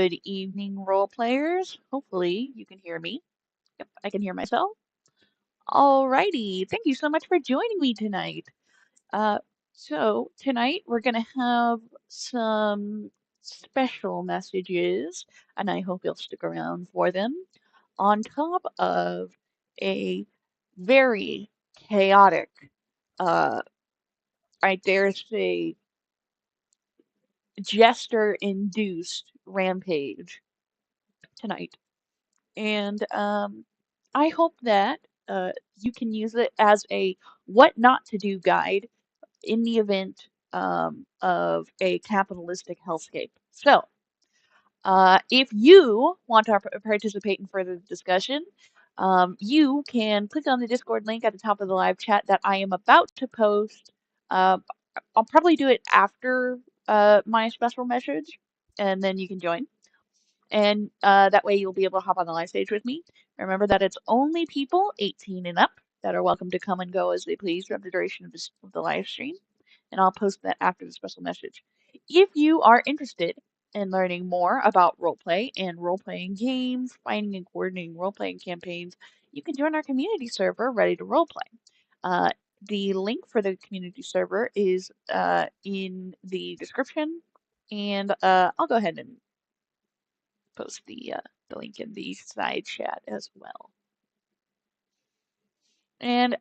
Good evening, role players. Hopefully, you can hear me. Yep, I can hear myself. Alrighty, thank you so much for joining me tonight. Uh, tonight we're gonna have some special messages, and I hope you'll stick around for them. On top of a very chaotic, uh, I dare say, jester-induced rampage tonight. And I hope that you can use it as a what not to do guide in the event of a capitalistic hellscape. So, if you want to participate in further discussion, you can click on the Discord link at the top of the live chat that I am about to post. Uh, I'll probably do it after my special message, and then you can join. And that way you'll be able to hop on the live stage with me. Remember that it's only people 18 and up that are welcome to come and go as they please throughout the duration of the live stream. And I'll post that after the special message. If you are interested in learning more about roleplay and role-playing games, finding and coordinating role-playing campaigns, you can join our community server, Ready to Roleplay. Uh, the link for the community server is in the description, and I'll go ahead and post the link in the side chat as well. And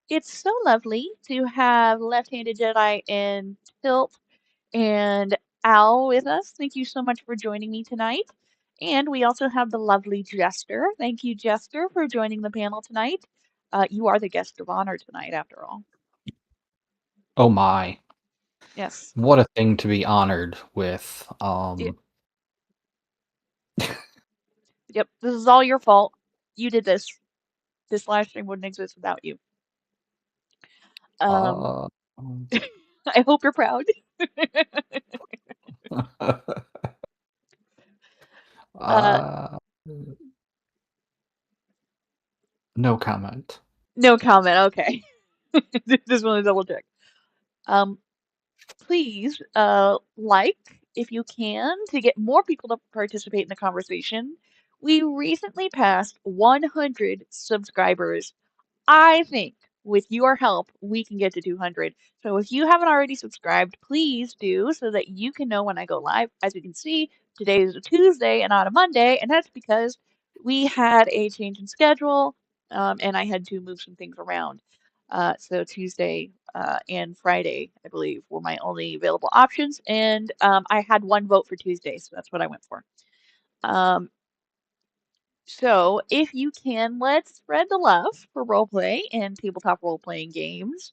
it's so lovely to have Left-Handed Jedi and Tilt and Al with us. Thank you so much for joining me tonight. And we also have the lovely Jester. Thank you, Jester, for joining the panel tonight. You are the guest of honor tonight, after all. Oh my. Yes. What a thing to be honored with. Yep, this is all your fault. You did this. This live stream wouldn't exist without you. uh, I hope you're proud. Uh, no comment. no comment. Okay. Just want to double check. Um, please, like if you can to get more people to participate in the conversation. We recently passed 100 subscribers. I think with your help, we can get to 200. So if you haven't already subscribed, please do so that you can know when I go live. As you can see, today is a Tuesday and not a Monday, and that's because we had a change in schedule, and I had to move some things around. So Tuesday and Friday, I believe, were my only available options, and I had one vote for Tuesday, so that's what I went for. Um, so, if you can, let's spread the love for roleplay and tabletop role playing games.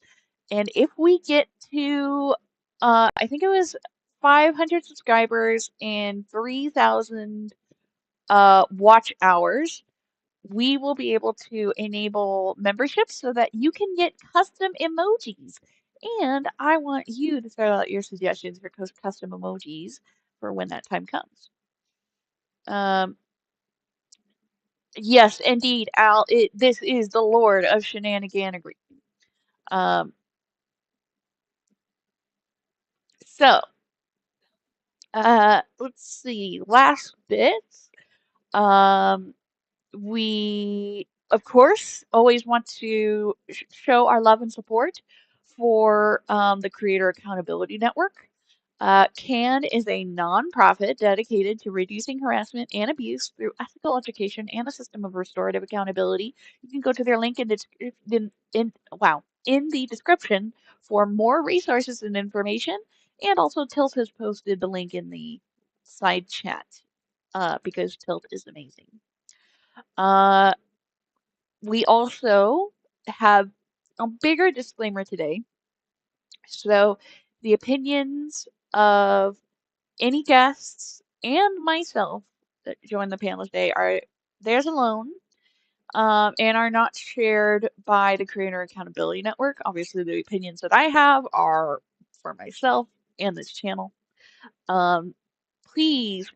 And if we get to, I think it was 500 subscribers and 3,000 watch hours, we will be able to enable memberships so that you can get custom emojis. And I want you to throw out your suggestions for custom emojis for when that time comes. Um, Yes, indeed, Al. This is the Lord of Shenaniganery. Um, so, let's see. Last bit. Um, we, of course, always want to show our love and support for the Creator Accountability Network. CAN is a nonprofit dedicated to reducing harassment and abuse through ethical education and a system of restorative accountability. You can go to their link in the description for more resources and information. And also, Tilt has posted the link in the side chat because Tilt is amazing. Uh, we also have a bigger disclaimer today. So, the opinions of any guests and myself that join the panel today are theirs alone, and are not shared by the Creator Accountability Network. Obviously, the opinions that I have are for myself and this channel. Um, please,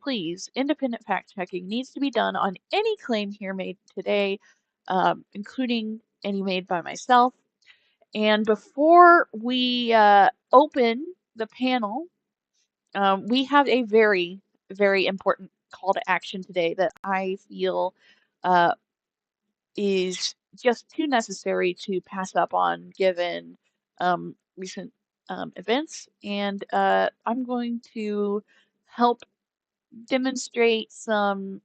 independent fact checking needs to be done on any claim here made today, including any made by myself. And before we open the panel, we have a very, very important call to action today that I feel uh, is just too necessary to pass up on given recent events. And I'm going to help demonstrate some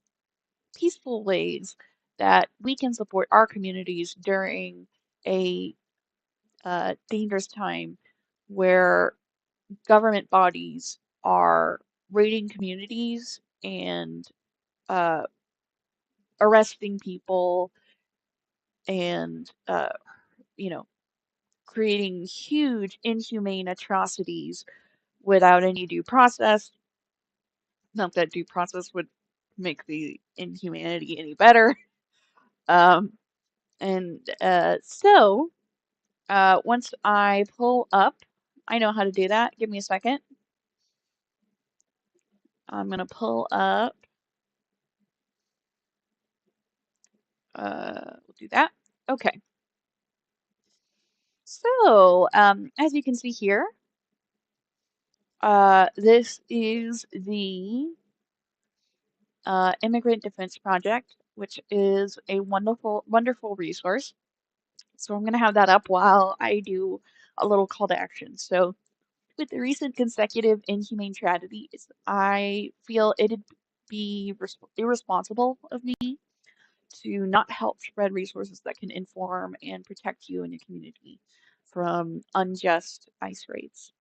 peaceful ways that we can support our communities during a dangerous time where government bodies are raiding communities and uh, arresting people and you know creating huge inhumane atrocities without any due process. Not that due process would make the inhumanity any better. Um, and once I pull up, I know how to do that. Give me a second. I'm gonna pull up. We'll do that. Okay. So, as you can see here, this is the Immigrant Defense Project, which is a wonderful, wonderful resource. So I'm going to have that up while I do a little call to action. So with the recent consecutive inhumane tragedies, I feel it'd be irresponsible of me to not help spread resources that can inform and protect you and your community from unjust ICE raids.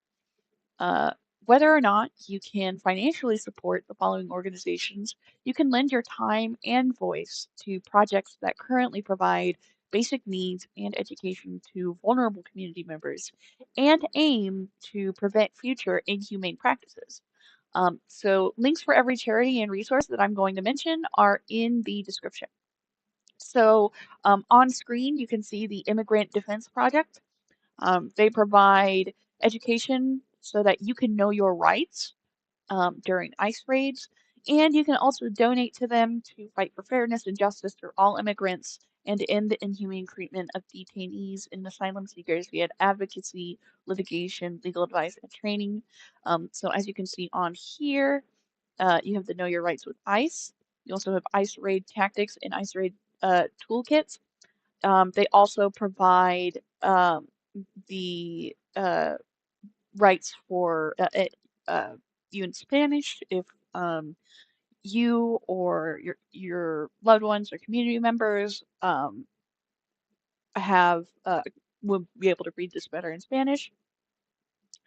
Uh, Whether or not you can financially support the following organizations, you can lend your time and voice to projects that currently provide basic needs and education to vulnerable community members and aim to prevent future inhumane practices. So, links for every charity and resource that I'm going to mention are in the description. So, on screen, you can see the Immigrant Defense Project. They provide education so that you can know your rights during ICE raids, and you can also donate to them to fight for fairness and justice for all immigrants and to end the inhumane treatment of detainees and asylum seekers via advocacy, litigation, legal advice, and training. So as you can see on here, you have the Know Your Rights with ICE. You also have ICE raid tactics and ICE raid toolkits. They also provide the rights for you in Spanish if you or your loved ones or community members have would be able to read this better in Spanish.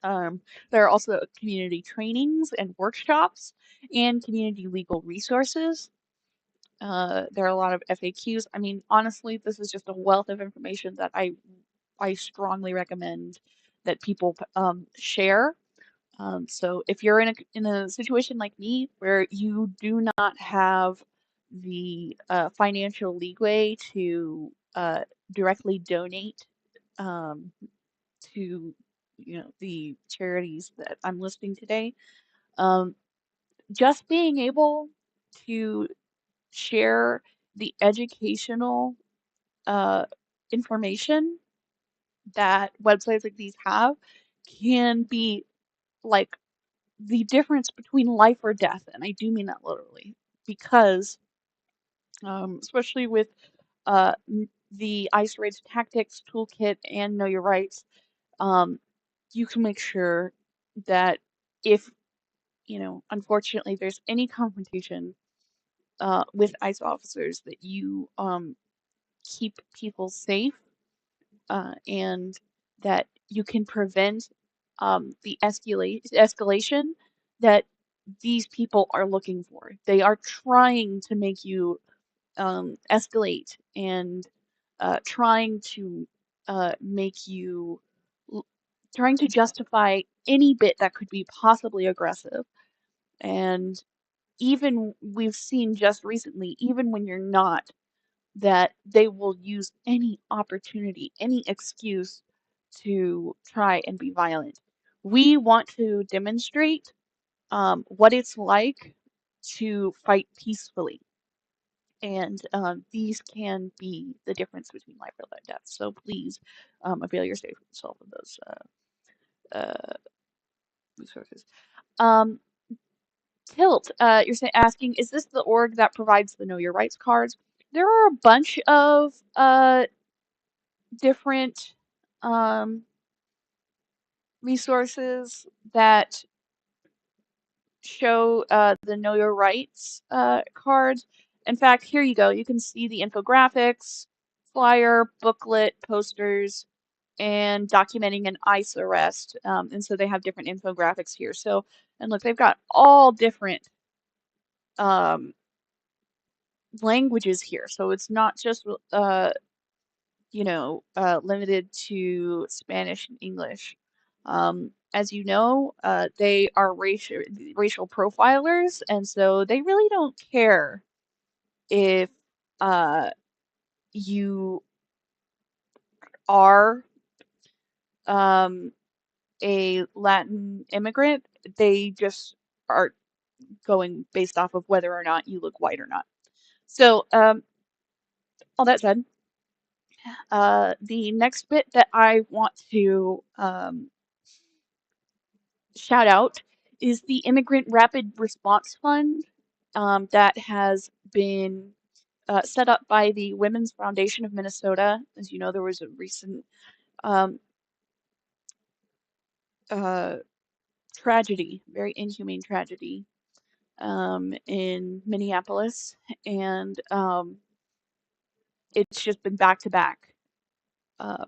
There are also community trainings and workshops and community legal resources. There are a lot of FAQs. I mean, honestly, this is just a wealth of information that I strongly recommend that people share. So if you're in a situation like me where you do not have the financial leeway to directly donate um, to the charities that I'm listing today, um, just being able to share the educational uh, information that websites like these have can be like the difference between life or death, and I do mean that literally, because especially with the ICE Raids Tactics Toolkit and Know Your Rights, um, you can make sure that if, unfortunately there's any confrontation with ICE officers, that you keep people safe and that you can prevent the escalation that these people are looking for. They are trying to make you escalate and trying to make you trying to justify any bit that could be possibly aggressive. And even we've seen just recently, even when you're not, that they will use any opportunity, any excuse to try and be violent. We want to demonstrate what it's like to fight peacefully. And these can be the difference between life or death. So please avail yourself of those resources. Um, Tilt, you're asking, is this the org that provides the Know Your Rights cards? There are a bunch of different um, resources that show the Know Your Rights cards. In fact, here you go. You can see the infographics, flyer, booklet, posters, and documenting an ICE arrest. And so they have different infographics here. So, and look, they've got all different um, languages here. So it's not just limited to Spanish and English. As you know, they are racial profilers, and so they really don't care if uh, you are um, a Latin immigrant. They just are going based off of whether or not you look white or not. So, all that said, the next bit that I want to shout out is the Immigrant Rapid Response Fund that has been set up by the Women's Foundation of Minnesota. As you know, there was a recent um, uh, tragedy, very inhumane tragedy in Minneapolis, and it's just been back to back uh,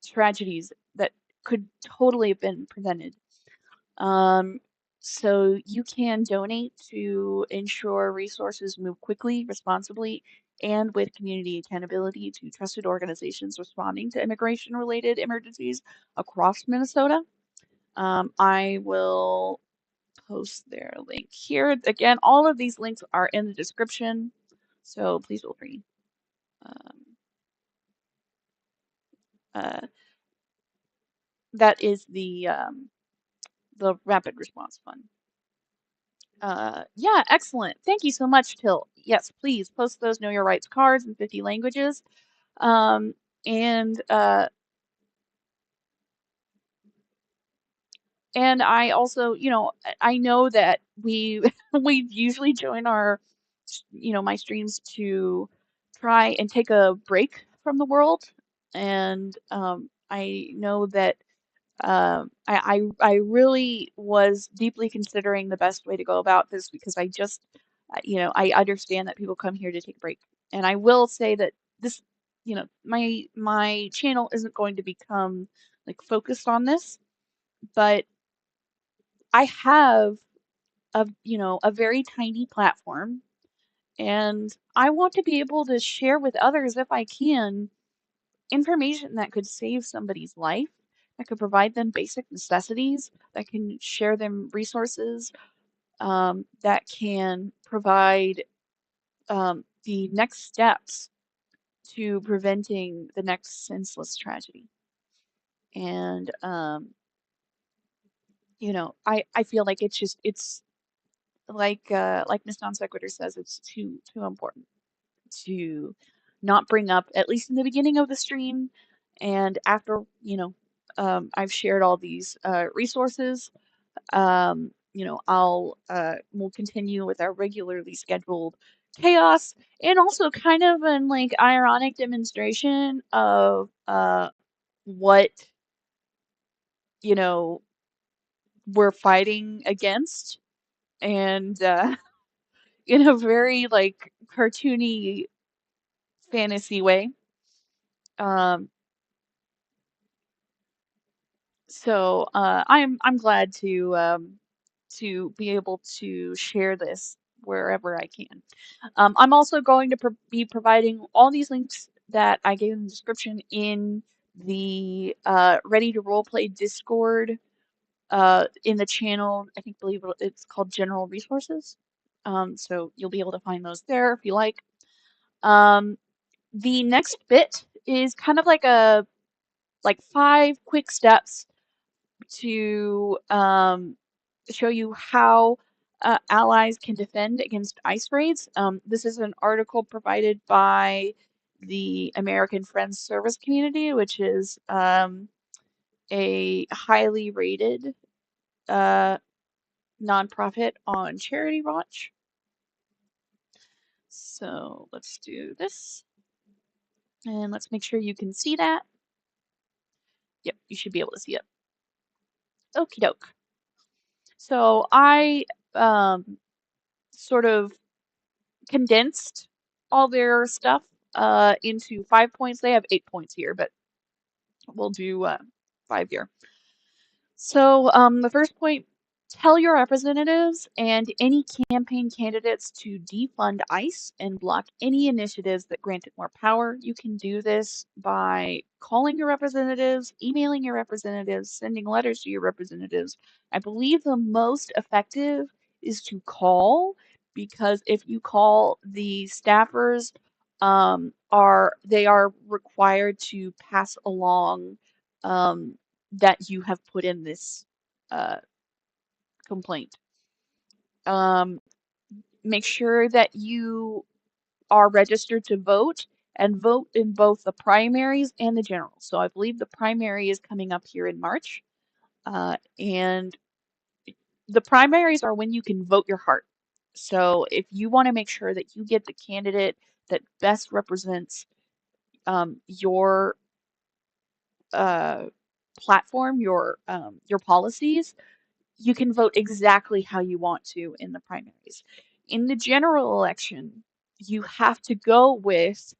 tragedies that could totally have been prevented. Um, so you can donate to ensure resources move quickly, responsibly, and with community accountability to trusted organizations responding to immigration-related emergencies across Minnesota. I will post their link here. Again, all of these links are in the description, so please feel free. Um, uh, that is the Rapid Response Fund. Yeah, excellent. Thank you so much, Till. Yes, please post those Know Your Rights cards in 50 languages. Um, and uh, and I also, I know that we we usually join my streams to try and take a break from the world. And I know that I really was deeply considering the best way to go about this because I just, I understand that people come here to take a break. And I will say that this, my channel isn't going to become like focused on this, but I have a very tiny platform and I want to be able to share with others if I can information that could save somebody's life, that could provide them basic necessities, that can share them resources, that can provide the next steps to preventing the next senseless tragedy. And I feel like it's like Miss Non Sequitur says, it's too important to not bring up, at least in the beginning of the stream and after, I've shared all these resources. We'll continue with our regularly scheduled chaos and also kind of an like ironic demonstration of what, you know, we're fighting against and in a very like cartoony fantasy way. Um, I'm glad to be able to share this wherever I can. I'm also going to be providing all these links that I gave in the description in the Ready to Roleplay Discord in the channel. I think believe it's called General Resources. So you'll be able to find those there if you like. Um, the next bit is kind of like 5 quick steps to show you how allies can defend against ICE raids. This is an article provided by the American Friends Service Community, which is a highly rated uh, nonprofit on Charity Watch. So let's do this. And let's make sure you can see that. Yep, you should be able to see it. Okie doke. So I sort of condensed all their stuff into 5 points. They have 8 points here, but we'll do 5 here. So the first point, tell your representatives and any campaign candidates to defund ICE and block any initiatives that grant it more power. You can do this by calling your representatives, emailing your representatives, sending letters to your representatives. I believe the most effective is to call, because if you call, the staffers are required to pass along that you have put in this uh, complaint. Um, Make sure that you are registered to vote and vote in both the primaries and the general. So I believe the primary is coming up here in March. And the primaries are when you can vote your heart. So if you want to make sure that you get the candidate that best represents your platform, your policies, you can vote exactly how you want to in the primaries. In the general election, you have to go with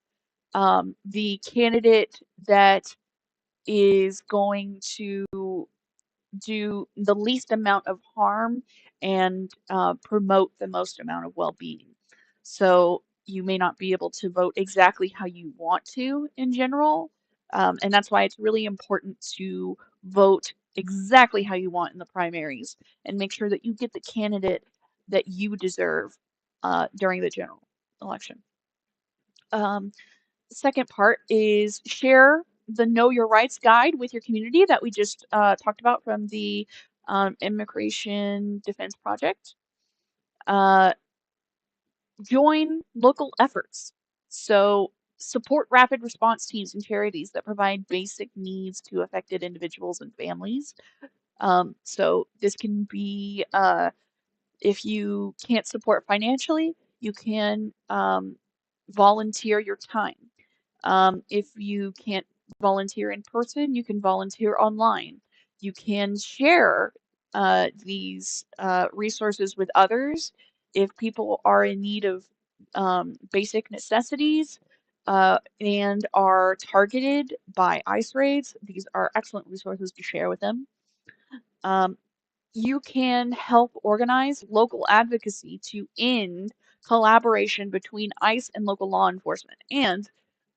the candidate that is going to do the least amount of harm and promote the most amount of well-being. So you may not be able to vote exactly how you want to in general, and that's why it's really important to vote exactly how you want in the primaries and make sure that you get the candidate that you deserve during the general election. Um, Second part is share the Know Your Rights guide with your community that we just talked about from the Immigration Defense Project. Uh, Join local efforts. So support rapid response teams and charities that provide basic needs to affected individuals and families. So this can be if you can't support financially, you can volunteer your time. If you can't volunteer in person, you can volunteer online. You can share these resources with others. If people are in need of basic necessities and are targeted by ICE raids, these are excellent resources to share with them. Um, you can help organize local advocacy to end collaboration between ICE and local law enforcement. And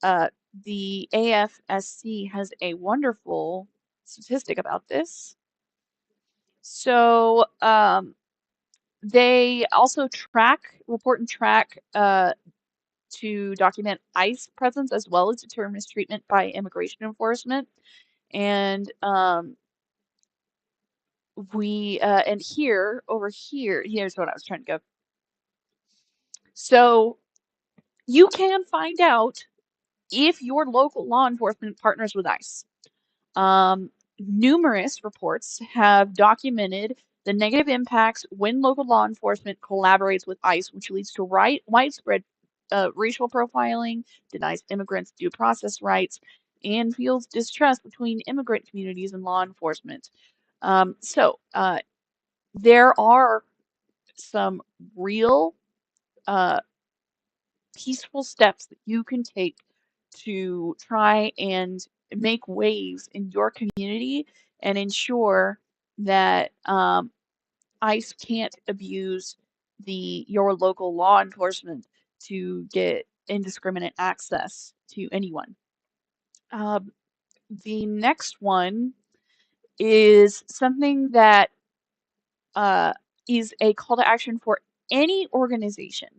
uh, the AFSC has a wonderful statistic about this. So they also report and track to document ICE presence as well as deter mistreatment by immigration enforcement. And and here, over here, here's what I was trying to go. So you can find out if your local law enforcement partners with ICE. Numerous reports have documented the negative impacts when local law enforcement collaborates with ICE, which leads to widespread racial profiling, denies immigrants due process rights, and fuels distrust between immigrant communities and law enforcement. So there are some real peaceful steps that you can take to try and make waves in your community and ensure that ICE can't abuse your local law enforcement to get indiscriminate access to anyone. Um, the next one is something that uh, is a call to action for any organization.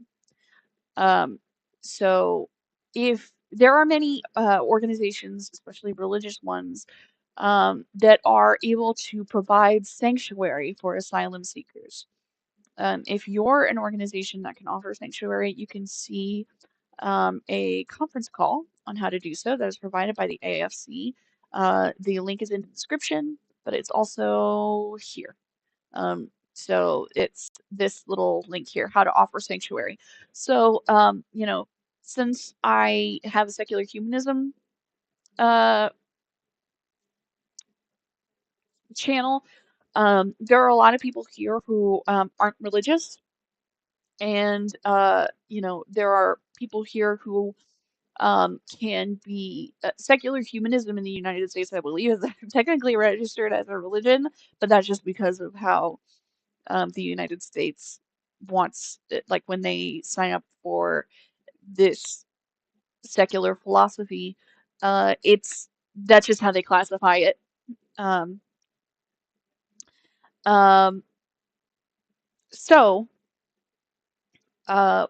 Um, so if there are many organizations, especially religious ones, that are able to provide sanctuary for asylum seekers. If you're an organization that can offer sanctuary, you can see a conference call on how to do so that is provided by the AFC. The link is in the description, but it's also here. So it's this little link here, how to offer sanctuary. So, since I have a secular humanism uh, channel, there are a lot of people here who aren't religious, and there are people here who can be secular humanism in the United States, I believe, is technically registered as a religion, but that's just because of how the United States wants it, like when they sign up for this secular philosophy, it's that's just how they classify it. Um, um, so, uh,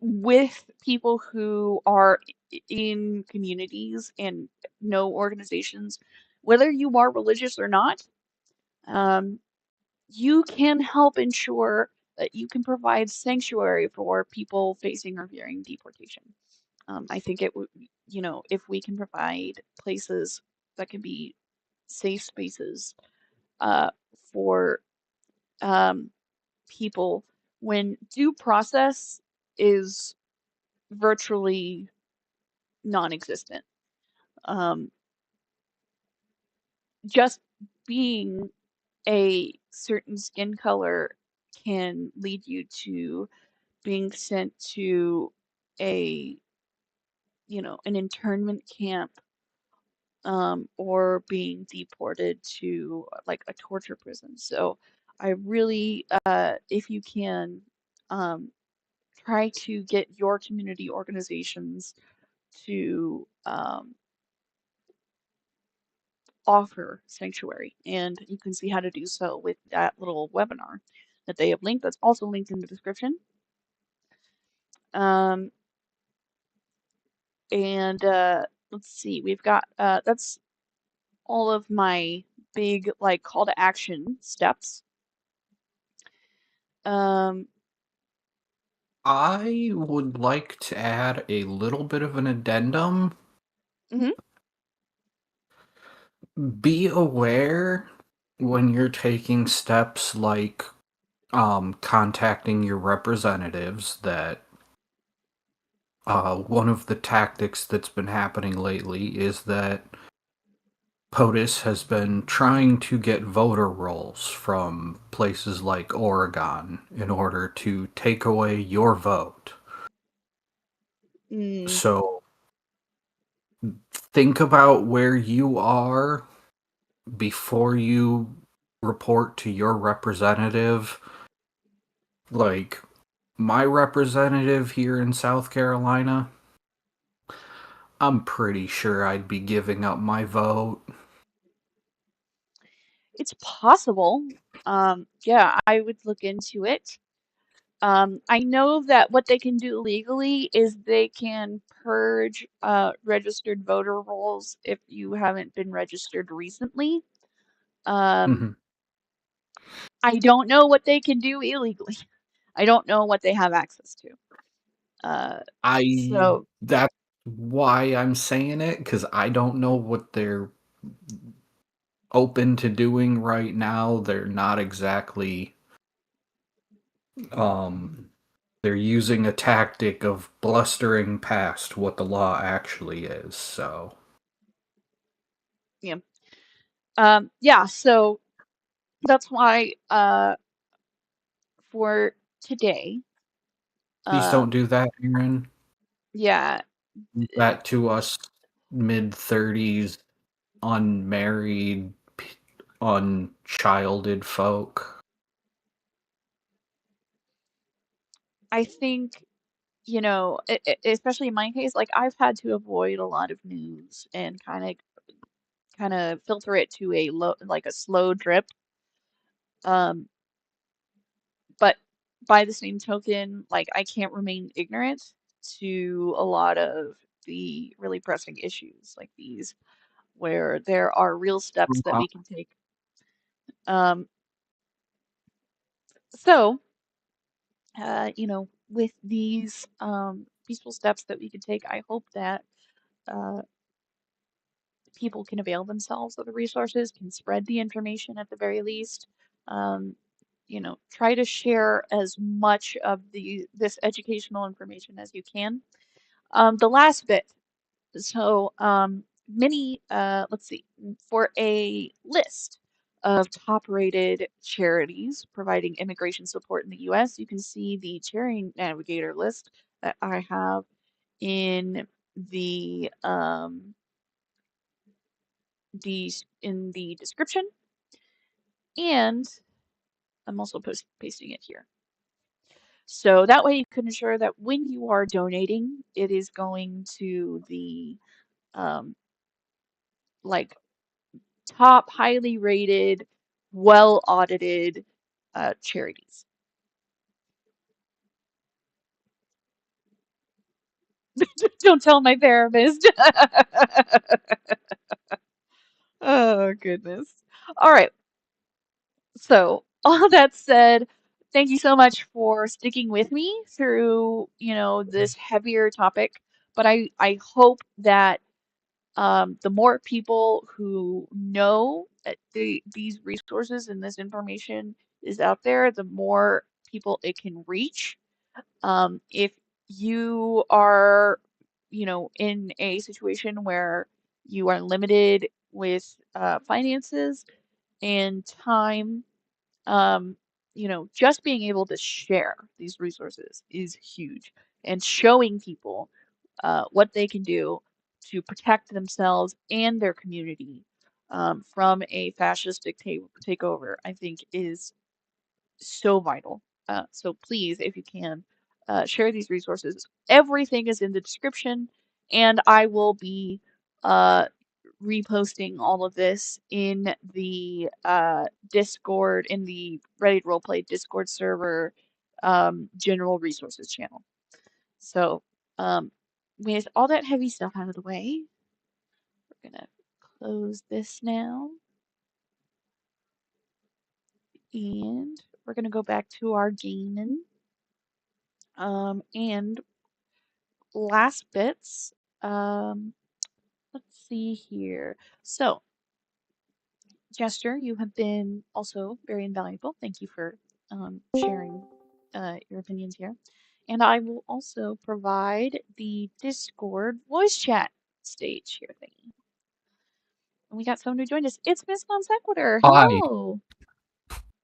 with people who are in communities and no organizations, whether you are religious or not, um, you can help ensure that you can provide sanctuary for people facing or fearing deportation. I think it would, if we can provide places that can be safe spaces uh, for um, people when due process is virtually non-existent. Um, just being a certain skin color can lead you to being sent to a, an internment camp, or being deported to like a torture prison. So I really, if you can, um, try to get your community organizations to offer sanctuary. And you can see how to do so with that little webinar that they have linked. That's also linked in the description. Um, and let's see, we've got that's all of my big like call to action steps. Um, I would like to add a little bit of an addendum. mhm. Be aware when you're taking steps like contacting your representatives that one of the tactics that's been happening lately is that POTUS has been trying to get voter rolls from places like Oregon in order to take away your vote. Mm, So think about where you are before you report to your representative. Like, my representative here in South Carolina, I'm pretty sure I'd be giving up my vote. it's possible. Yeah, I would look into it. I know that what they can do legally is they can purge registered voter rolls if you haven't been registered recently. Um, Mhm. I don't know what they can do illegally. I don't know what they have access to. Uh, I so That's why I'm saying it, because I don't know what they're open to doing right now. They're not exactly um they're using a tactic of blustering past what the law actually is. So yeah, yeah. So that's why for today, please don't um, do that, Aaron. yeah, That to us mid-30s unmarried unchilded folk. I think, especially in my case, like I've had to avoid a lot of news and kind of filter it to a low, like a slow drip. Um, but by the same token, like I can't remain ignorant to a lot of the really pressing issues like these, where there are real steps that Uh-huh. we can take. Um, so, with these peaceful steps that we can take, I hope that uh, people can avail themselves of the resources, can spread the information at the very least. Um, try to share as much of this educational information as you can. The last bit. So, let's see, for a list of top-rated charities providing immigration support in the U.S., you can see the Charity Navigator list that I have in the in the description, and I'm also pasting it here. So that way you can ensure that when you are donating, it is going to the um, like top, highly rated, well audited charities. Don't tell my therapist. Oh, goodness. All right. So, all that said, thank you so much for sticking with me through, this heavier topic. But I hope that the more people who know that these resources and this information is out there, the more people it can reach. If you are, in a situation where you are limited with finances and time, um, just being able to share these resources is huge, and showing people what they can do to protect themselves and their community from a fascist takeover, I think is so vital. So please, if you can, share these resources. Everything is in the description, and I will be uh, reposting all of this in the Discord, in the Ready to Roleplay Discord server general resources channel. So, um, with all that heavy stuff out of the way, we're gonna close this now, and we're gonna go back to our gaming. And last bits. Um, let's see here. So, Jester, you have been also very invaluable. Thank you for sharing your opinions here. And I will also provide the Discord voice chat stage here thingy. And we got someone who joined us. It's Miss Non Sequitur. Hi. Hello.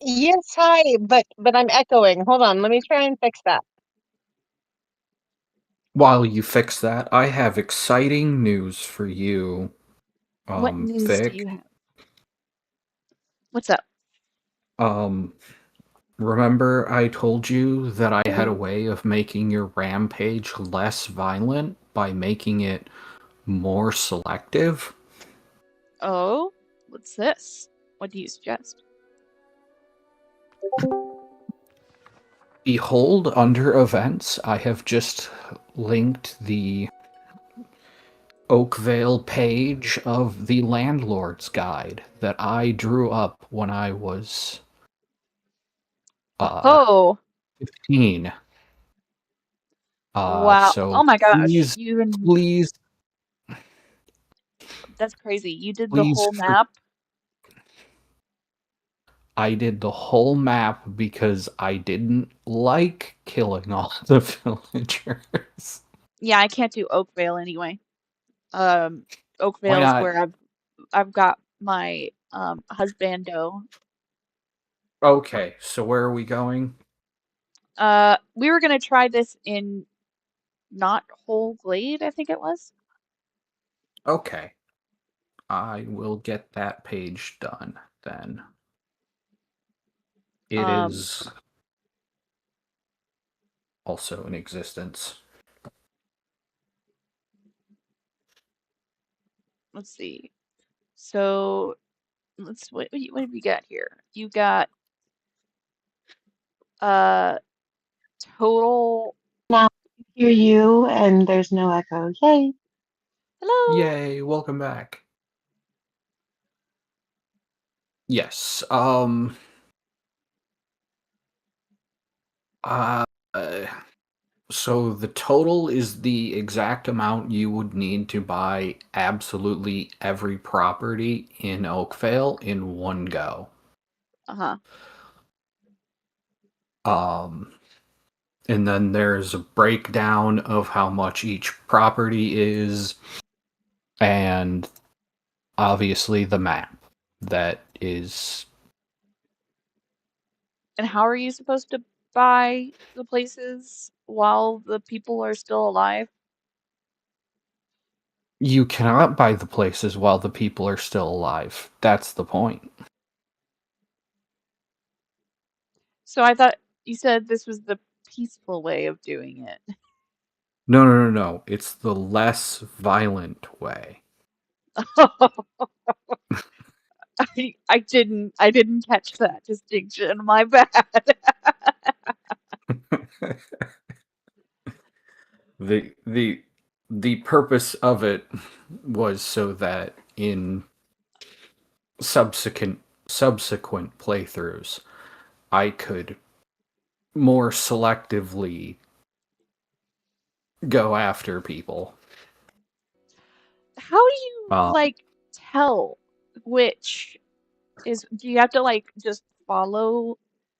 Yes, hi, but I'm echoing. Hold on, let me try and fix that. While you fix that, I have exciting news for you, What news do Vic. you have? What's up? Um, Remember I told you that I had a Mm-hmm. way of making your rampage less violent by making it more selective? Oh, what's this? What do you suggest? Behold, under events, I have just linked the Oakvale page of the Landlord's Guide that I drew up when I was uh Oh, 15. wow. So Oh my gosh. please, You even, please, that's crazy. You did the please, whole map. I did the whole map because I didn't like killing all the villagers. Yeah, I can't do Oakvale anyway. Um, Why Oakvale's not? where I've got my husbando. Okay, so where are we going? We were gonna try this in not Whole Glade, I think it was. Okay, I will get that page done then. It Um, is also in existence. let's see. So what have you got here? You got uh total. Now I hear you, and there's no echo. Yay! Hello. Yay, welcome back. Yes, uh, So the total is the exact amount you would need to buy absolutely every property in Oakvale in one go. Uh-huh. And then there's a breakdown of how much each property is, and obviously the map that is. And how are you supposed to buy the places while the people are still alive? You cannot buy the places while the people are still alive. That's the point. So I thought you said this was the peaceful way of doing it. No. It's the less violent way. I didn't catch that distinction. My bad. The purpose of it was so that in subsequent playthroughs I could more selectively go after people. How do you Uh, like tell which is, do you have to like just follow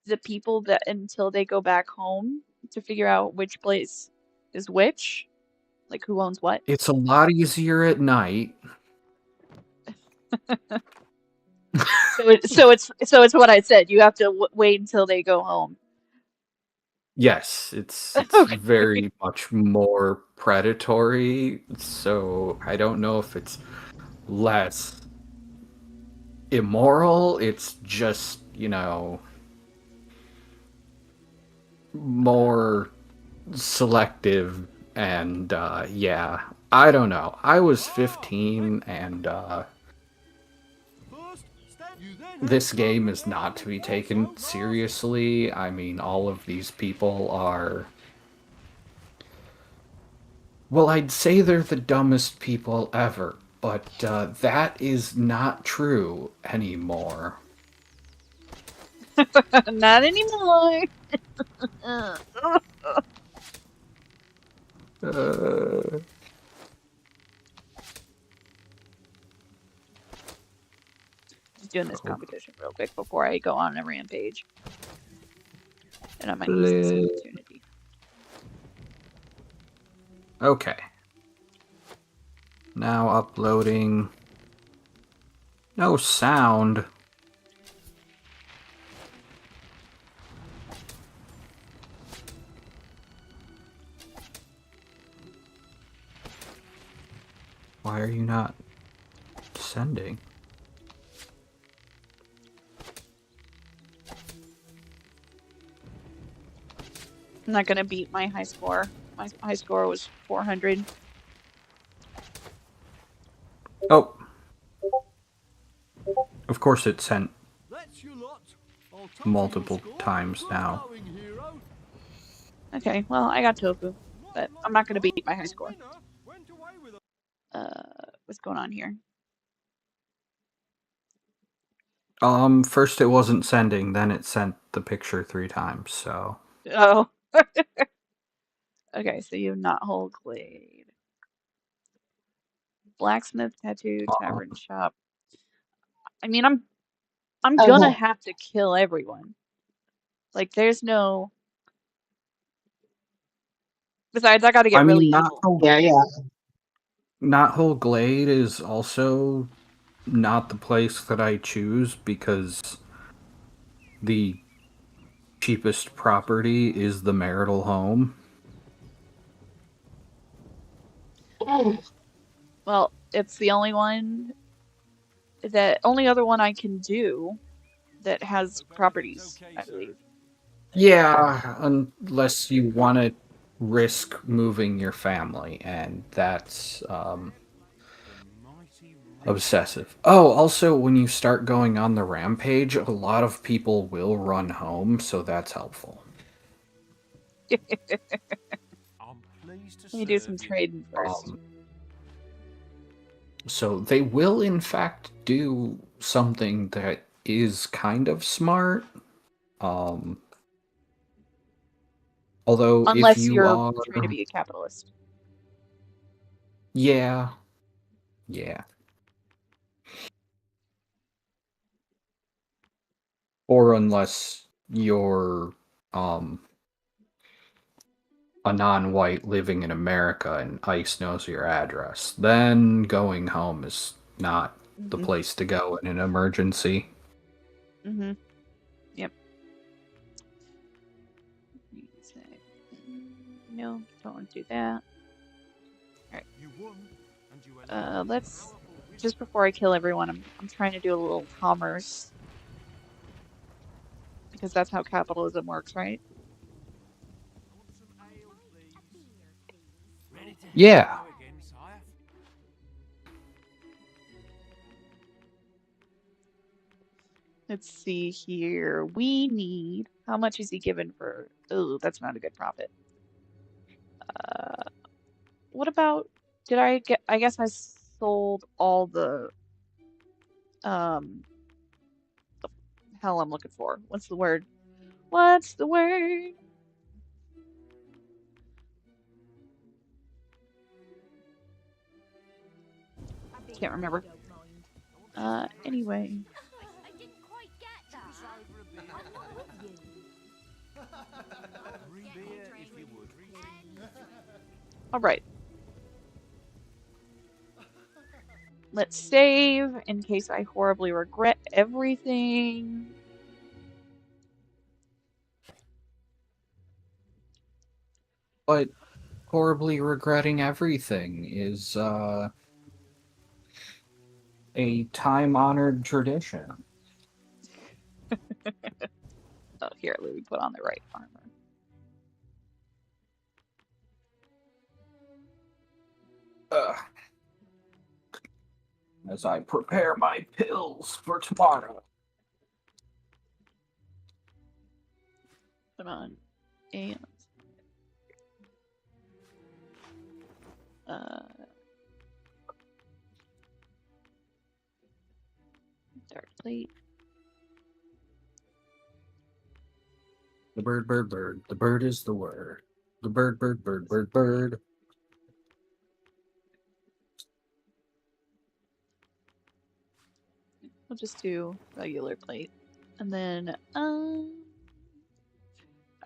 the people that until they go back home to figure out which place is which? Like who owns what? it's a lot easier at night. So it's what I said. You have to wait until they go home. Yes, it's Okay. very much more predatory, so I don't know if it's less immoral, it's just, more selective, and yeah, I don't know. I was 15, and this game is not to be taken seriously. I mean, all of these people are, well, I'd say they're the dumbest people ever, but that is not true anymore. Not anymore. Uh, Just doing this oh, competition real quick before I go on a rampage. And I might use this opportunity. okay. Now uploading. No sound. Why are you not sending? I'm not gonna beat my high score. My high score was 400. Oh. Of course it sent multiple times now. Okay, well, I got tofu, but I'm not gonna beat my high score. What's going on here? First it wasn't sending, then it sent the picture 3 times, so. Oh. Okay, so you have Knothole Glade. Blacksmith, tattoo, tavern, shop. I mean, I'm gonna Okay. have to kill everyone. Like, there's no. Besides, I gotta I get really mean, evil. Yeah. Knothole Glade is also not the place that I choose because the cheapest property is the marital home. Well, it's the only one only other one I can do that has properties, I believe. Yeah, unless you want to risk moving your family, and that's obsessive. Oh, also, when you start going on the rampage, a lot of people will run home, so that's helpful. Let me do some trading first. So they will, in fact, do something that is kind of smart. Although, if Unless you you're are... trying to be a capitalist. Yeah. Yeah. Or unless you're a non-white living in America and ICE knows your address, then going home is not the Mm-hmm. place to go in an emergency. Mm-hmm. Yep. No, don't want to do that. Alright. Let's just before I kill everyone, I'm trying to do a little commerce. Because that's how capitalism works, right? Yeah. Let's see here. We need, how much is he given for? Oh, that's not a good profit. What about, I guess I sold all the the hell I'm looking for. What's the word? What's the word? Can't remember. Anyway. I didn't quite get that. I'm not with you. All right. Let's save in case I horribly regret everything. But horribly regretting everything is a time-honored tradition. Oh, here, let me put on the right armor. As I prepare my pills for tomorrow. Put on and dark plate. The bird, bird, bird. The bird is the word. The bird, bird, bird, bird, bird. We'll just do regular plate. And then, I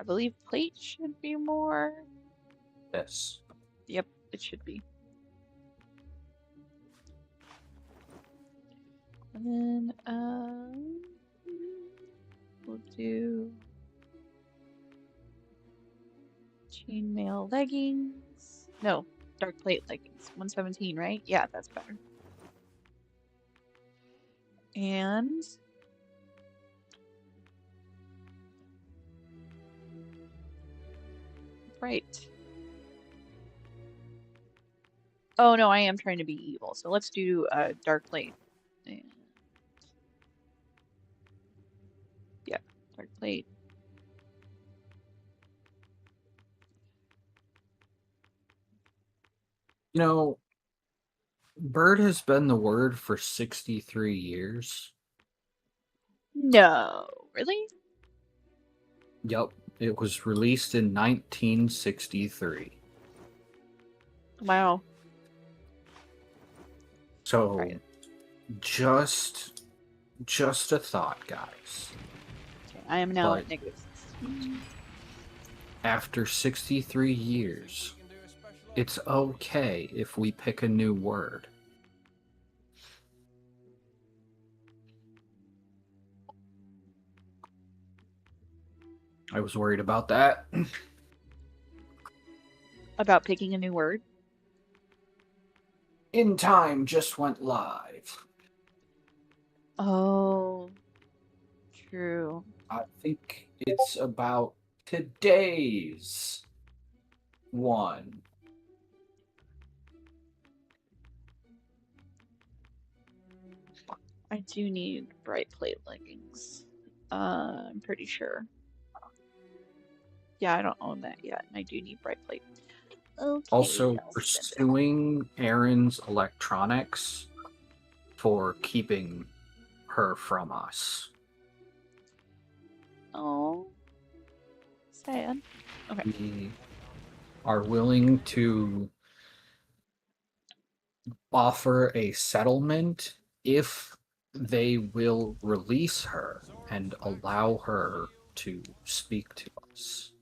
believe plate should be more. Yes. Yep, it should be. And then, we'll do chainmail leggings. No, dark plate leggings. 117, right? Yeah, that's better. And right. Oh no, I am trying to be evil. So let's do dark plate. And yeah, dark plate. You know, bird has been the word for 63 years. No, really? Yep. It was released in 1963. Wow. So, Right. just a thought, guys. Okay, I am now But at negative 16. after 63 years, it's okay if we pick a new word. I was worried about that. About picking a new word? In Time just went live. Oh, true. I think it's about today's one. I do need bright plate leggings. I'm pretty sure. Yeah, I don't own that yet, and I do need bright plate. Okay, Also, I'll we're spend it. suing Erin's Electronics for keeping her from us. Oh, Sad. Okay. We are willing to offer a settlement if they will release her and allow her to speak to us.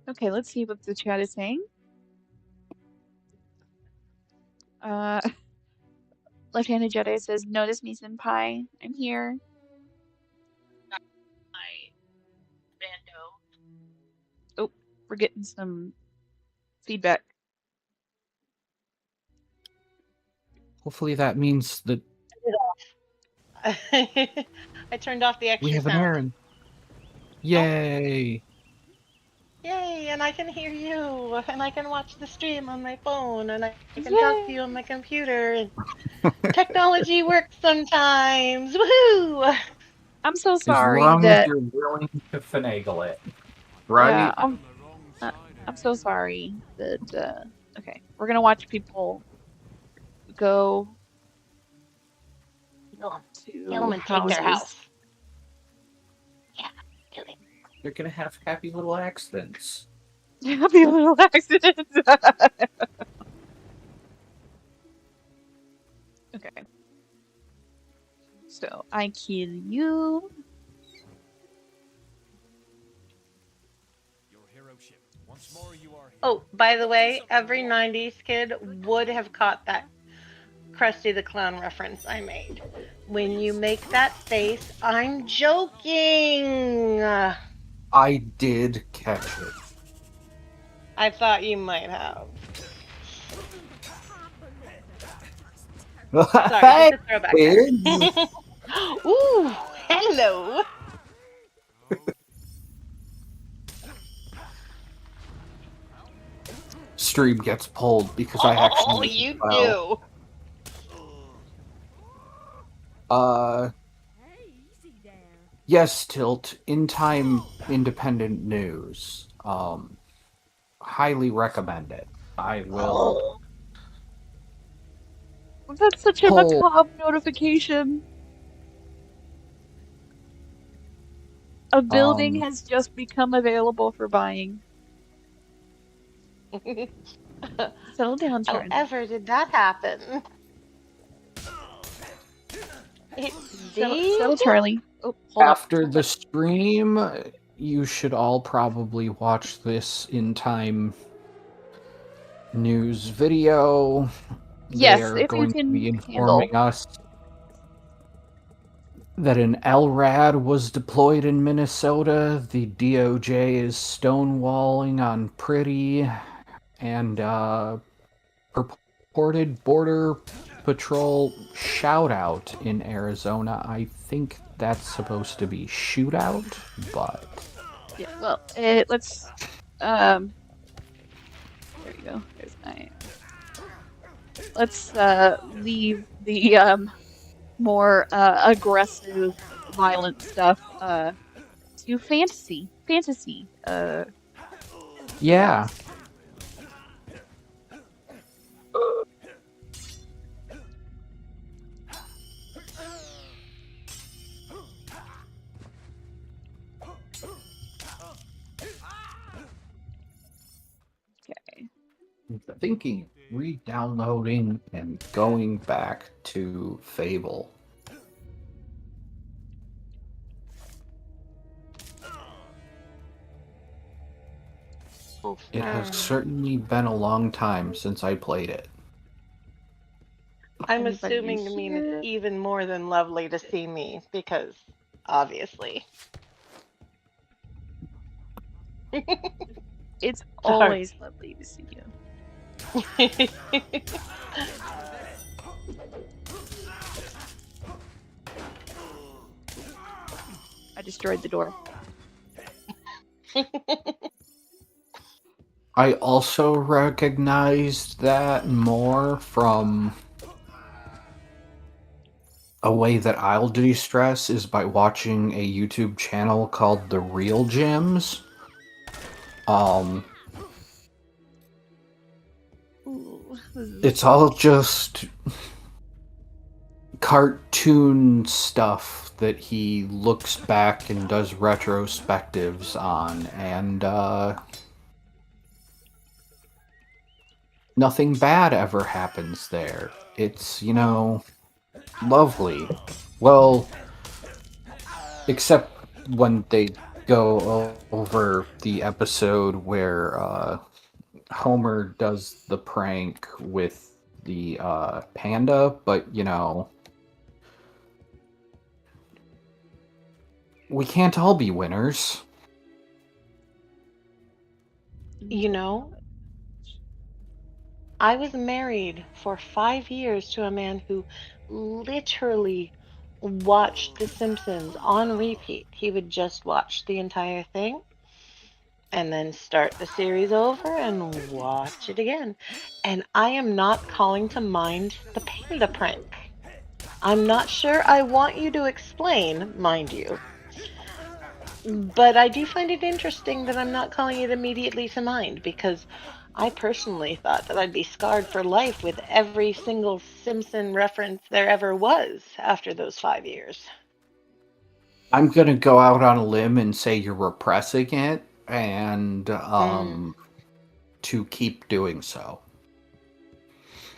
Okay, let's see what the chat is saying. Left-handed Jedi says, "Notice me, senpai. I'm here." Hi, Bando. Oh, we're getting some feedback. Hopefully that means that I turned off the we extra have an sound. errand. Yay! Yay, and I can hear you, and I can watch the stream on my phone, and I can talk to you on my computer. And technology works sometimes. Woohoo! I'm so As sorry long as that. you're willing to finagle it, Yeah, right? I'm so sorry that. Okay, we're gonna watch people go Kill them to and take their houses. house. Yeah, do it. They're gonna have happy little accidents. Happy little accidents. Okay. So I kill you. Oh, by the way, every 90s kid would have caught that Krusty the Clown reference I made. When you make that face, I'm joking. I did catch it. I thought you might have. Sorry, just a throwback there. Ooh, hello. Stream gets pulled because I actually. Oh, you do. Yes, Tilt. In time, independent news. Highly recommend it. I will. That's such a macabre notification. A building has just become available for buying. Settle down, Charlie. However did that happen? Settle, Charlie. Oh, hold After the stream, you should all probably watch this in time news video. Yes, they are if going you can to be informing handle. us that an LRAD was deployed in Minnesota. The DOJ is stonewalling on Pretty, and purported Border Patrol shoutout in Arizona. I think that's supposed to be shootout, but Yeah, well, let's. There you go. There's my. Let's leave the more aggressive, violent stuff to fantasy. yeah. Okay. Thinking, re-downloading, and going back to Fable. It has certainly been a long time since I played it. I'm assuming to mean it's even more than lovely to see me, because obviously. It's always lovely to see you. I destroyed the door. I also recognized that more from a way that I'll de-stress is by watching a YouTube channel called The Real Gyms. It's all just cartoon stuff that he looks back and does retrospectives on, and nothing bad ever happens there. It's, lovely. Well, except when they go over the episode where Homer does the prank with the panda, but we can't all be winners. You know, I was married for 5 years to a man who literally watched The Simpsons on repeat. He would just watch the entire thing and then start the series over and watch it again. And I am not calling to mind the panda prank. I'm not sure I want you to explain, mind you. But I do find it interesting that I'm not calling it immediately to mind because I personally thought that I'd be scarred for life with every single Simpson reference there ever was after those 5 years. I'm gonna go out on a limb and say you're repressing it, and to keep doing so.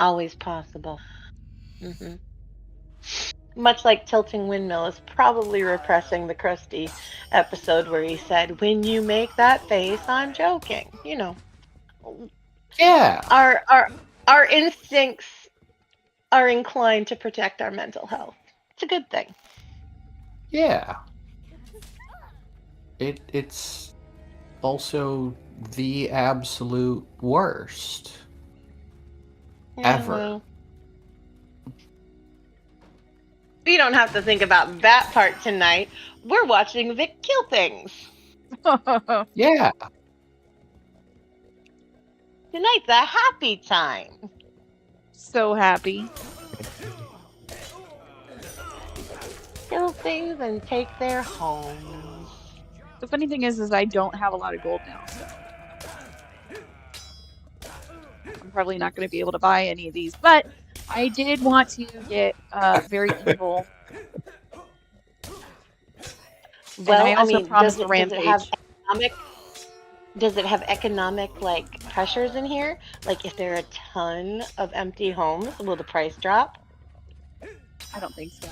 Always possible. hmm Much like Tilting Windmill is probably repressing the Krusty episode where he said, "When you make that face, I'm joking." Yeah, Our instincts are inclined to protect our mental health. It's a good thing. yeah. It's also the absolute worst Yeah, ever. well, we don't have to think about that part tonight. We're watching Vic kill things. Yeah, Tonight's a happy time. So happy. Kill things and take their homes. The funny thing is I don't have a lot of gold now, so I'm probably not going to be able to buy any of these. But I did want to get Very Evil, and Well, I I also mean, promised a does it have Rampage. economic like pressures in here? Like if there are a ton of empty homes, will the price drop? I don't think so.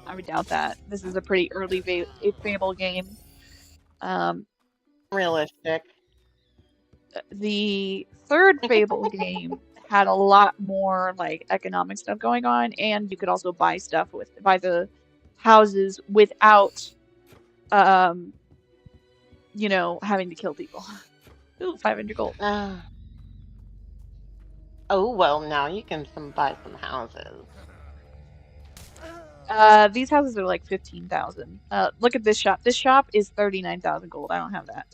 I would doubt that. This is a pretty early Fable game. Um, Realistic. the third Fable game had a lot more like economic stuff going on, and you could also buy stuff buy the houses without um having to kill people. Ooh, 500 gold. Oh well, now you can buy some houses. These houses are like 15,000. Look at this shop. This shop is 39,000 gold. I don't have that.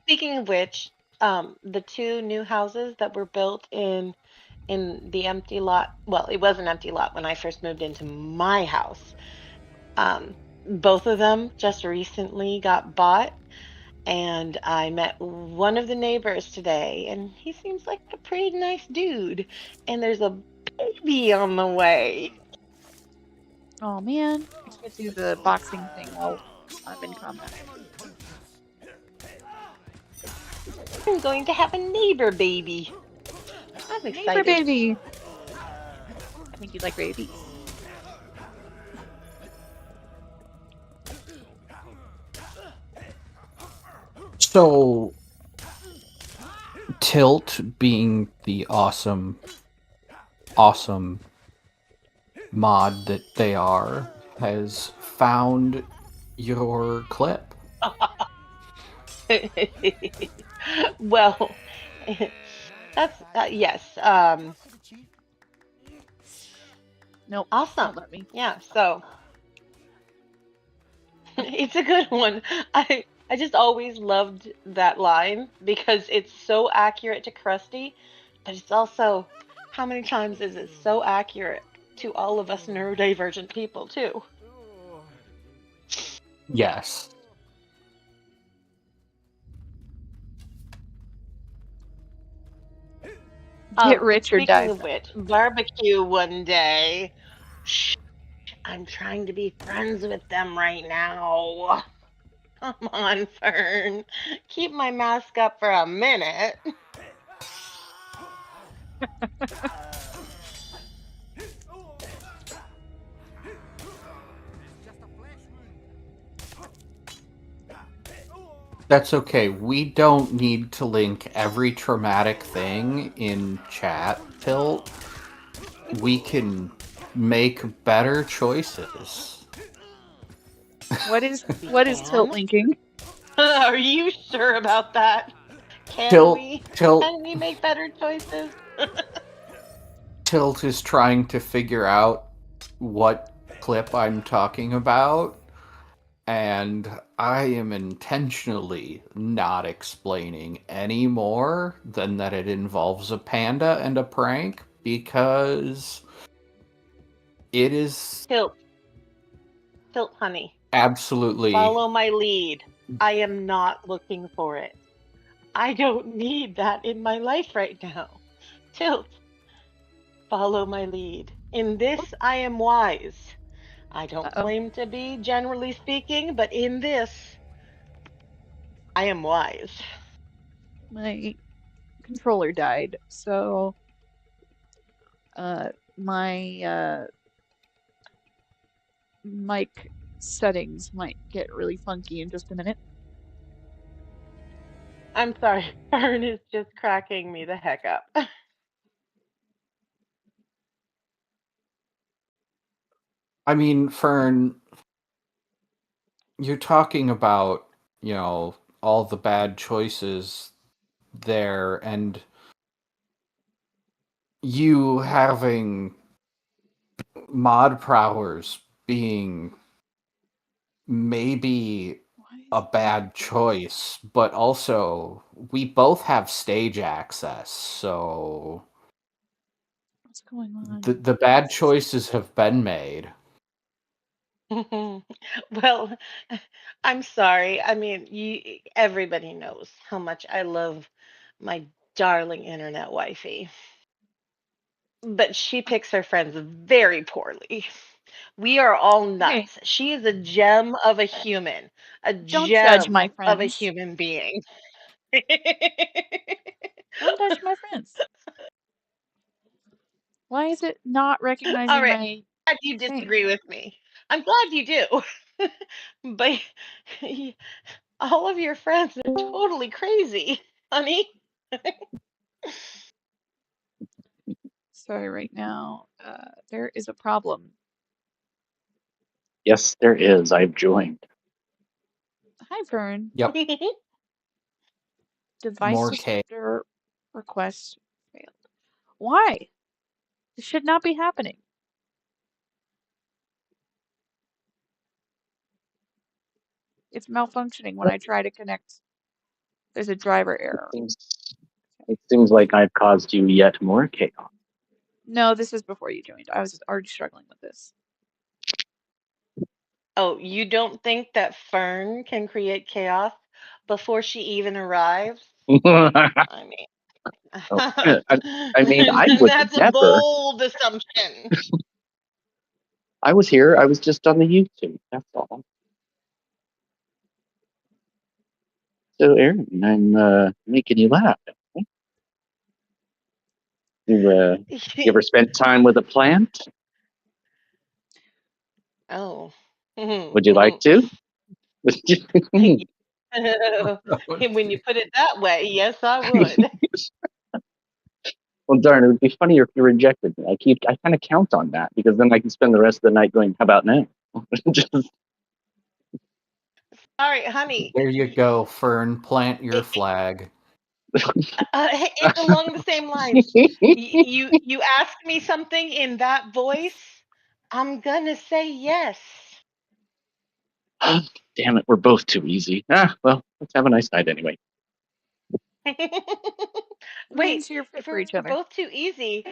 Speaking of which, the two new houses that were built in the empty lot. Well, it was an empty lot when I first moved into my house. Both of them just recently got bought, and I met one of the neighbors today, and he seems like a pretty nice dude. And there's a baby on the way. Oh man, I can't do the boxing thing while I'm in combat. I'm going to have a neighbor baby. I'm Neighbor excited. baby. I think you'd like babies. So Tilt, being the awesome mod that they are, has found your clip. Well, that's yes. Nope. Awesome. Won't let me. Yeah. So it's a good one. I just always loved that line because it's so accurate to Krusty, but it's also how many times is it so accurate to all of us neurodivergent people too? Yes. Get rich or die. Speaking of which, barbecue one day. I'm trying to be friends with them right now. Come on, Fern. Keep my mask up for a minute. That's okay. We don't need to link every traumatic thing in chat, Tilt. We can make better choices. What is We tilt can? linking? Are you sure about that? Can Tilt, we? Tilt, Can we make better choices? Tilt is trying to figure out what clip I'm talking about, and I am intentionally not explaining any more than that it involves a panda and a prank, because it is Tilt, tilt, honey. absolutely Follow my lead. I am not looking for it. I don't need that in my life right now. Tilt, follow my lead. In this, I am wise. I don't Uh-oh. claim to be, generally speaking, but in this, I am wise. My controller died, so my mic settings might get really funky in just a minute. I'm sorry, Fern is just cracking me the heck up. I mean, Fern, you're talking about, all the bad choices there, and you having mod prowers being maybe Why is a it not bad choice, but also we both have stage access, so what's going the on? the bad choices have been made. Well, I'm sorry. I mean, everybody knows how much I love my darling internet wifey, but she picks her friends very poorly. We are all Hey, nuts. She is a gem of a human, a don't judge gem my of a friends. human being. Don't judge my friends. Why is it not All recognizing right, my glad you thing? disagree with me. I'm glad you do. But all of your friends are totally crazy, honey. Sorry, right now, there is a problem. Yes, there is. I've joined. Hi, Fern. Yep, Device more K. descriptor request failed. Why? This should not be happening. It's malfunctioning when I try to connect. There's a driver It error. seems, it seems like I've caused you yet more chaos. No, this is before you joined. I was already struggling with this. Oh, you don't think that Fern can create chaos before she even arrives? I mean, Oh, I mean, I would that's a never. bold assumption. I was here. I was just on the YouTube. That's all. So, Aaron, I'm making you laugh. Okay? You ever spent time with a plant? Oh. Would you like to? When you put it that way, yes, I would. Well, darn, it would be funnier if you rejected me. I kind of count on that because then I can spend the rest of the night going, "How about now?" Just All right, honey. There you go, Fern. Plant your It, flag. it's along the same lines. You ask me something in that voice, I'm gonna say yes. damn it, we're both too easy. Well, let's have a nice night anyway. Wait, Means you're fit if for we're each other. both too easy,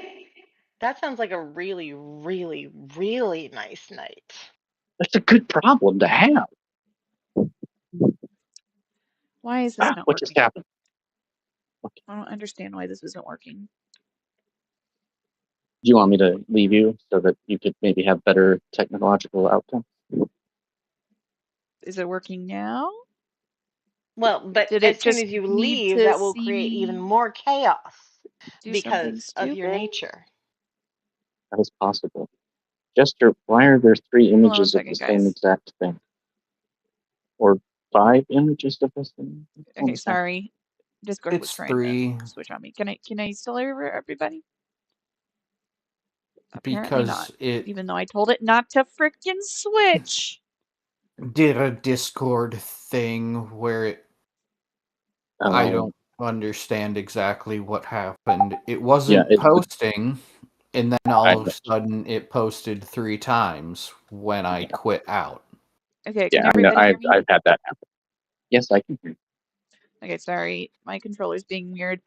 that sounds like a really, really, really nice night. That's a good problem to have. Why is this not What just working? happened? I don't understand why this isn't working. Do you want me to leave you so that you could maybe have better technological outcomes? Is it working now? Well, but Did as it soon just as you need leave, to that will see create even me more chaos do something because of your stupid? nature. That is possible. Jester, why are there 3 Hold on a images of the second, same guys. exact thing? Or 5 images of the same? Okay, sorry. Discord was It's trying to 3 switch on me. Can I still hear everybody? Apparently not. because it Even though I told it not to frickin' switch. did a Discord thing where I don't understand exactly what happened. It wasn't Yeah, posting, and then all I of a sudden it posted 3 times when I quit out. Okay, can yeah, I know. everybody hear me? I've had that happen. Yes, I can hear you. Okay, sorry. My controller's being weird.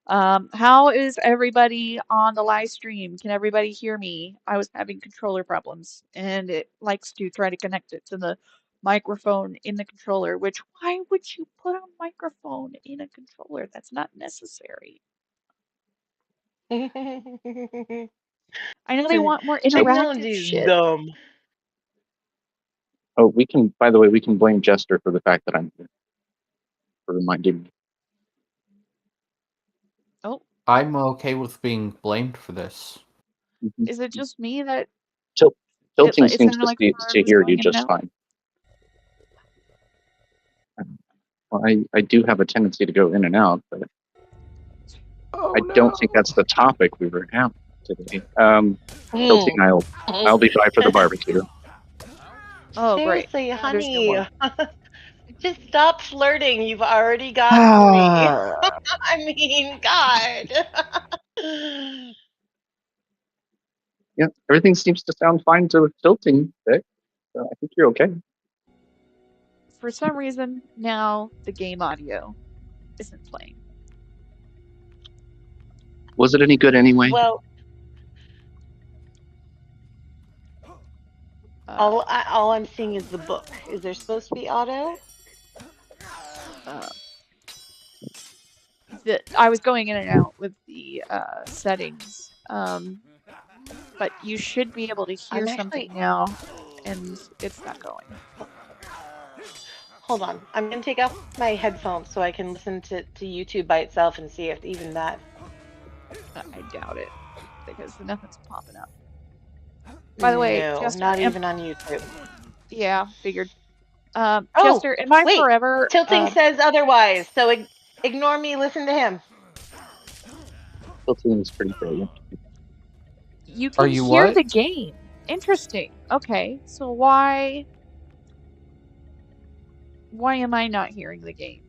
How is everybody on the live stream? Can everybody hear me? I was having controller problems, and it likes to try to connect it to the microphone in the controller, which why would you put a microphone in a controller? That's not necessary. I know they want more interactive Technology is shit. dumb. Oh, we can. By the way, we can blame Jester for the fact that I'm here for reminding me. Oh, I'm okay with being blamed for this. is it just me that Tilting it seems sounded like to Ferrari was hear you going in and just out? fine. Well, I do have a tendency to go in and out, but I don't think that's the topic we were having today. Tilting, I'll be by for the barbecue. Oh, great. Seriously, Now there's no honey. more. Just stop flirting. You've already got 3. I mean, God. Yeah, everything seems to sound fine to Tilting, Vic. So I think you're okay. For some reason, now the game audio isn't playing. Was it any good anyway? Well, all I'm seeing is the book. Is there supposed to be auto? I was going in and out with the settings, but you should be able to hear I'm something actually. now, and it's not going. Hold on. I'm going to take off my headphones so I can listen to YouTube by itself and see if even that. I doubt it, because nothing's popping up. By the way, No, Chester, not even on YouTube. yeah, figured. Oh, Chester, am I wait. forever? Tilting says otherwise, so ignore me. Listen to him. Tilting is pretty brilliant. You Are can you hear what? the game. Interesting. Okay, so why am I not hearing the game?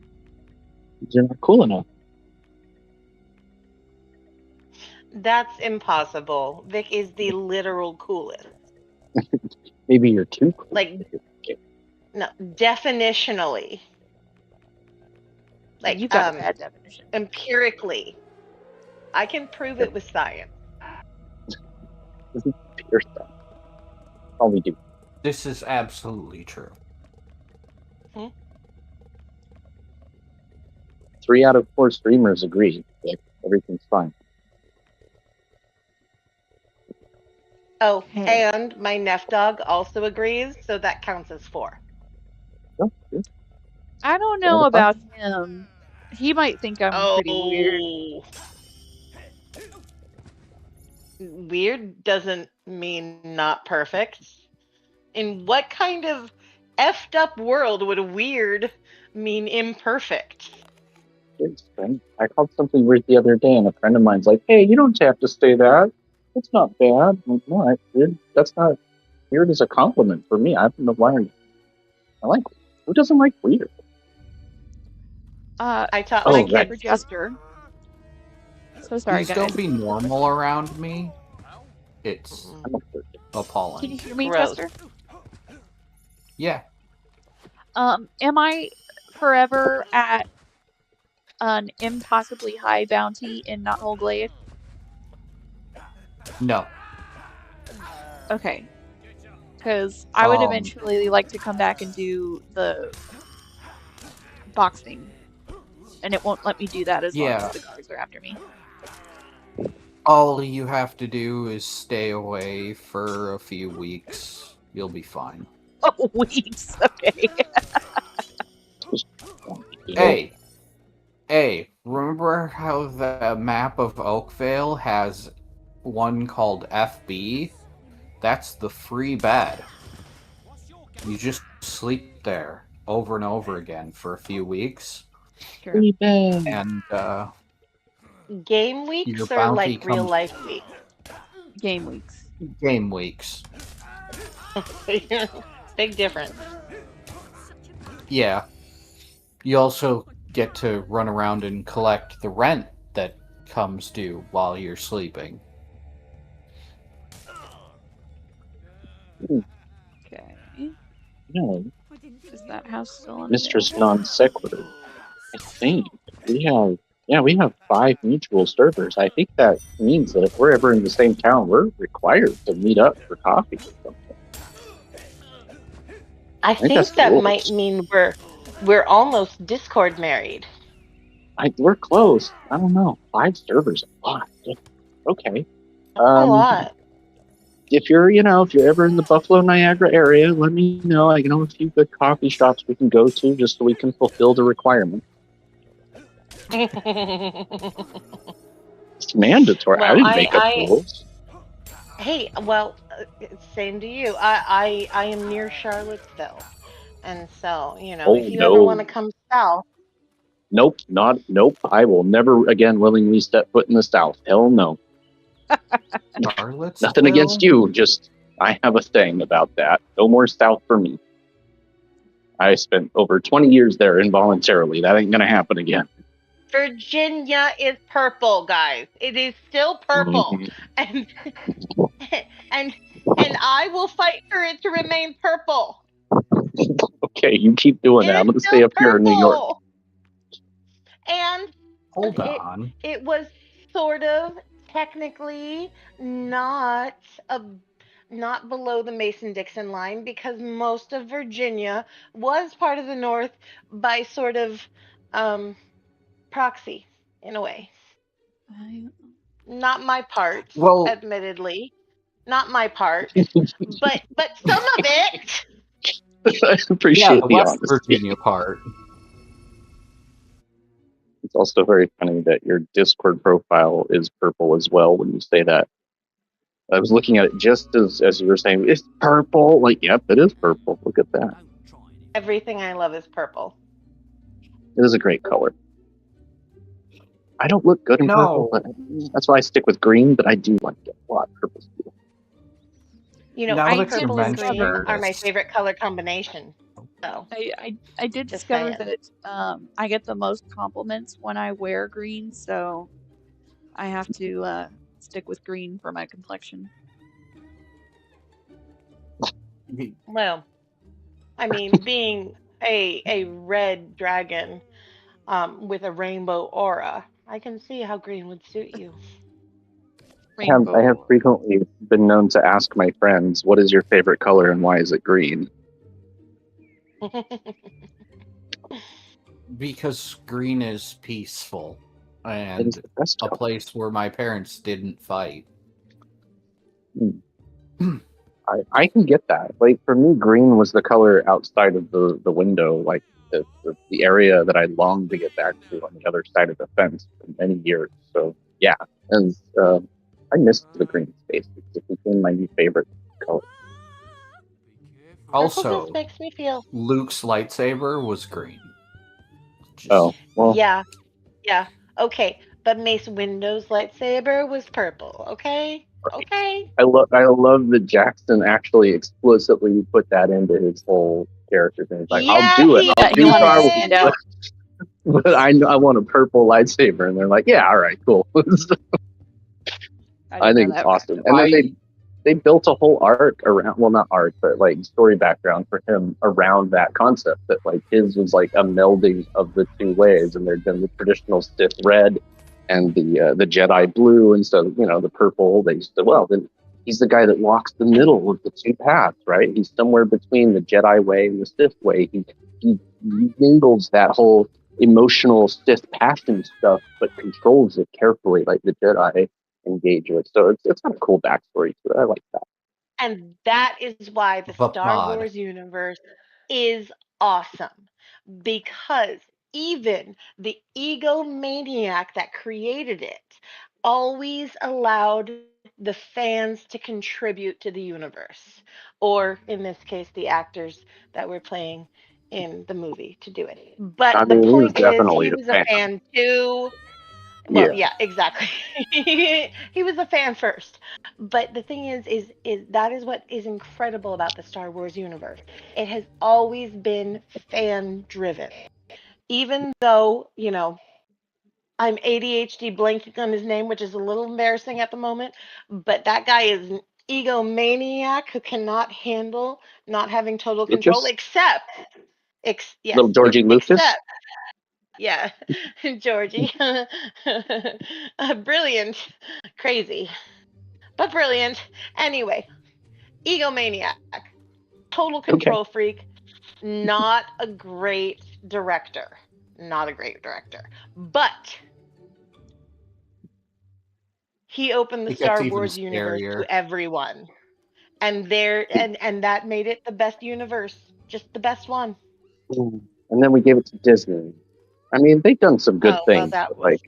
You're not cool enough. That's impossible. Vic is the literal coolest. Maybe you're too cool. Like, no, definitionally. Like, You got a bad definition. empirically. I can prove it with science. This is pure stuff. All we do. This is absolutely true. 3 out of 4 streamers agree that everything's fine. Oh, Hey. and my Neff dog also agrees, so that counts as 4. Oh, good. I don't know about him. He might think I'm pretty weird. Weird doesn't mean not perfect. In what kind of effed up world would weird mean imperfect? It's fine. I called something weird the other day, and a friend of mine's like, "Hey, you don't have to say that. It's not bad." I'm like, no, weird. That's not weird. Is a compliment for me. I don't know why. I like. Who doesn't like weird? I taught my kids for Jester. So sorry, Please guys. don't be normal around me. It's appalling. Can you hear me, Gross. Chester? Yeah. Am I forever at an impossibly high bounty in Knothole Glade? No. Okay. Because I would eventually like to come back and do the boxing. And it won't let me do that as long as the guards are after me. All you have to do is stay away for a few weeks. You'll be fine. Oh, weeks. Okay. Hey, remember how the map of Oakvale has one called FB? That's the free bed. You just sleep there over and over again for a few weeks, Sure. Free bed. and Game your weeks or bounty like real comes life weeks? Game weeks. game weeks. Big difference. Yeah. You also get to run around and collect the rent that comes due while you're sleeping. Okay. No, Is that house still Mistress unavailable? Non Sequitur. I think we have 5 mutual servers. I think that means that if we're ever in the same town, we're required to meet up for coffee or something. I think that's think the that rules. might mean we're almost Discord married. We're close. I don't know. 5 servers, a lot. Okay. A lot. If you're ever in the Buffalo Niagara area, let me know. I know a few good coffee shops we can go to just so we can fulfill the requirement. It's mandatory. I Well, didn't make up rules. Hey, well, same to you. I am near Charlottesville, and so if you ever want to come south, Nope. I will never again willingly step foot in the South. Hell no. Charlottesville? Nothing against you. Just I have a thing about that. No more South for me. I spent over 20 years there involuntarily. That ain't gonna happen again. Virginia is purple, guys. It is still purple, and and I will fight for it to remain purple. Okay, you keep doing that. I'm gonna stay up here in New York. And hold on. It was sort of technically not below the Mason-Dixon line because most of Virginia was part of the North by sort of proxy in a way. Not my part, admittedly. Not my part, but some of it. I appreciate the West honesty. Virginia part. It's also very funny that your Discord profile is purple as well when you say that. I was looking at it just as you were saying, it's purple. Like, yep, it is purple. Look at that. Everything I love is purple. It is a great color. I don't look good in purple, but that's why I stick with green, but I do like it a lot. Purple's cool. Purple and green are my favorite color combination. So I did discover that I get the most compliments when I wear green, so I have to stick with green for my complexion. Well, I mean, being a red dragon with a rainbow aura, I can see how green would suit you. I have frequently been known to ask my friends, what is your favorite color and why is it green? Because green is peaceful and a place where my parents didn't fight. I can get that. Like, for me, green was the color outside of the window, like the area that I longed to get back to on the other side of the fence for many years. So, yeah. And I missed the green space. It became my new favorite color. Also, just makes me feel... Luke's lightsaber was green. Well. Yeah. Okay, but Mace Windu's lightsaber was purple. Okay. Okay. I love that Jackson actually explicitly put that into his whole character thing. He's like, I'll do it. I'll do Star Wars. But I want a purple lightsaber, and they're like, yeah, all right, cool. I think it's awesome. And then they built a whole arc around, well, not arc, but like story background for him around that concept that like his was like a melding of the two ways, and there'd been the traditional Sith red and the Jedi blue, and so the purple. They said, well, then he's the guy that walks the middle of the two paths, right? He's somewhere between the Jedi way and the Sith way. He mingles that whole emotional Sith passion stuff, but controls it carefully, like the Jedi. engage with. So it's got a cool backstory to it. I like that. And that is why the But Star mod. Wars universe is awesome. Because even the egomaniac that created it always allowed the fans to contribute to the universe. Or in this case, the actors that were playing in the movie to do it. But I the mean, he was point is, definitely he a was a fan. fan too. Yeah. Well, yeah, exactly. He was a fan first. But the thing is that is what is incredible about the Star Wars universe. It has always been fan driven. Even though, I'm ADHD blanking on his name, which is a little embarrassing at the moment, but that guy is an egomaniac who cannot handle not having total control, Lucas, except yes, little Georgie Lucas. except yeah, Georgie. Brilliant. Crazy, but brilliant. Anyway, egomaniac, total Okay. control freak, not a great director. Not a great director. But he opened the It gets Star even Wars universe scarier. to everyone. And that made it the best universe. Just the best one. And then we gave it to Disney. I mean, they've done some good Oh, well, things, but like,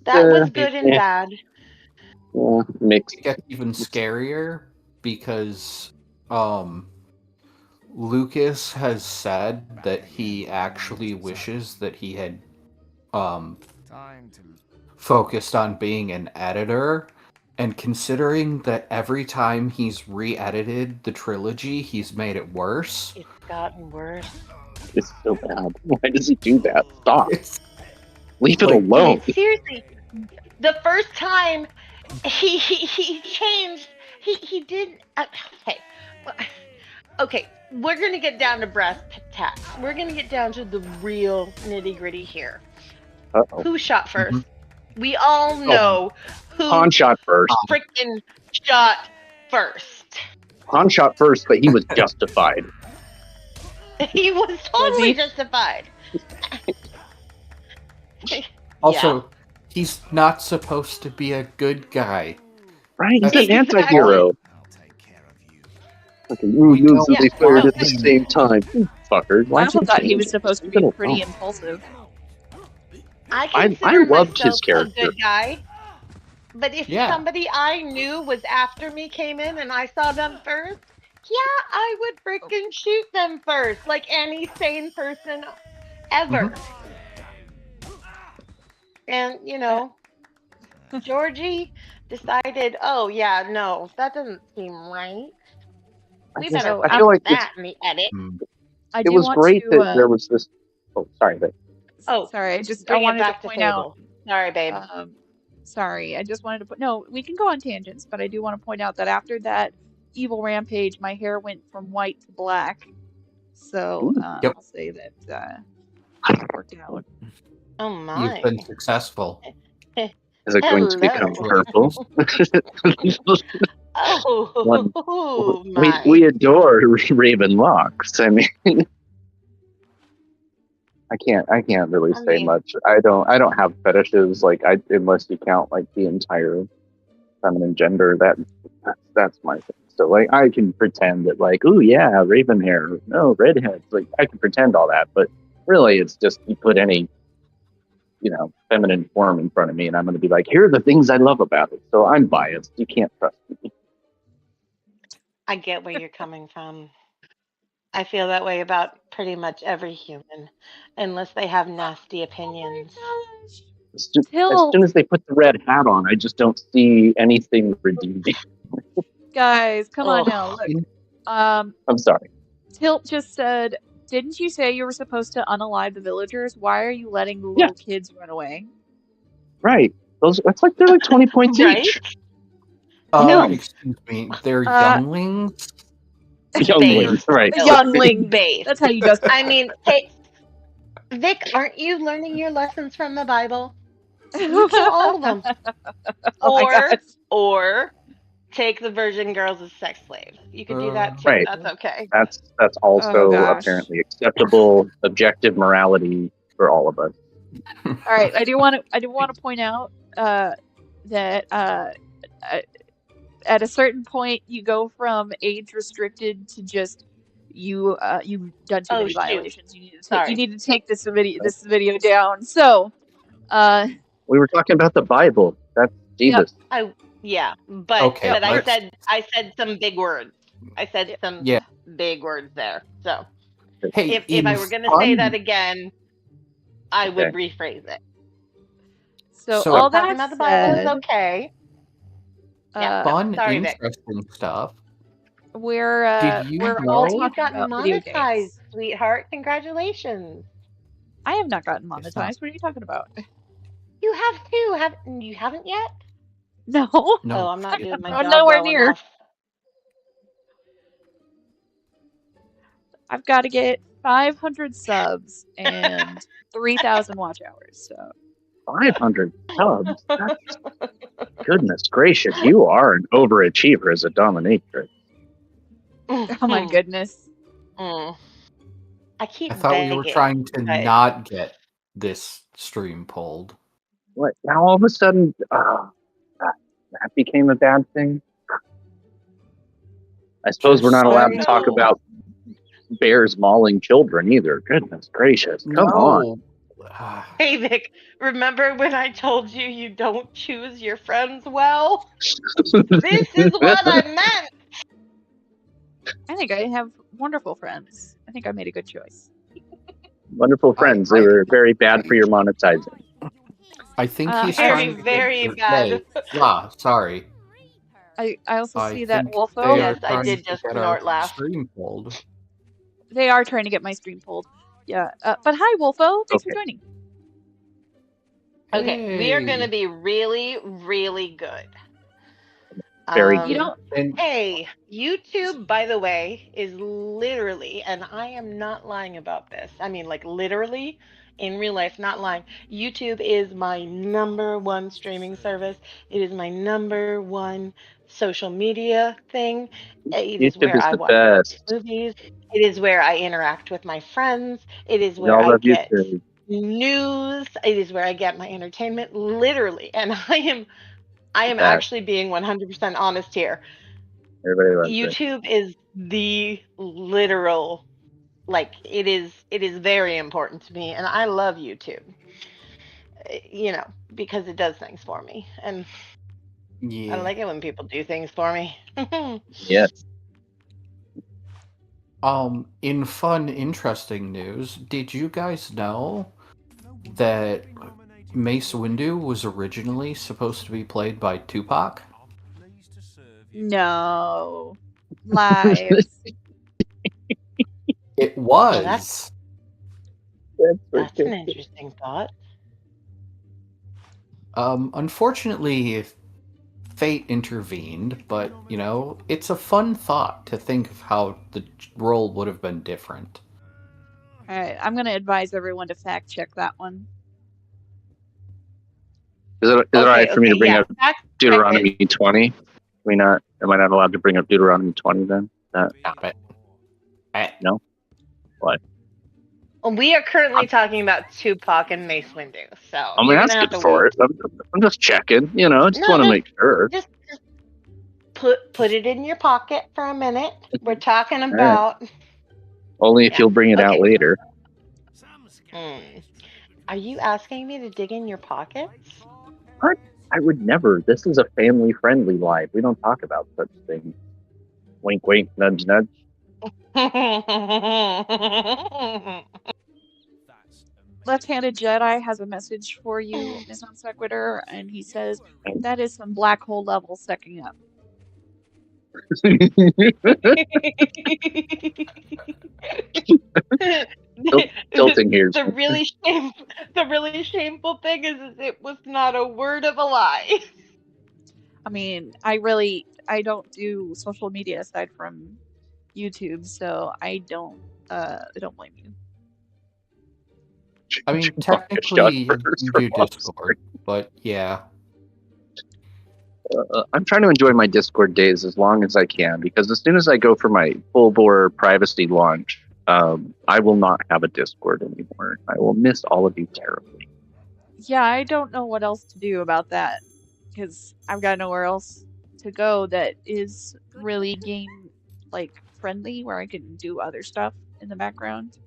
that was It, good and bad. mixed. it gets even scarier because Lucas has said that he actually wishes that he had focused on being an editor, and considering that every time he's re-edited the trilogy, he's made it worse. It's gotten worse. It's so bad. Why does he do that? Stop. It's Leave it like- I alone. mean, seriously, the first time he changed, he did. Okay, well, okay, we're gonna get down to brass tacks. We're gonna get down to the real nitty gritty here. Uh-oh. Who shot 1st Mhm. We all know who Han shot first. freaking shot first. Han shot first, but he was justified. He was totally justified. Also, he's not supposed to be a good guy. Right? He's an Exactly. anti-hero. Okay, ooh, We you don't they fired at the want him. same time. Fucker. Why I also thought he was change it? supposed to Leave be it pretty alone. impulsive. I I consider loved his myself a character. good guy, but if Yeah. somebody I knew was after me came in and I saw them first, yeah, I would freaking shoot them first, like any sane person ever. And Georgie decided, oh yeah, no, that doesn't seem right. We just- better I fix feel like that in the edit. I it do was want great to. that there was this. Oh, sorry, but Oh, Sorry, I Bring it wanted to back to point out. Fable. Sorry, babe. Sorry, I just wanted to put. No, we can go on tangents, but I do want to point out that after that evil rampage, my hair went from white to black. So Yep. I'll say that worked out. Oh You've my. been successful. is it going to become Hello. purple? Oh we my. adore Raven Locks. I mean, I can't really I say mean- much. I don't have fetishes like unless you count like the entire feminine gender. That's my thing. So like I can pretend that like, oh yeah, raven hair, no redheads. Like I can pretend all that, but really it's just you put any feminine form in front of me and I'm going to be like, here are the things I love about it. So I'm biased. You can't trust me. I get where you're coming from. I feel that way about pretty much every human, unless they have nasty opinions. As Till soon as they put the red hat on, I just don't see anything redeeming. guys, come on Ugh. now. Look, I'm sorry. Tilt just said, "Didn't you say you were supposed to unalive the villagers? Why are you letting the Yeah. little kids run away?" Right. They're like 20 points Right? each. No. Excuse me, they're younglings? Younglings, right. Younglings. Base. That's how you justify. I mean, hey, Vic, aren't you learning your lessons from the Bible? You kill all of them. Oh my gosh. Or take the virgin girls as sex slaves. You could do that too. Right. That's okay. That's Oh, also gosh. apparently acceptable, objective morality for all of us. All right, I do want to point out that at a certain point you go from age restricted to just you've done too Oh many shoot! violations. You Sorry. need to take this video down. So, We were talking about the Bible. That's yep, Jesus. Yeah, but Okay, yep. I let's. said some big words. I said some Yeah. big words there. So Hey, if in I were going to say that fun. again, I Okay. would rephrase it. So So all Talking that about the Bible is said, okay. Yeah. No, fun, sorry, Vic. interesting stuff. Did we're you Oh, all know? you've talking gotten about video monetized, games. sweetheart. Congratulations. I have not gotten It's not. monetized. What are you talking about? You have too. You haven't yet? No, Oh, No. I'm not doing my I'm job nowhere well near. enough. I've got to get 500 subs and 3,000 watch hours. So, 500 subs. That's goodness gracious. You are an overachiever as a dominatrix. oh my goodness. Mm. I keep I thought we were begging, trying to but not get this stream pulled. What? Now all of a sudden, that became a bad thing? I suppose we're Just not allowed to saying. talk no. about bears mauling children either. Goodness gracious. Come on. No. Hey, Vic, remember when I told you you don't choose your friends well? This is what I meant. I think I have wonderful friends. I think I made a good choice. Wonderful friends. They were very bad for your monetizing. I think he's I Very, trying also to see, very get. bad. Sorry. I also I see that think they Wolfo. are Yes, I trying did to just get our snort laugh. stream pulled. They are trying to get my stream pulled. Yeah. But hi, Wolfo. Thanks for Okay. joining. Okay, we are going to Hey. be really, really good. Very You good. don't. And Hey, YouTube, by the way, is literally, and I am not lying about this. I mean, like literally in real life, not lying. YouTube is my number one streaming service. It is my number one social media thing. It is YouTube where is I the watch best. movies. It is where I interact with my friends. It is We where all I love get YouTube. news. It is where I get my entertainment, literally. And I The am best. actually being 100% honest here. Everybody loves it. YouTube is the literal, like it is very important to me, and I love YouTube. Because it does things for me, and I yeah. like it when people do things for me. Yes. In fun, interesting news, did you guys know that Mace Windu was originally supposed to be played by Tupac? No. Lies. It Oh, was. that's an ridiculous. interesting thought. Unfortunately, fate intervened, but, it's a fun thought to think of how the role would have been different. All right. I'm going to advise everyone to fact check that one. Is it all right for me to bring Yeah. up Deuteronomy 20? Am I not allowed to bring up Deuteronomy 20 then? Stop it. No? What? We are currently talking about Tupac and Mace Windu, so I'm you're gonna asking have to for wait. it. I'm just checking. Just want to make sure. Just put it in your pocket for a minute. We're talking All right. about. Only if Yeah. you'll bring it out Okay. later. Are you asking me to dig in your pockets? What? I would never. This is a family-friendly live. We don't talk about such things. Wink, wink, nudge, nudge. Left-handed Jedi has a message for you, Ms. Non Sequitur, and he says that is some black hole level sucking up. Tilting here. The really shameful thing is it was not a word of a lie. I mean, I don't do social media aside from YouTube, so I don't blame you. I mean, technically, you do Discord, but yeah. I'm trying to enjoy my Discord days as long as I can, because as soon as I go for my full-bore privacy launch, I will not have a Discord anymore. I will miss all of you terribly. Yeah, I don't know what else to do about that. because I've got nowhere else to go that is really game like friendly where I can do other stuff in the background.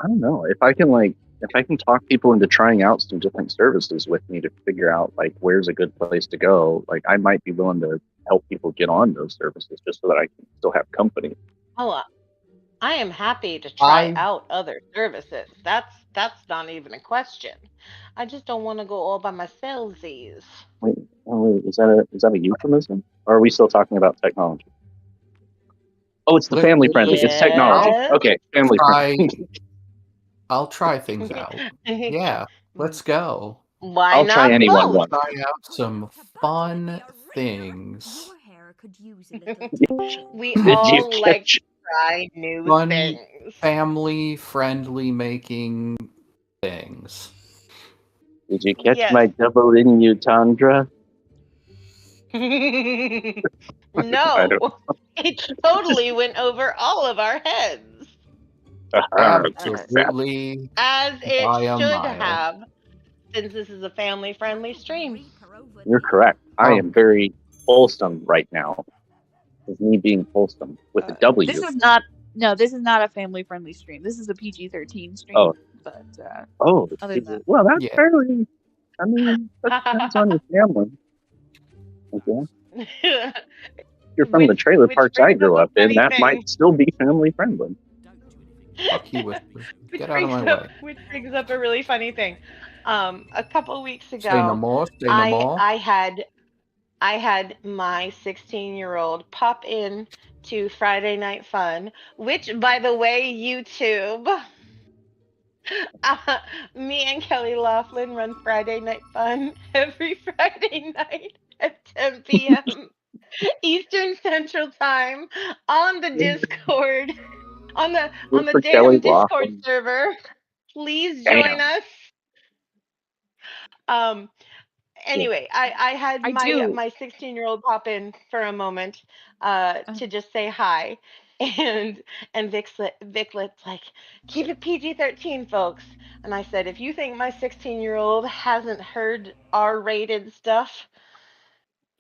I don't know if I can talk people into trying out some different services with me to figure out like where's a good place to go. Like I might be willing to help people get on those services just so that I can still have company. Oh, I am happy to try I out other services. That's not even a question. I just don't want to go all by myselfsies. Wait, is that a euphemism? Or are we still talking about technology? Oh, it's the let, family let, friendly. It's let's technology. Yes. Okay, family try. friendly. I'll try things out. Yeah, let's go. Why I'll try not anyone both? once. Try out some fun things. Your hair could use a little attention. We Did you all like catch? to try new Fun, things. family-friendly making things. Did you catch Yes. my double in you, Tundra? I don't. No, it totally went over all of our heads. Absolutely As it by a should mile. have, since this is a family friendly stream. You're correct. I Oh, am very wholesome right now. Is me being wholesome with a This W. is not no, this is not a family friendly stream. This is a PG-13 Oh, stream, but it's other than that, well, that's yeah. fairly. I mean, that depends on your family. Okay. If you're from the trailer which parks I brings up grew a up in, funny that thing. might still be family friendly. Fuck you, Whisper. Get out of my way. Which brings up a really funny thing. A couple weeks Say no ago, more. Say no I more. I had I had my 16-year-old pop in to Friday Night Fun, which, by the way, YouTube, uh, me and Kelly Laughlin run Friday Night Fun every Friday night at 10 p.m. Eastern Central Time on the Discord, Good on the for Kelly damn Discord Laughlin. server. Please join Damn. us. Um, Yeah. anyway, I had I do. my 16-year-old pop in for a moment Uh, to just say hi, and Viclet's like, keep it PG-13, folks. And I said, if you think my 16-year-old hasn't heard R-rated stuff,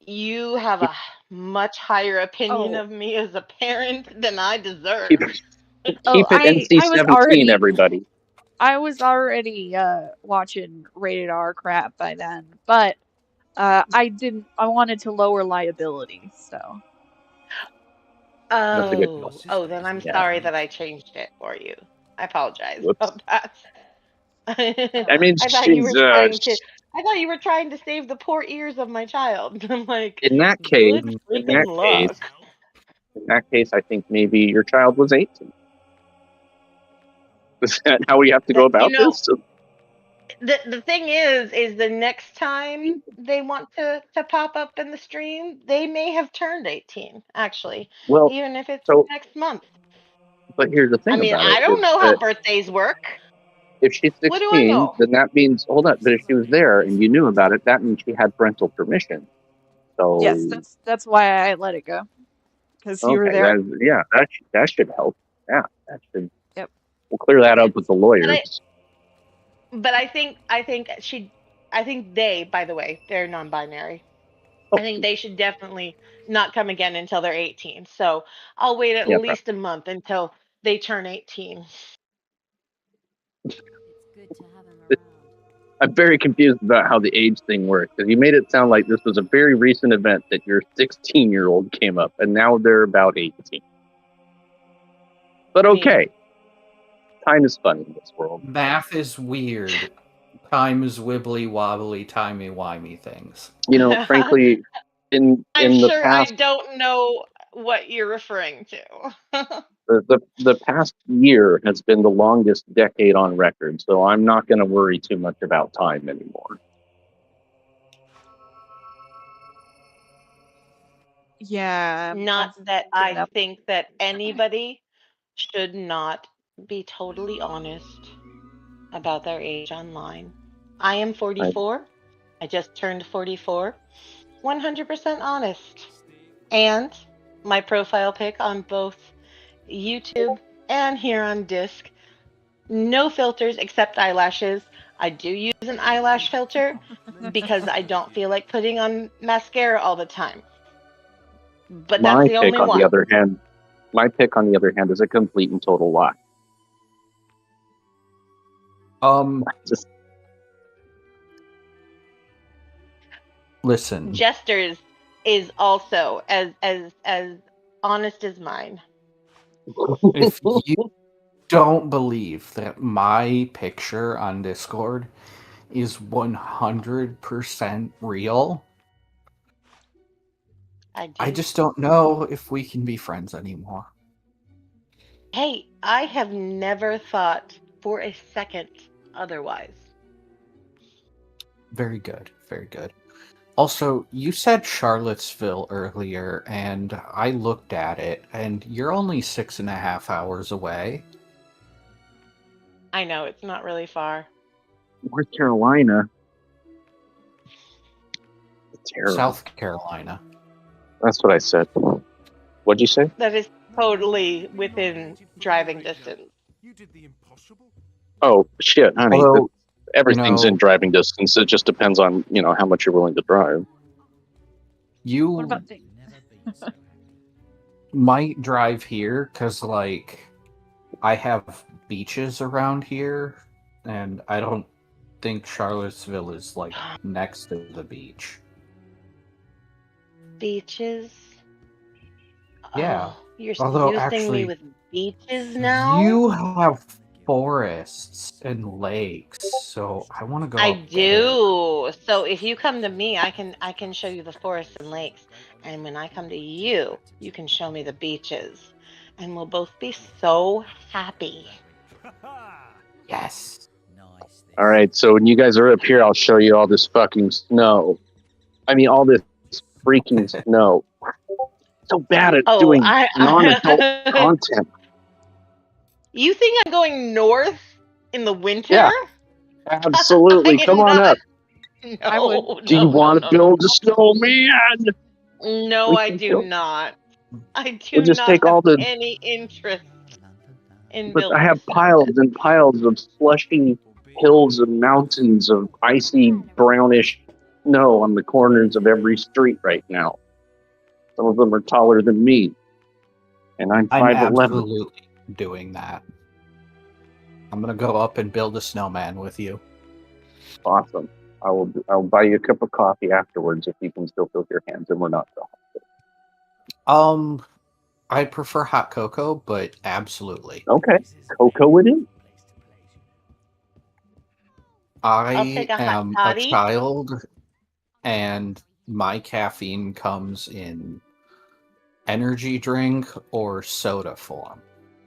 you have Keep a much higher opinion oh, of me as a parent than I keep deserve. oh, keep it NC-17, everybody. I was already watching rated R crap by then, but I wanted to lower liability, so That's a good call. Oh, then I'm Yeah. sorry that I changed it for you. I apologize Whoops. about that. I mean, I thought you were trying to. I thought you were trying to save the poor ears of my child. I'm like, in that case, good Mm, in freaking that case, luck. in that case, I think maybe your child was 18. Is that how we have to go You about know, this? So, the thing is the next time they want to pop up in the stream, they may have turned 18. Actually, well, even if it's so, next month. but here's the I thing mean, about it I don't is know how that birthdays work. if she's What do I 16, know? then that means, hold on, but if she was there and you knew about it, that means she had parental permission. yes, So, that's why I let it go because you were okay, there. that should help. Yeah, that should, Yep. we'll clear that up Yes. with the But lawyers. I think they, by the way, they're non-binary. Oh, I think they should definitely not come again until they're 18. So I'll wait at yeah, least a month until they turn 18. It's good to have him probably. around. I'm very confused about how the age thing works because you made it sound like this was a very recent event that your 16-year-old came up and now they're about 18. But I mean, okay, time is funny in this world. math is weird. Time is wibbly wobbly, timey wimey things. You know, frankly, in I'm in the sure I past don't know what you're referring to. the past year has been the longest decade on record, so I'm not going to worry too much about time anymore. Yeah, Not I've that given I up. think that anybody should not be totally honest about their age online. I am I, 44. I just turned 44. 100% honest. And my profile pic on both YouTube and here on disc. No filters except eyelashes. I do use an eyelash filter because I don't feel like putting on mascara all the time. But that's My the pick, only on one. the other hand, is a complete and total lie. Just listen. Jester's is also as honest as mine. If you don't believe that my picture on Discord is 100% real, I do. I just don't know if we can be friends anymore. Hey, I have never thought for a second otherwise. Very good, very good. Also, you said Charlottesville earlier, and I looked at it, and you're only 6.5 hours away. I know, it's not really far. North Carolina. Terrible. South Carolina. That's what I said. What'd you say? That is totally within driving distance. You did the impossible. Oh shit, honey. Although, Everything's in driving distance. It just depends on how much you're willing to drive. You What about things? might drive here because, like, I have beaches around here, and I don't think Charlottesville is, like, next to the beach. Beaches? Yeah. Oh, you're Although, seducing actually, me with beaches now? you have forests and lakes, so I want to go I up there. do. So if you come to me, I can show you the forests and lakes. And when I come to you, you can show me the beaches. And we'll both be so happy. Yes. All right, so when you guys are up here, I'll show you all this fucking snow. I mean, all this freaking snow. So bad at doing non-adult content. You think I'm going north in the winter? Yeah, absolutely. Come on up. No, Do you want to build a snowman? No, I do not. I do We'll just not take have all the. any interest in But building. I have piles and piles of slushy hills and mountains of icy brownish snow on the corners of every street right now. Some of them are taller than me, and I'm 5'11". Absolutely doing that. I'm gonna go up and build a snowman with you. Awesome. I'll buy you a cup of coffee afterwards if you can still feel your hands and we're not so hot. I prefer hot cocoa, but absolutely. Okay, cocoa it is. I am a toddy. child, and my caffeine comes in energy drink or soda form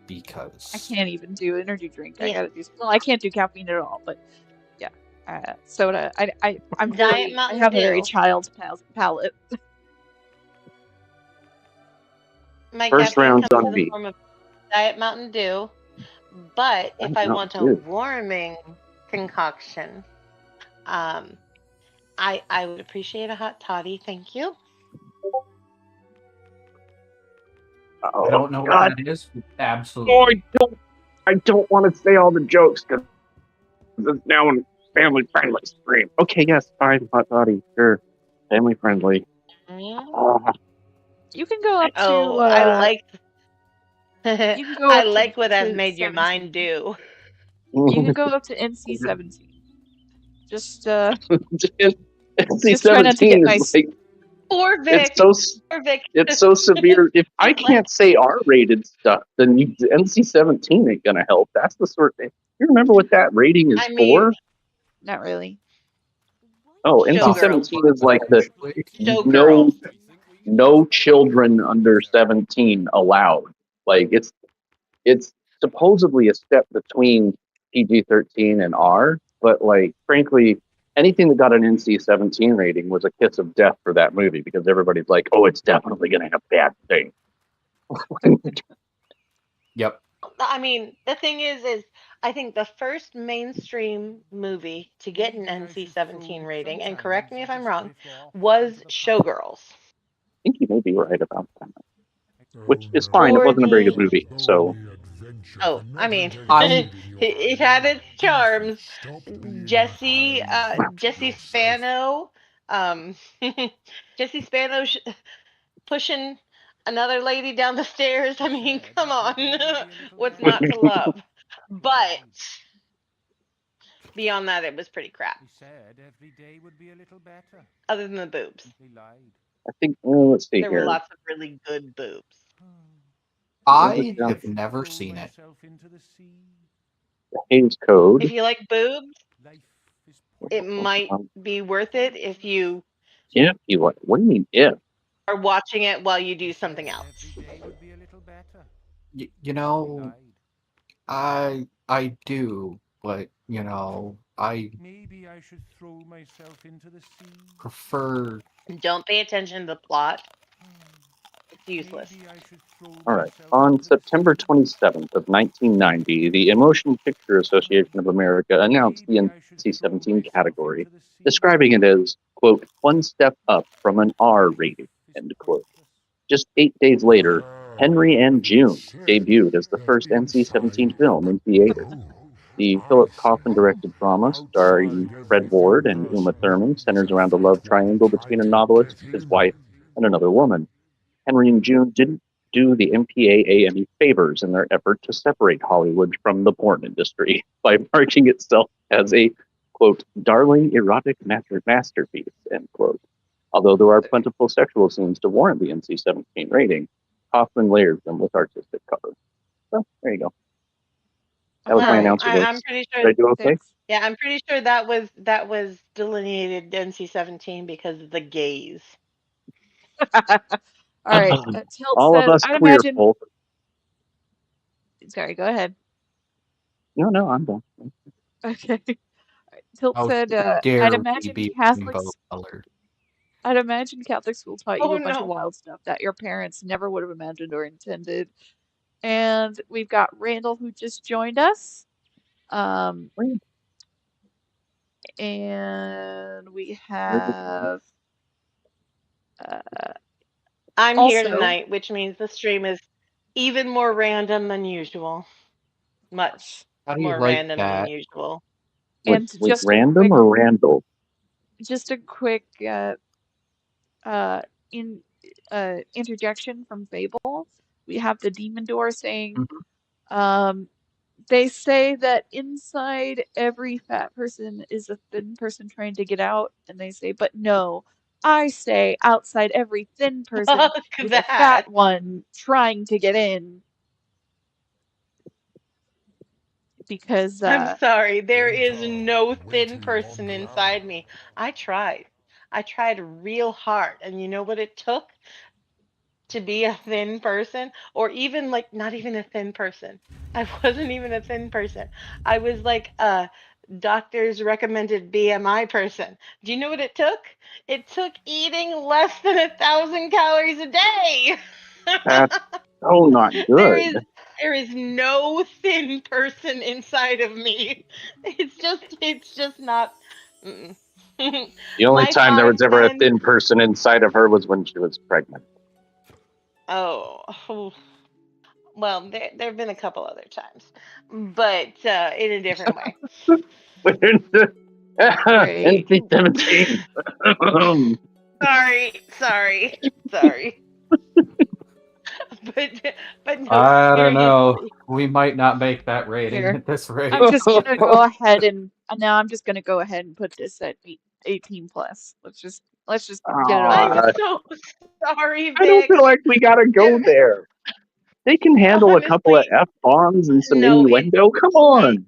because I can't even do energy drink. I gotta do. Well, I can't do caffeine at all. But yeah, soda. I'm Diet I Mountain have a very Dew. child's palate. My First caffeine round's comes on in the me. form of Diet Mountain Dew. But if I want a warming concoction, I would appreciate a hot toddy. Thank you. Oh, I don't know God. what that is. Absolutely. Oh, I don't want to say all the jokes because it's now a family friendly stream. Okay, yes, fine, hot toddy, sure, family friendly. You can go up to. I like. You can go I up like to, what I've to made your 17. mind do. You can go up to NC 17. Just NC try not to 17 get is nice. like. Poor Vic. Poor Vic. It's so severe. If I can't say R-rated stuff, then NC-17 ain't gonna help. That's the sort of thing. You remember what that rating is for? Not really. Oh, NC-17 is like the no children under 17 allowed. Like it's supposedly a step between PG-13 and R, but like frankly, anything that got an NC-17 rating was a kiss of death for that movie because everybody's like, oh, it's definitely going to have bad things. Yep. I mean, the thing is I think the first mainstream movie to get an NC-17 rating, and correct me if I'm wrong, was Showgirls. I think you may be right about that. Which is fine. It wasn't a very good movie, so. Oh, I mean, I it had its charms. Jesse Spano, um, Jesse Spano pushing another lady down the stairs. I mean, come on, what's not to love? But beyond that, it was pretty crap. Other than the boobs, I think, let's see there were here. lots of really good boobs. I have never seen it. The Hays Code. If you like boobs, it might be worth it if you If you what do you mean if? are watching it while you do something else. You know, I do, but I prefer. Don't pay attention to the plot. It's useless. All right. On September 27th of 1990, the Emotion Picture Association of America announced the NC-17 category, describing it as, quote, one step up from an R rating, end quote. Just 8 days later, Henry and June debuted as the first NC-17 film in theaters. The Philip Kaufman-directed drama starring Fred Ward and Uma Thurman centers around a love triangle between a novelist, his wife, and another woman. Henry and June didn't do the MPAA any favors in their effort to separate Hollywood from the porn industry by marking itself as a, quote, darling erotic masterpiece, end quote. Although there are plentiful sexual scenes to warrant the NC-17 rating, Kaufman layers them with artistic cover. So, there you go. That was my announcer voice. I'm pretty Did I sure. do okay? Yeah, I'm pretty sure that was delineated NC-17 because of the gays. All right. Tilt All said, of us I'd queer imagine. folk. Sorry, go ahead. No, I'm done. Okay. Tilt How said, dare I'd we imagine be rainbow Catholics. colored? I'd imagine Catholic school taught you Oh a bunch of no. wild stuff that your parents never would have imagined or intended. And we've got Randall who just joined us. And we have I'm here also tonight, which means the stream is even more random than usual. Much How do you more like random than that? usual. and Wait, random or Randall? just a quick uh in interjection from Fable. We have the demon door saying they say that inside every fat person is a thin person trying to get out, and they say, but no, I say outside every thin person Fuck is a that. fat one trying to get in. Because I'm sorry, there is no thin person inside me. I tried. I tried real hard, and you know what it took to be a thin person? Or even like not even a thin person. I wasn't even a thin person. I was like a doctor's recommended BMI person. Do you know what it took? It took eating less than 1,000 calories a day. That's so not There good. is there is no thin person inside of me. It's just not. Mm-mm. The only My time there was ever a 5'10". thin person inside of her was when she was pregnant. Oh, well, there have been a couple other times, but in a different way. great. NC-17. Sorry. but no, I don't know. seriously. We might not make that rating Here. at this rate. I'm just gonna go ahead and now I'm just gonna go ahead and put this at 18 plus. Let's just get it over I'm with. so sorry, I don't Vic. feel like we gotta go there. They can handle a couple of Honestly, F-bombs and some no, innuendo. Come on.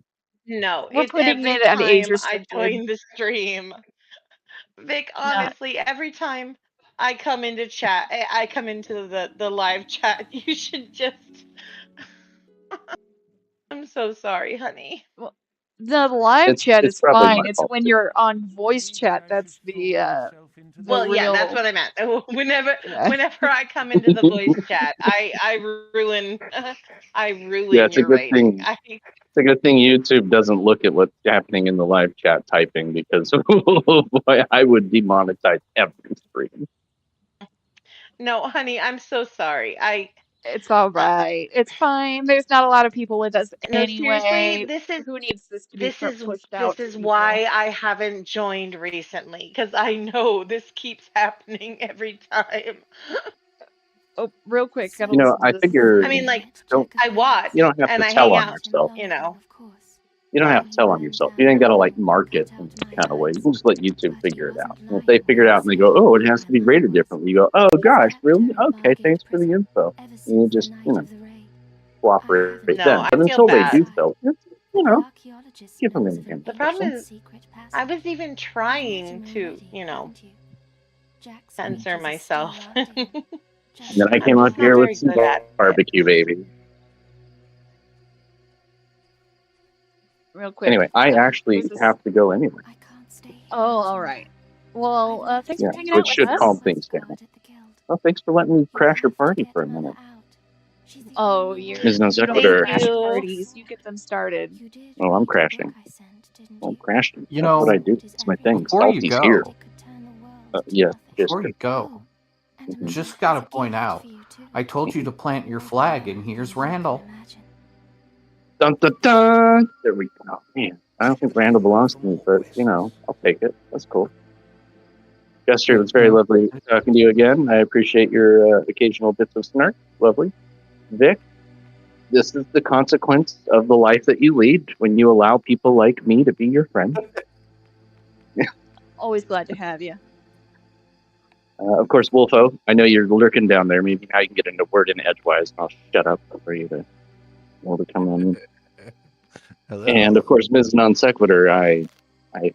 We're it's putting every it at age time I restricted. join the stream. Vic, No, honestly, every time I come into chat, I come into the live chat, you should just. I'm so sorry, honey. well, the live chat It's is probably my fine. It's fault when too. you're on voice chat that's the Well, yeah, that's real what I meant. Whenever yeah. whenever I come into the voice chat, I ruin I Yeah, ruin it's a your good rating. thing. It's a good thing YouTube doesn't look at what's happening in the live chat typing because boy, I would demonetize every stream. No, honey, I'm so sorry. It's all right. It's fine. There's not a lot of people with us No, seriously, anyway. Who needs this to be this is pushed out this to is people? why I haven't joined recently, because I know this keeps happening every time. Oh, real quick, gotta You know, listen to I this. figure I mean, like, don't I watch you don't have to and I tell hang on out, yourself. you know. You don't Yeah. have to tell on yourself. You ain't gotta like mark it in some kind of way. You can just let YouTube figure it out. And if they figure it out and they go, oh, it has to be rated differently, you go, oh gosh, really? Okay, thanks for the info. And you just, cooperate No, then. I But feel until they do bad. so, it's, give them an The problem is, I was even trying to, censor myself. And then I I'm came just up not here very with some good at it. barbecue, baby. Real quick. Anyway, I actually have to go anyway. Oh, all right. Well, thanks for hanging so it out with should us. calm things down. Well, thanks for letting me crash your party for a minute. Oh, Ms. Non Sequitur. crash parties. You get them started. Oh, I'm crashing. I'm crashing. You That's know, what I do. It's my thing. before you Salty's go, here. Yes, just before you go, Mhm. just gotta point out, I told you to plant your flag, and here's Randall. Dun dun dun. There we go. Man, I don't think Randall belongs to me, but I'll take it. That's cool. Jester, it was very lovely talking to you again. I appreciate your occasional bits of snark. Lovely. Vic, this is the consequence of the life that you lead when you allow people like me to be your friend. Always glad to have you. Of course, Wolfo, I know you're lurking down there. Maybe now you can get into word in edgewise, and I'll shut up for you to come in. Hello. And of course, Ms. Non Sequitur, I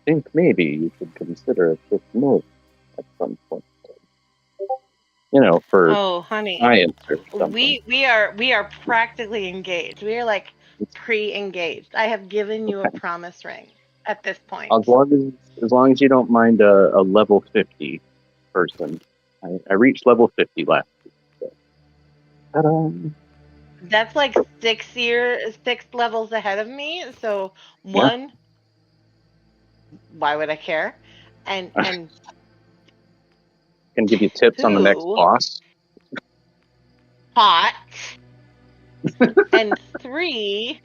think maybe you should consider a fifth move at some point. For honey, science or something. we are practically engaged. We are like pre-engaged. I have given you a promise ring at this point. As long as you don't mind a level 50 person. I reached level 50 last week. So. Ta-da. That's like 6 levels ahead of me. So one, why would I care? And can give you tips on the next boss. Hot. And 3,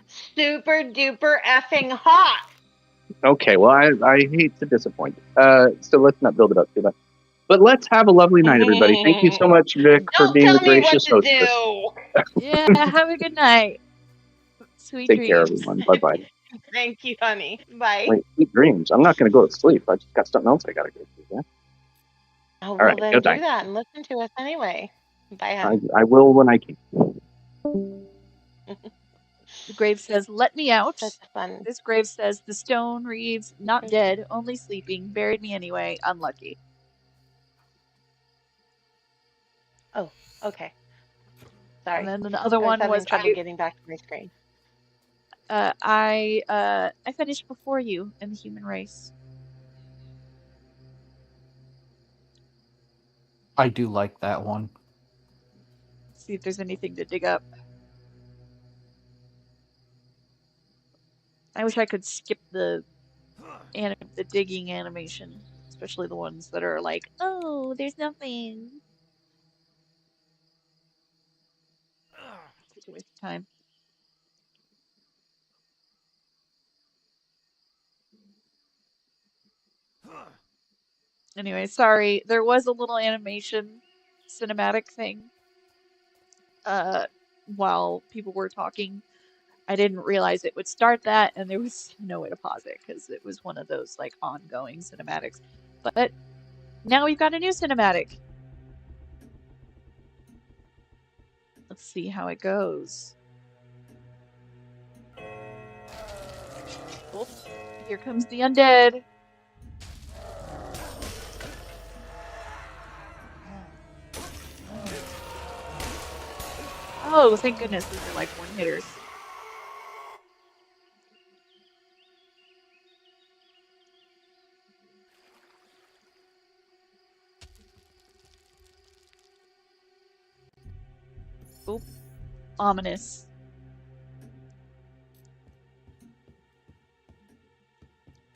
super duper effing hot. Okay, well I hate to disappoint. So let's not build it up too much. But let's have a lovely night, everybody. Thank you so much, Vic, for being the gracious hostess. Yeah, have a good night. Sweet Take dreams. care, everyone. Bye-bye. Thank you, honey. Bye. Wait, sweet dreams. I'm not going to go to sleep. I just got something else I got to go to. Yeah? Oh, All well, right, then go do time. that and listen to us anyway. Bye, honey. I will when I can. The grave says, let me out. Such fun. This grave says, the stone reads, not dead, only sleeping, buried me anyway, unlucky. Oh, okay. Sorry. And then the other one having was trouble getting back to my screen. I finished before you in the human race. I do like that one. See if there's anything to dig up. I wish I could skip the digging animation, especially the ones that are like, oh, there's nothing. Such a waste of time. Anyway, sorry. There was a little animation cinematic thing while people were talking. I didn't realize it would start that, and there was no way to pause it because it was one of those like ongoing cinematics. But now we've got a new cinematic. Let's see how it goes. Oh, here comes the undead. Oh, thank goodness these are like one hitters. Oop. Ominous.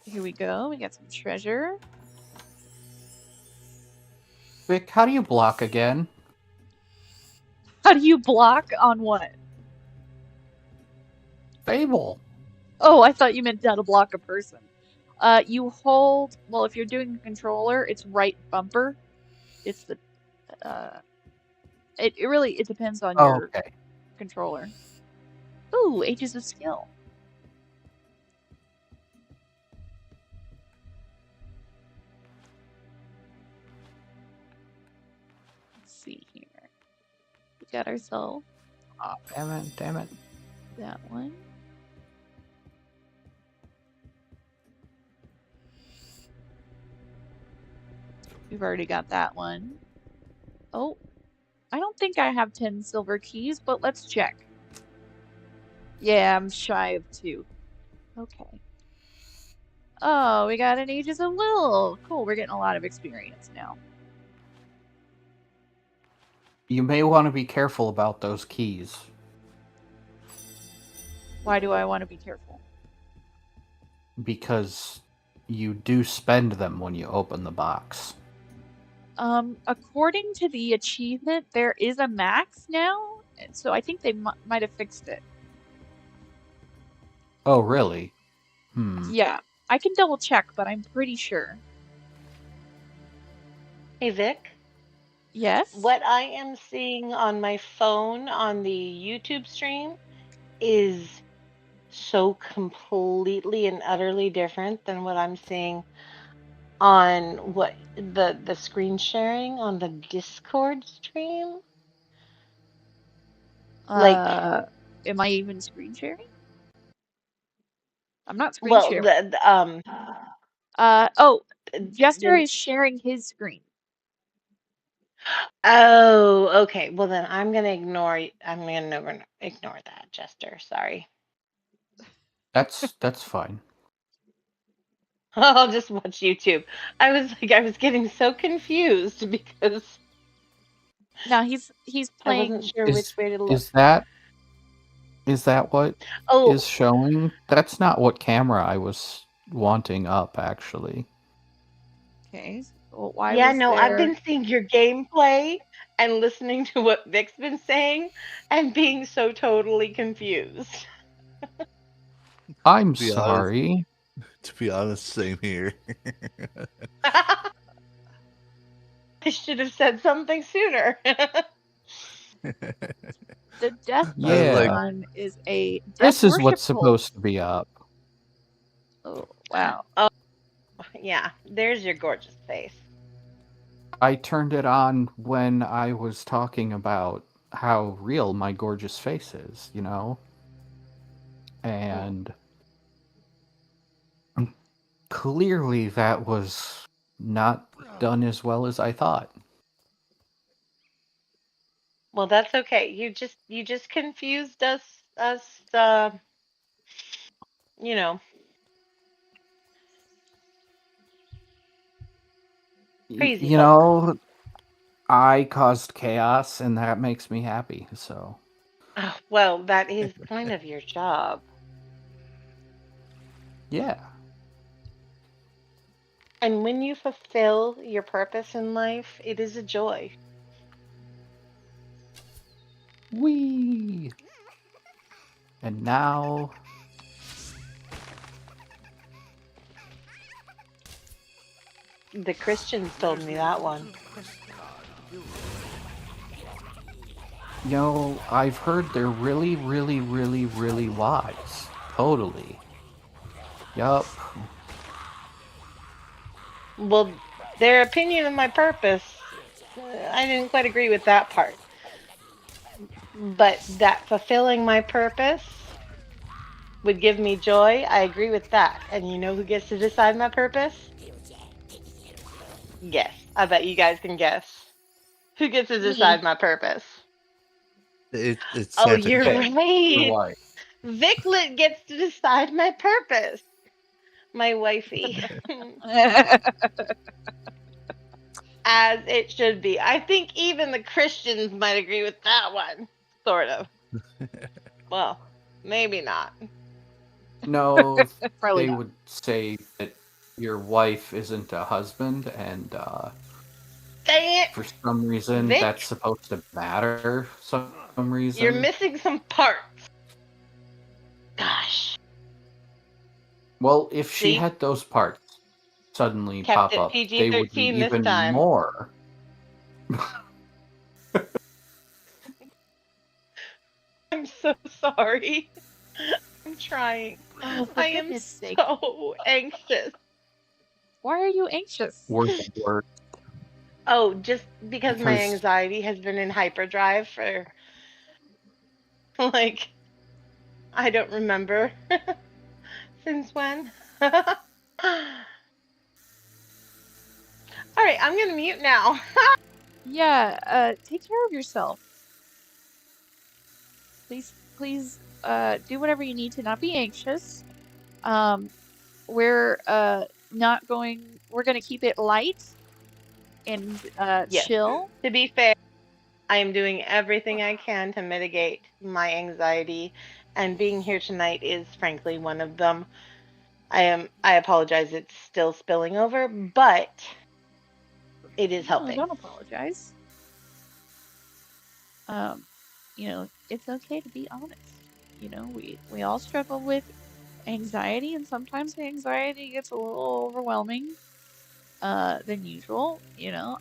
Here we go. We got some treasure. Vic, how do you block again? How do you block on what? Fable. Oh, I thought you meant how to block a person. You hold, well, if you're doing a controller, it's right bumper. It's the, it really, it depends on Oh, your okay. controller. Ooh, Ages of Skill. Let's see here. We got ourselves Oh, damn it. that one. We've already got that one. Oh, I don't think I have 10 silver keys, but let's check. Yeah, I'm shy of 2. Okay. Oh, we got an Ages of Will. Cool, we're getting a lot of experience now. You may want to be careful about those keys. Why do I want to be careful? Because you do spend them when you open the box. According to the achievement, there is a max now, and so I think they might have fixed it. Oh, really? Yeah, I can double check, but I'm pretty sure. Hey, Vic. Yes? What I am seeing on my phone on the YouTube stream is so completely and utterly different than what I'm seeing on what the screen sharing on the Discord stream. Am I even screen sharing? I'm not screen well, sharing. Jester the is sharing his screen. oh, okay. Well, then I'm gonna ignore that, Jester. Sorry. That's fine. I'll just watch YouTube. I was getting so confused because No, he's I wasn't playing. sure which way to look. Is that what Oh, is showing? That's not what camera I was wanting up, actually. Okay, well, why yeah, was no, I've there? been seeing your gameplay and listening to what Vic's been saying and being so totally confused. I'm be honest, sorry. to be honest, same here. I should have said something sooner. The Death Yeah. one is a Death This is Worship what's Cult. supposed to be up. Oh, wow. Oh, yeah, there's your gorgeous face. I turned it on when I was talking about how real my gorgeous face is, you know? And clearly that was not done as well as I thought. Well, that's okay. You just confused us you know. Crazy You folk. know, I caused chaos and that makes me happy, so. Oh, well, that is kind of your job. Yeah. And when you fulfill your purpose in life, it is a joy. Whee! And now... The Christians told me that one. You know, I've heard they're really, really, really, really wise. Totally. Yup. Well, their opinion of my purpose, I didn't quite agree with that part. But that fulfilling my purpose would give me joy, I agree with that. And you know who gets to decide my purpose? Guess. I bet you guys can guess. Who gets to decide my purpose? It's Oh, Santa you're Claus. Your right. wife. Viclet gets to decide my purpose. My wifey. As it should be. I think even the Christians might agree with that one. Sort of. Well, maybe not. No, Probably they not. would say that your wife isn't a husband, and Dang it! For some reason, Vic, that's supposed to matter. Some reason. you're missing some parts. Gosh. Well, if she See? had those parts suddenly Kept pop it up, they would be PG-13 this even time. more. I'm so sorry. I'm trying. Oh, for I am goodness sake. so anxious. Why are you anxious? Word to word. Oh, just because my Because anxiety has been in hyperdrive for, like, I don't remember since when. All right, I'm gonna mute now. Yeah, take care of yourself. Please, do whatever you need to not be anxious. Um, we're gonna keep it light and Yes, chill. to be fair, I am doing everything I can to mitigate my anxiety, and being here tonight is frankly one of them. I apologize it's still spilling over, but it is No, helping. don't apologize. Um, it's okay to be honest. We all struggle with anxiety, and sometimes the anxiety gets a little overwhelming than usual.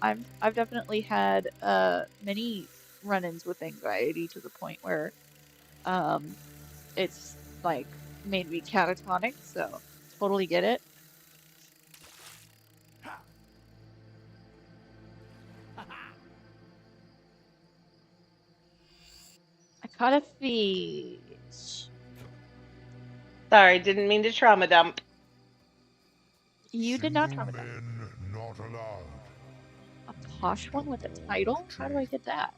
I've definitely had many run-ins with anxiety to the point where um it's like made me catatonic, so totally get it. I caught a fish. Sorry, didn't mean to trauma dump. You did not trauma dump. Not allowed. A posh one with a title? How do I get that?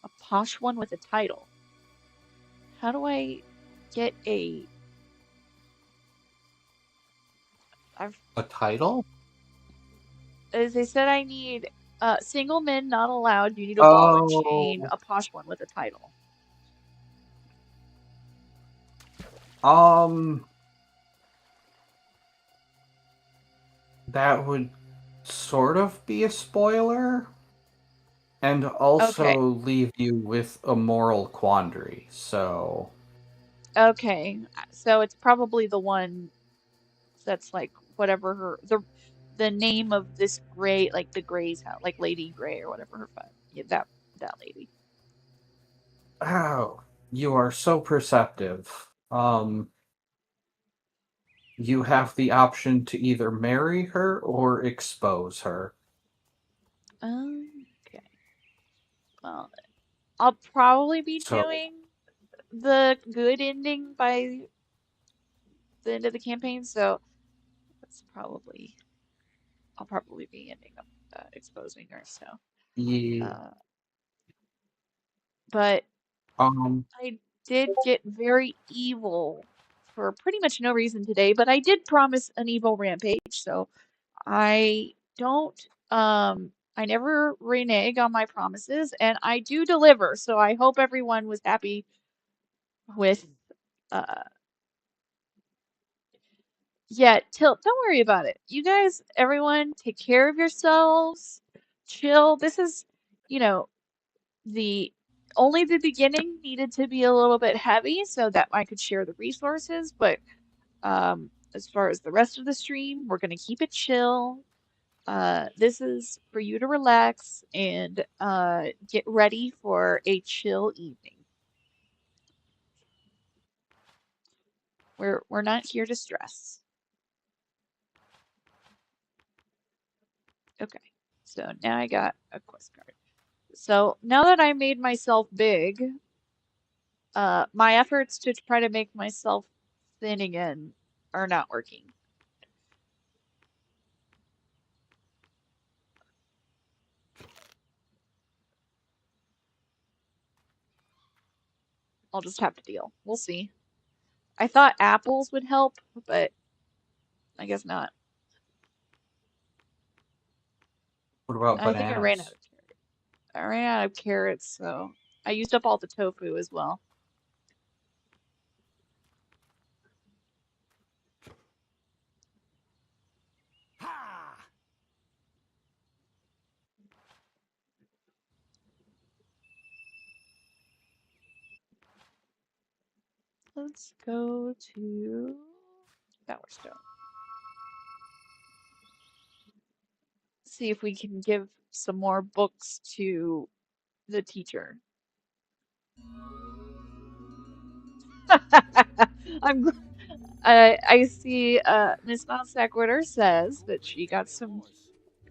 A posh one with a title. How do I get a... a title? As they said, I need single men not allowed. You need a ball and chain, Oh, a posh one with a title. That would sort of be a spoiler, and also Okay. leave you with a moral quandary. So, Okay. So it's probably the one that's like whatever the name of this gray, like the Gray's house, like Lady Gray or whatever her yeah, that lady. oh, you are so perceptive. You have the option to either marry her or expose her. Okay. Well, I'll probably be So, doing the good ending by the end of the campaign, so that's probably I'll probably be ending up exposing her. So, yeah, uh, but um, I did get very evil for pretty much no reason today. But I did promise an evil rampage, so I don't. I never renege on my promises, and I do deliver. So I hope everyone was happy with. Uh, yeah, Tilt, don't worry about it. You guys, everyone, take care of yourselves. Chill. This is, you know, the only the beginning needed to be a little bit heavy so that I could share the resources, but as far as the rest of the stream, we're gonna keep it chill. This is for you to relax and get ready for a chill evening. We're not here to stress. Okay, so now I got a quest card. So now that I made myself big, my efforts to try to make myself thin again are not working. I'll just have to deal. We'll see. I thought apples would help, but I guess not. what about I think I ran out bananas? of carrots. I ran out of carrots, so I used up all the tofu as well. Let's go to Bowerstone. See if we can give some more books to the teacher. I'm I see Miss Nonsequitur says that she got some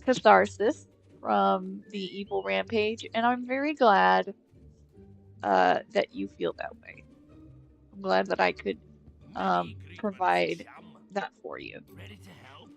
catharsis from the evil rampage, and I'm very glad that you feel that way. I'm glad that I could provide that for you. Ready to help?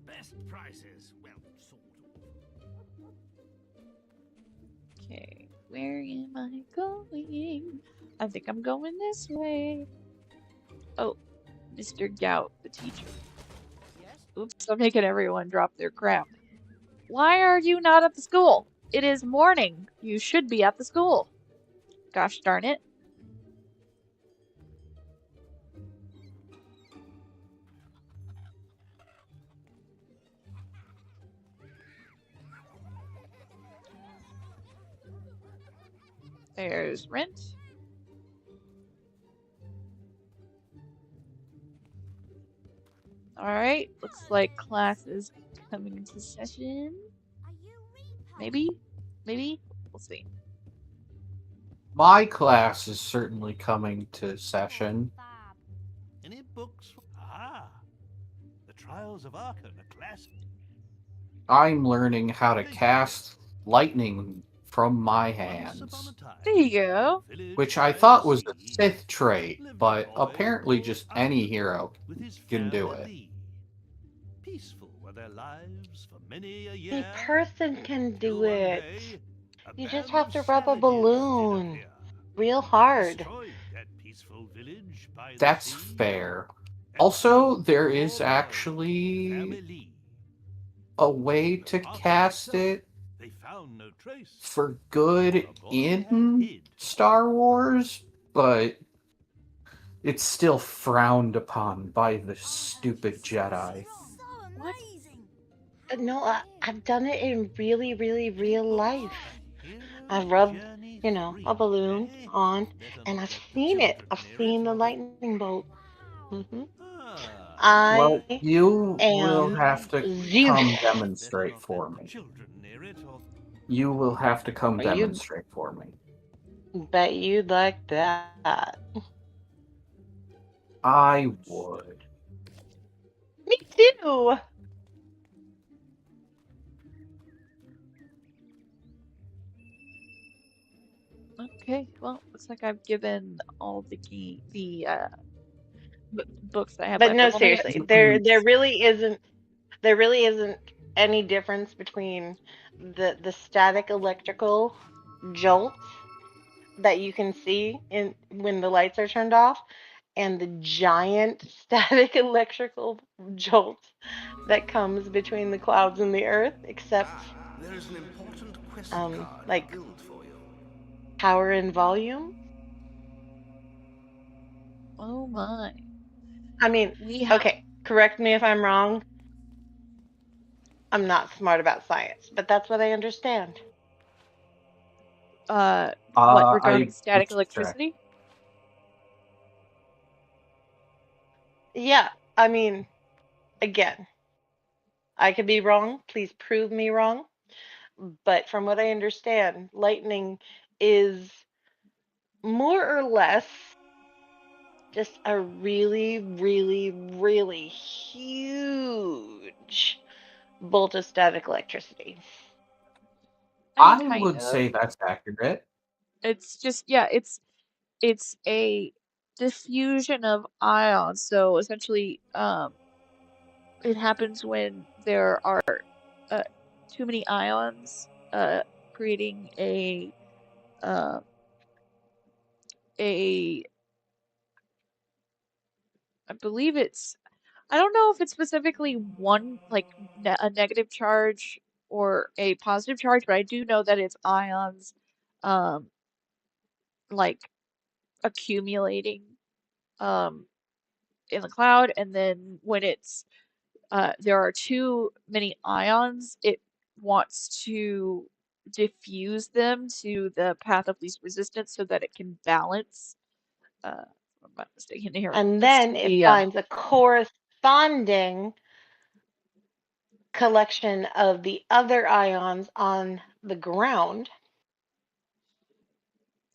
Best prices, well, sort of. Okay, where am I going? I think I'm going this way. Oh, Mr. Gout, the teacher. Oops, I'm making everyone drop their crap. Why are you not at the school? It is morning. You should be at the school. Gosh darn it. There's Rent. Alright, looks like class is coming into session. Maybe? Maybe? We'll see. My class is certainly coming to session. Any books? The Trials of Archon, a classic. I'm learning how to cast lightning from my hands, There you go. which I thought was a Sith trait, but apparently just any hero can do it. Peaceful were their lives for many a A year. person can do Till one it. day, a You just band have of to rub a savages did balloon appear. real hard. Destroyed that peaceful village by the That's sea. fair. And Also, so there all is the actually family. a way But to Arthur cast himself, it they found no trace. for good The boy had in hid. Star Wars, but it's still frowned upon by the stupid Jedi. What? No, I've done it in really, really real life. Hero's I've rubbed, journey you know, free, a balloon eh? on, Better and not I've let the seen it. children I've near seen it, the or they... lightning bolt. Well, I you will am have to Zeus. come Better demonstrate not for let the me. children near it, or... You will have to come You demonstrate for me. bet you'd like that. I would. Me too. Okay, well, looks like I've given all the books that I have But left. no, I've only got seriously, 2 there more. there really isn't any difference between the static electrical jolts that you can see in when the lights are turned off and the giant static electrical jolt that comes between the clouds and the earth, except There is an important quest card like built for you. power and volume. Oh my. I mean, We have okay, correct me if I'm wrong. I'm not smart about science, but that's what I understand. what regarding I static just checked. electricity? Yeah, I mean, again, I could be wrong. Please prove me wrong. But from what I understand, lightning is more or less just a really, really, really huge bolt of static electricity. I mean, I kind would of. say that's accurate. It's just, yeah, it's a diffusion of ions. So essentially, it happens when there are uh, too many ions, creating uh, a I believe it's I don't know if it's specifically one like a negative charge or a positive charge, but I do know that it's ions um, like accumulating um, in the cloud, and then when it's there are too many ions, it wants to diffuse them to the path of least resistance so that it can balance. If I'm not mistaken here. And It's then to it the finds a corresponding collection of the other ions on the ground.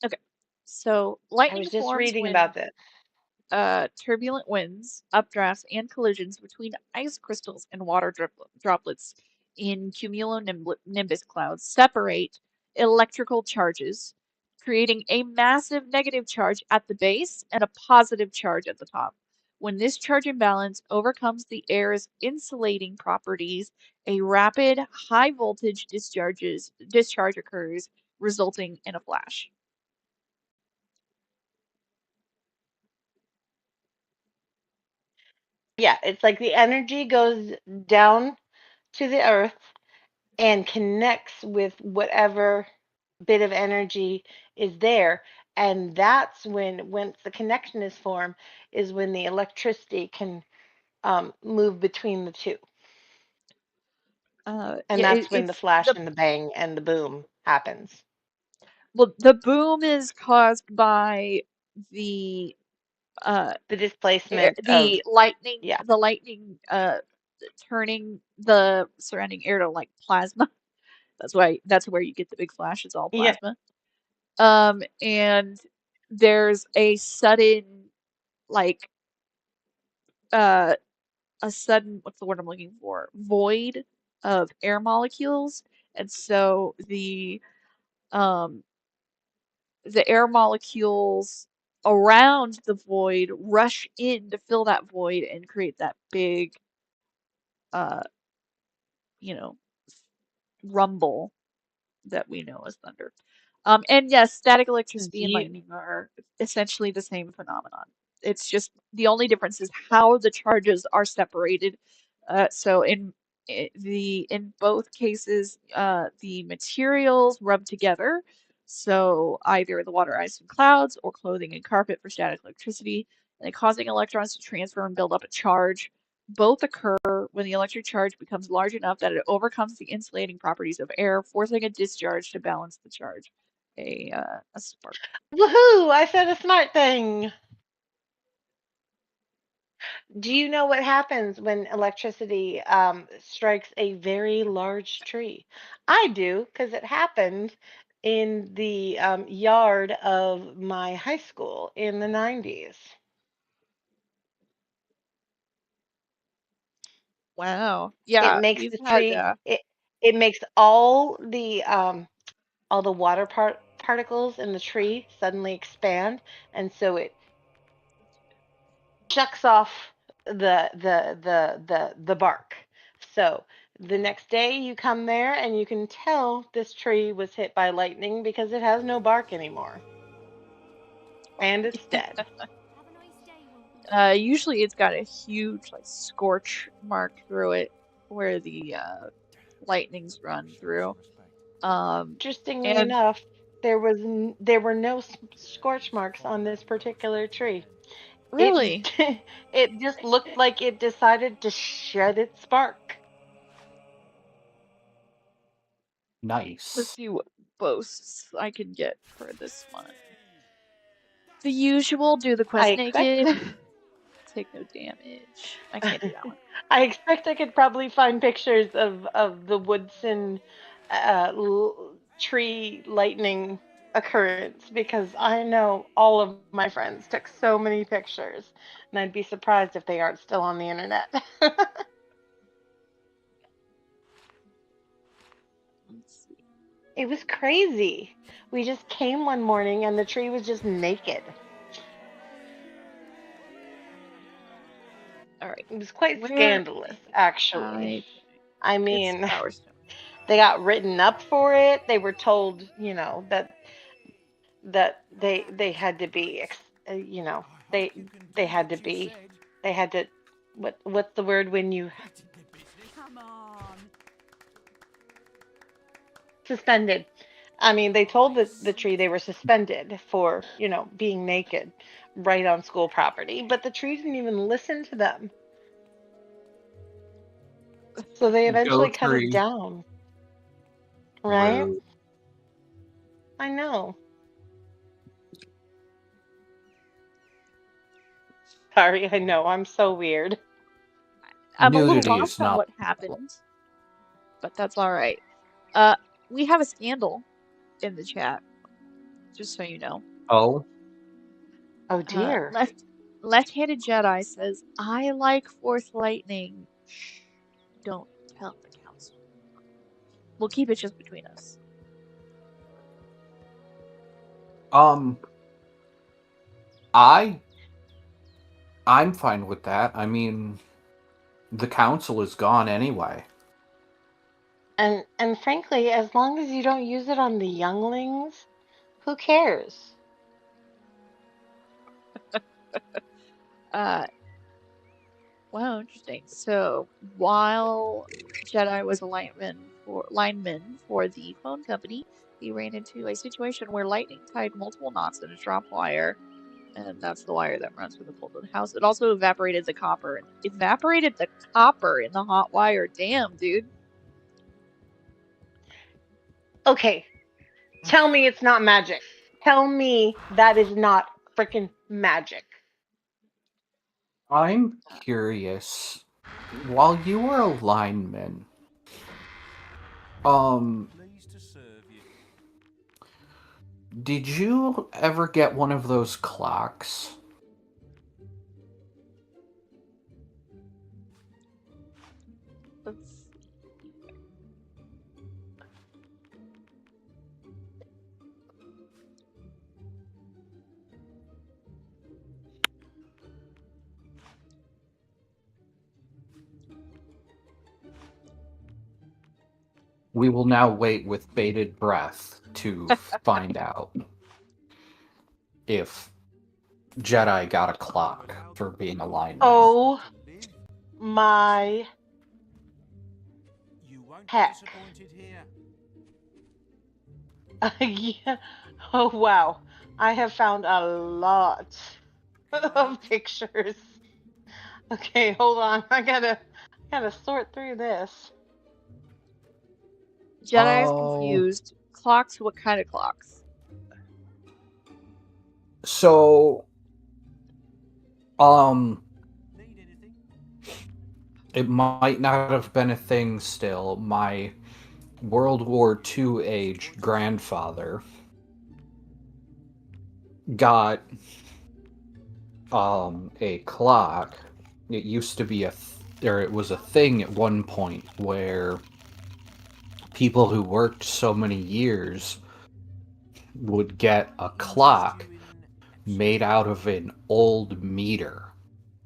okay. So I lightning was just forms reading when about this. turbulent winds, updrafts, and collisions between ice crystals and water droplets in cumulonimbus clouds separate electrical charges, creating a massive negative charge at the base and a positive charge at the top. When this charge imbalance overcomes the air's insulating properties, a rapid, high voltage discharge occurs, resulting in a flash. Yeah, it's like the energy goes down to the earth and connects with whatever bit of energy is there. And that's when, once the connection is formed, is when the electricity can move between the two. And Yeah, that's when the it's flash the and the bang and the boom happens. well, the boom is caused by the The displacement of, yeah. the lightning turning the surrounding air to like plasma. That's where you get the big flash. It's all Yeah. plasma. And there's a sudden like uh a sudden, what's the word I'm looking for? Void of air molecules, and so um the air molecules around the void rush in to fill that void and create that big, uh, you know, rumble that we know as thunder. And yes, static Do electricity and you, lightning are essentially the same phenomenon. It's just the only difference is how the charges are separated. So in both cases, the materials rub together. So either the water, ice, and clouds, or clothing and carpet for static electricity, and causing electrons to transfer and build up a charge. Both occur when the electric charge becomes large enough that it overcomes the insulating properties of air, forcing a discharge to balance the charge. A spark. woohoo! I said a smart thing. Do you know what happens when electricity strikes a very large tree? I do, because it happened in the yard of my high school in the 90s. Wow. It Yeah, makes we've the had tree, it makes all the water particles in the tree suddenly expand, and so it chucks off the bark. So the next day you come there and you can tell this tree was hit by lightning because it has no bark anymore and it's dead. usually it's got a huge like scorch mark through it where the lightnings run through. Interestingly And enough, there were no scorch marks on this particular tree. It really, it just looked like it decided to shed its bark. let's Nice. see what boasts I can get for this one. The usual, do the I quest expect naked. Take no damage. I can't do that one. I expect I could probably find pictures of the Woodson tree lightning occurrence because I know all of my friends took so many pictures, and I'd be surprised if they aren't still on the internet. Let's see. It was crazy. We just came one morning and the tree was just naked. All right. It was quite Where scandalous, am actually. I putting? I It's mean, Power Stone. they got written up for it. They were told, that they had to be, they had to be, they had to, what's the word when you Come on. suspended. I mean, they told the tree they were suspended for, you know, being naked right on school property, but the tree didn't even listen to them. So they Go eventually cut it tree. down, right? Rude. I know. Sorry, I know. I'm so weird. I'm a little Nudity is lost on not. what happened, but that's all right. Uh, we have a scandal in the chat, just so you know. Oh, Oh dear. Left-handed Jedi says, "I like Force lightning. Shh, don't tell the council. We'll keep it just between us." I I'm fine with that. I mean, the council is gone anyway. And frankly, as long as you don't use it on the younglings, who cares? Uh, wow, interesting. So while Jedi was a lineman for the phone company, he ran into a situation where lightning tied multiple knots in a drop wire, and that's the wire that runs from the pole to the house. It also evaporated the copper. Evaporated the copper in the hot wire. Damn, dude. Okay, tell me it's not magic. Tell me that is not freaking magic. I'm curious. While you were a lineman, Pleased to serve you. did you ever get one of those clocks? Let's We will now wait with bated breath to find out if Jedi got a clock for being a lineman. Oh my You won't be heck. disappointed here. Yeah. Oh wow. I have found a lot of pictures. Okay, hold on. I gotta sort through this. Jedi is Oh, confused. Clocks? What kind of clocks? so, Need anything? it might not have been a thing still. My World War II age grandfather got a clock. It used to be or it was a thing at one point where people who worked so many years would get a clock made out of an old meter,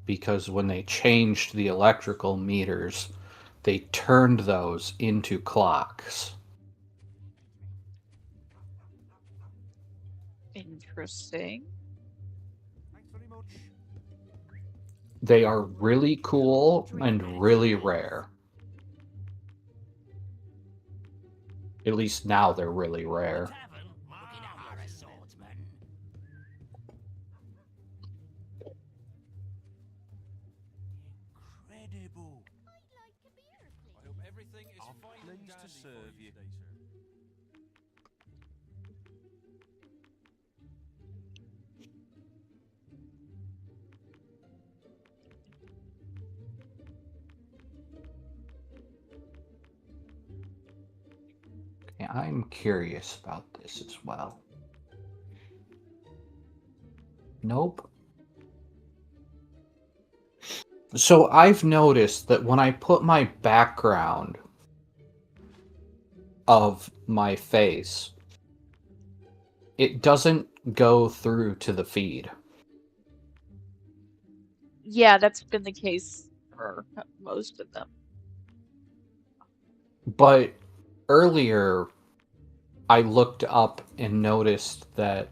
because when they changed the electrical meters, they turned those into clocks. Interesting. Thanks very much. They are really cool and really rare. At least now they're really rare. Incredible. I hope everything is fine. Pleased to serve you. Okay, I'm curious about this as well. Nope. So I've noticed that when I put my background of my face, it doesn't go through to the feed. Yeah, that's been the case for most of them. But earlier, I looked up and noticed that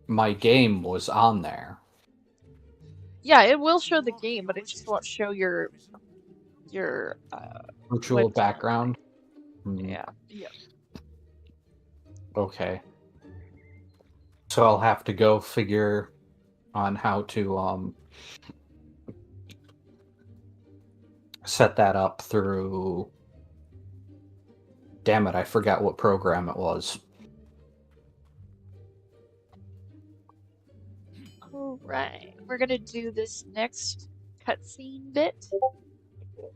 my game was on there. Yeah, it will show the game, but it just won't show your Virtual webcam. background. Yeah. Yeah. Okay. So I'll have to go figure on how to set that up through... Damn it, I forgot what program it was. Alright, we're gonna do this next cutscene bit.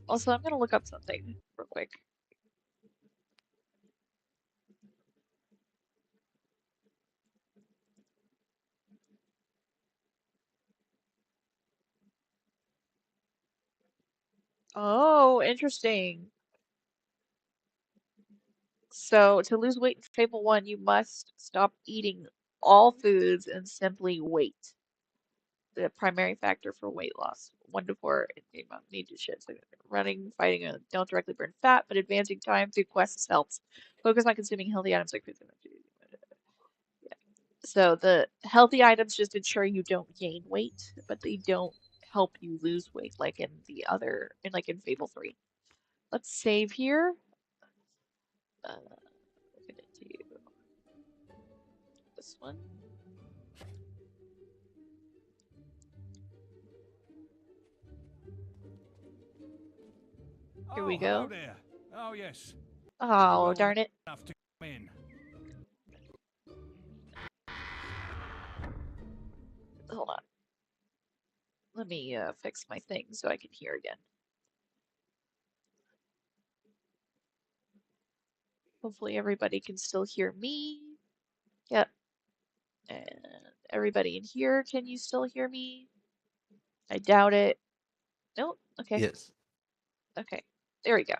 Also, I'm gonna look up something real quick. Oh, interesting. So, to lose weight in Fable 1, you must stop eating all foods and simply wait. The primary factor for weight loss. 1 to 4 in amount need to shit. So running, fighting, don't directly burn fat, but advancing time through quests helps. Focus on consuming healthy items like fruits and veggies. Yeah. So the healthy items just ensure you don't gain weight, but they don't help you lose weight like in the other, in Fable 3. Let's save here. We're gonna do this one. Here we hello go. there. Oh, yes. Oh, Well darn it. enough to come in. Hold on. Let me fix my thing so I can hear again. Hopefully everybody can still hear me. Yep. And everybody in here, can you still hear me? I doubt it. Nope. Okay. Yes. Okay. There we go.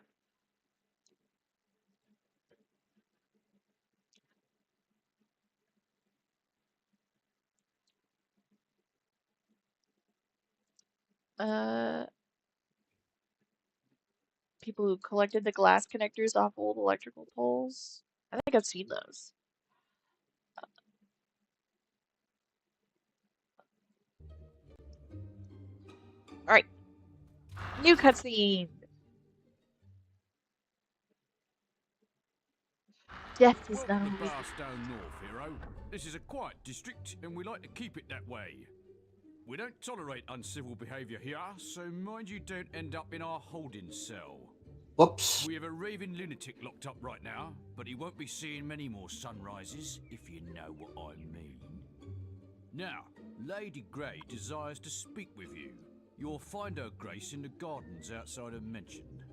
People who collected the glass connectors off old electrical poles. I think I've seen those. Alright. New cutscene. Death is not Welcome to always Barstow North, hero. This is a quiet district, and we like to keep it that way. We don't tolerate uncivil behaviour here, so mind you don't end up in our holding cell. Whoops. We have a raving lunatic locked up right now, but he won't be seeing many more sunrises, if you know what I mean. Now, Lady Grey desires to speak with you. You'll find her grace in the gardens outside her mansion.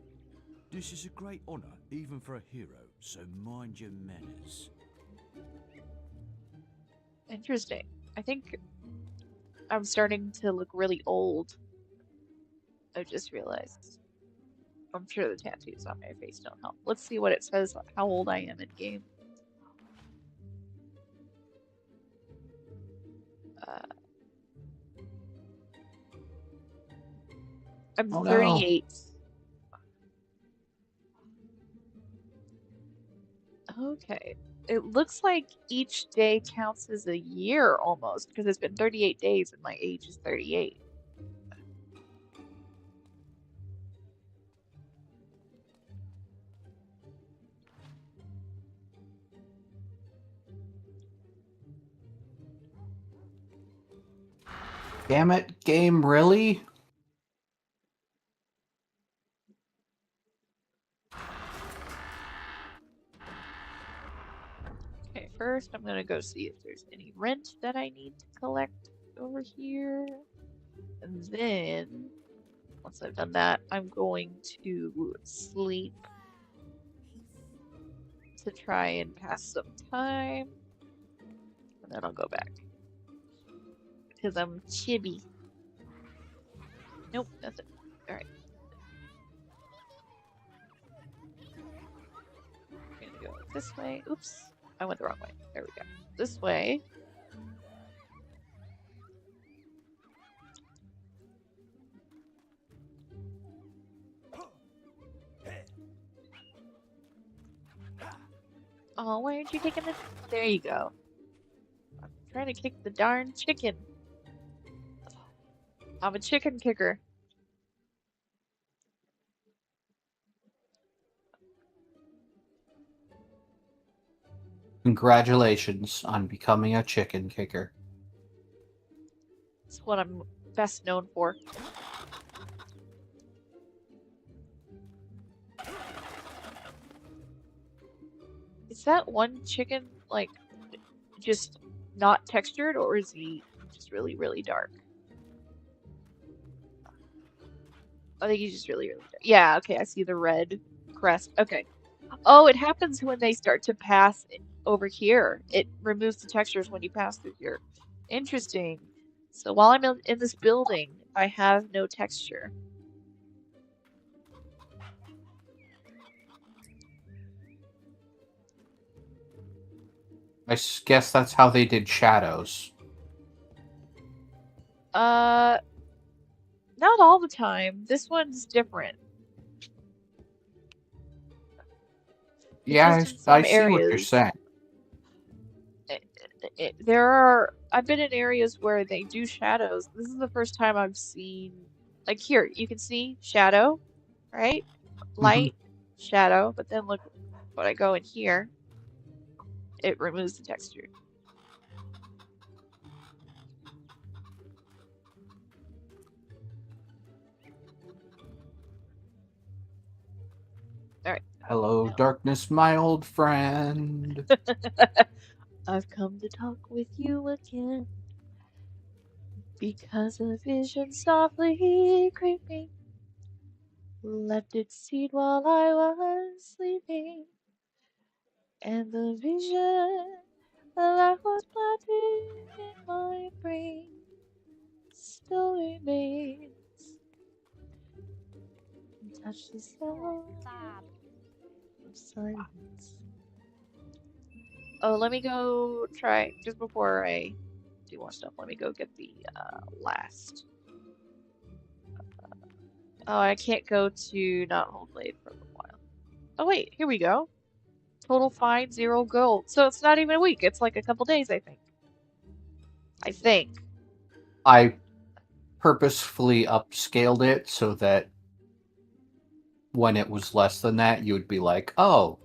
This is a great honour, even for a hero, so mind your manners. interesting. I think I'm starting to look really old. I just realized. I'm sure the tattoos on my face don't help. Let's see what it says, how old I am in game. I'm Oh no. 38. Okay. It looks like each day counts as a year almost, because it's been 38 days and my age is 38. Damn it, game, really? Okay, first I'm gonna go see if there's any rent that I need to collect over here. And then, once I've done that, I'm going to sleep to try and pass some time. And then I'll go back. Because I'm chibi. Nope, nothing. Alright. I'm gonna go this way. Oops. I went the wrong way. There we go. This way. Oh, why aren't you kicking the... There you go. I'm trying to kick the darn chicken. I'm a chicken kicker. Congratulations on becoming a chicken kicker. It's what I'm best known for. Is that one chicken, like, just not textured, or is he just really, really dark? I think he's just really, really dark. Yeah, okay, I see the red crest. Okay. Oh, it happens when they start to pass over here. It removes the textures when you pass through here. Interesting. So while I'm in this building, I have no texture. I guess that's how they did shadows. Not all the time. This one's different. It's Yeah, just in some I see what you're areas. saying. I've been in areas where they do shadows. This is the first time I've seen, like here, you can see shadow, right? Light, shadow, but then look when I go in here, it removes the texture. Alright. Hello, Now. darkness, my old friend. I've come to talk with you again because a vision softly creeping left its seed while I was sleeping, and the vision that was planted in my brain still remains. Touch the sound of silence. Oh, let me go try, just before I do more stuff, let me go get the last. Oh, I can't go to not hold blade for a little while. Oh wait, here we go. Total fine, 0 gold. So it's not even a week, it's like a couple days, I think. I purposefully upscaled it so that when it was less than that, you would be like, oh.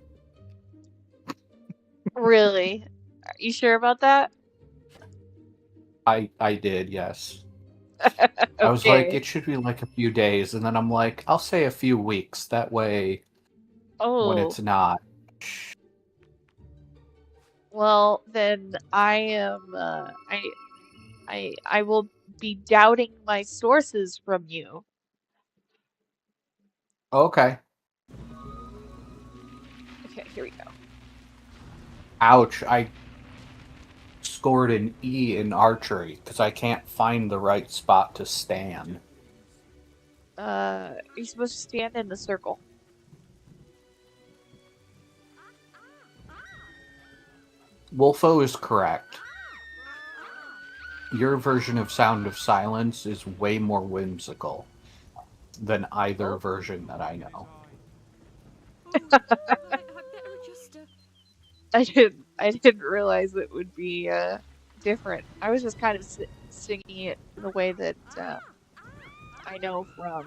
Really? Are you sure about that? I did, yes. Okay. I was like, it should be like a few days, and then I'm like, I'll say a few weeks. That way, when it's not. Well, then I am, I will be doubting my sources from you. Okay. Okay, here we go. Ouch, I scored an E in archery because I can't find the right spot to stand. You're supposed to stand in the circle. Wolfo is correct. Your version of Sound of Silence is way more whimsical than either version that I know. I didn't realize it would be different. I was just kind of singing it the way that I know from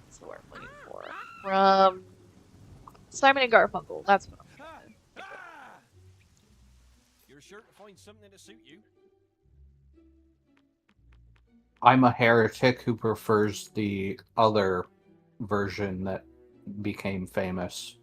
what's the word I'm looking for? From Simon and Garfunkel. That's what I'm thinking of. You're sure to find something to suit you. I'm a heretic who prefers the other version that became famous.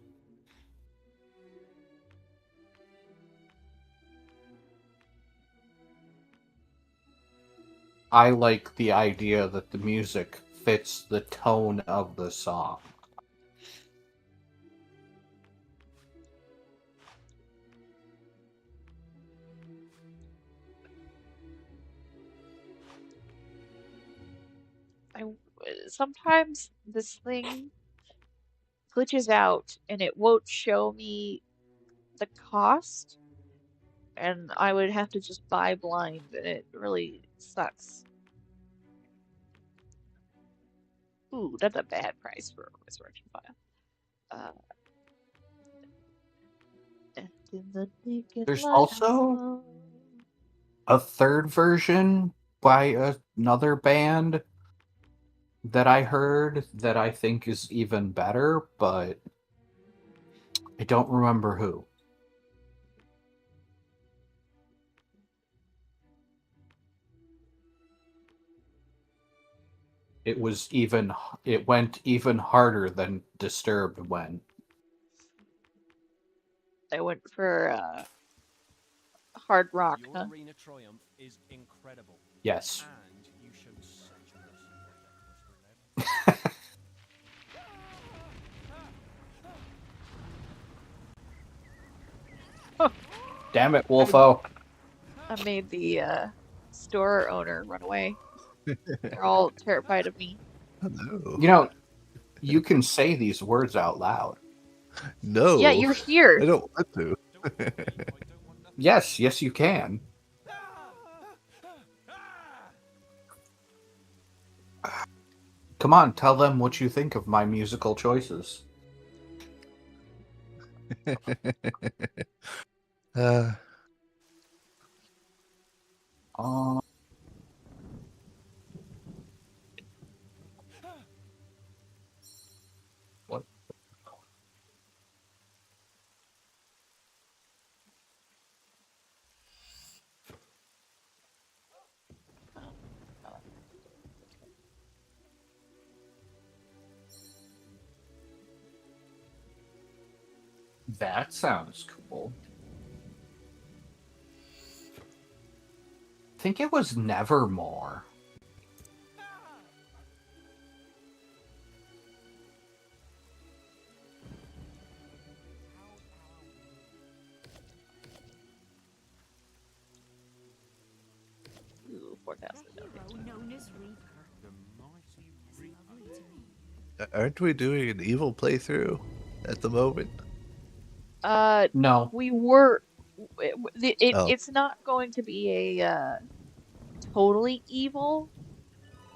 I like the idea that the music fits the tone of the song. Sometimes this thing glitches out and it won't show me the cost, and I would have to just buy blind, and it really sucks. Ooh, that's a bad price for a resurrection file. There's also a third version by another band that I heard that I think is even better, but I don't remember who. It went even harder than Disturbed went. I went for hard rock, Your huh? arena triumph is incredible. Yes. And you showed such mercy. Damn it, Wolfo. I made the store owner run away. They're all terrified of me. Hello. You know, you can say these words out loud. No. Yeah, you're here. I don't want to. Yes, you can. Come on, tell them what you think of my musical choices. uh, what? That sounds cool. I think it was Nevermore. Ooh, forecast. Known as Reaper. The mighty Reaper. aren't we doing an evil playthrough at the moment? No. We were. Oh. It's not going to be a totally evil.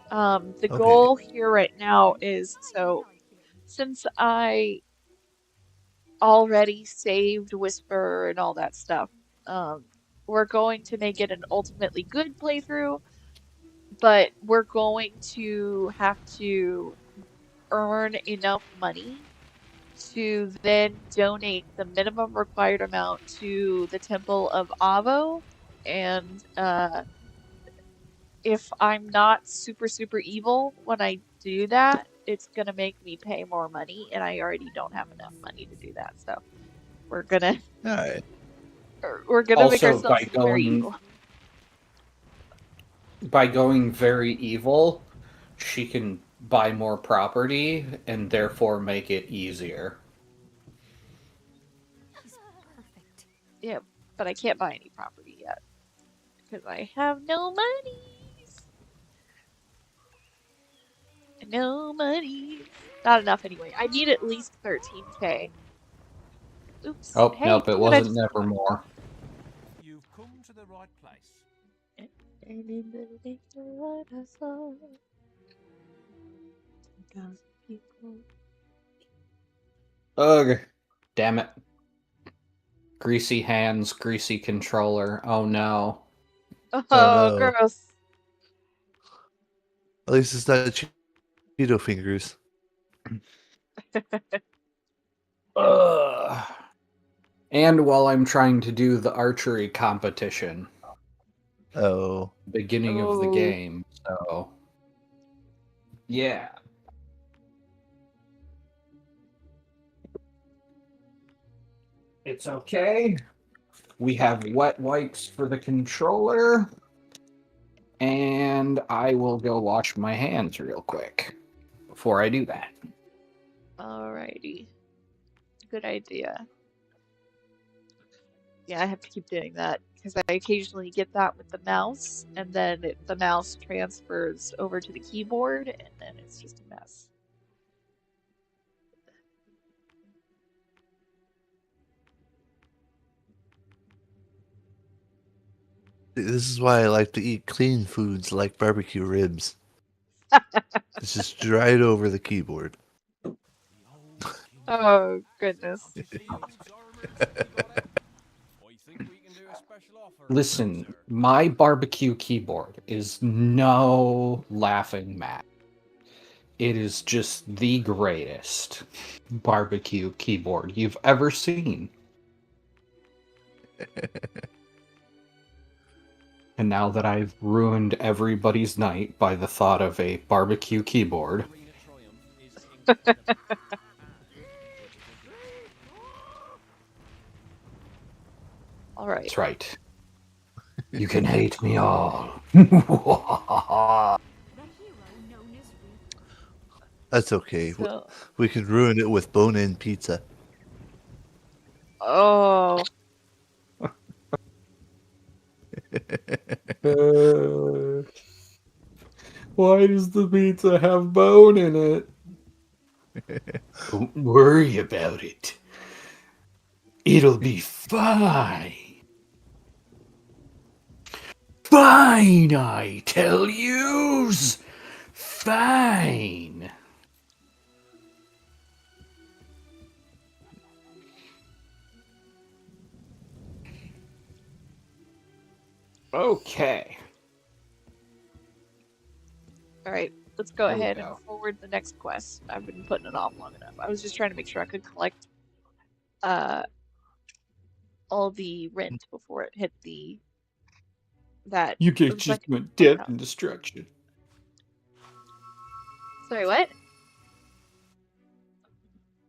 The goal here right now is since I already saved Whisper and all that stuff, we're going to make it an ultimately good playthrough, but we're going to have to earn enough money to then donate the minimum required amount to the Temple of Avo, and if I'm not super evil when I do that, it's gonna make me pay more money, and I already don't have enough money to do that. So we're gonna Alright. make ourselves very evil. By going very evil, she can buy more property and therefore make it easier. Perfect. Yeah, but I can't buy any property yet because I have no money. No money. Not enough anyway. I need at least 13K. Oops. Oh, hey, nope, it what I wasn't just- Nevermore. You've come to the right place. And in the little light I saw 10,000 people. Ugh. Damn it. Greasy hands, greasy controller. Oh no. Oh, no. gross. At least it's not Cheeto fingers. Ugh. And while I'm trying to do the archery competition. Oh. Beginning of the game, so. Yeah. It's okay. We have wet wipes for the controller. And I will go wash my hands real quick before I do that. Alrighty. Good idea. Yeah, I have to keep doing that because I occasionally get that with the mouse, and then the mouse transfers over to the keyboard, and then it's just a mess. This is why I like to eat clean foods like barbecue ribs. It's just dried over the keyboard. Oh, goodness. Listen, my barbecue keyboard is no laughing matter. It is just the greatest barbecue keyboard you've ever seen. And now that I've ruined everybody's night by the thought of a barbecue keyboard. All right. That's right. You can hate me all. That's okay. So, We can ruin it with bone-in pizza. oh, Why does the pizza have bone in it? Don't worry about it. It'll be fine. Fine, I tell yous. Fine. Okay. all right. Let's go There we ahead go. and forward the next quest. I've been putting it off long enough. I was just trying to make sure I could collect all the rent before it hit that. You it guys was just like, went oh, death no. and destruction. Sorry, what?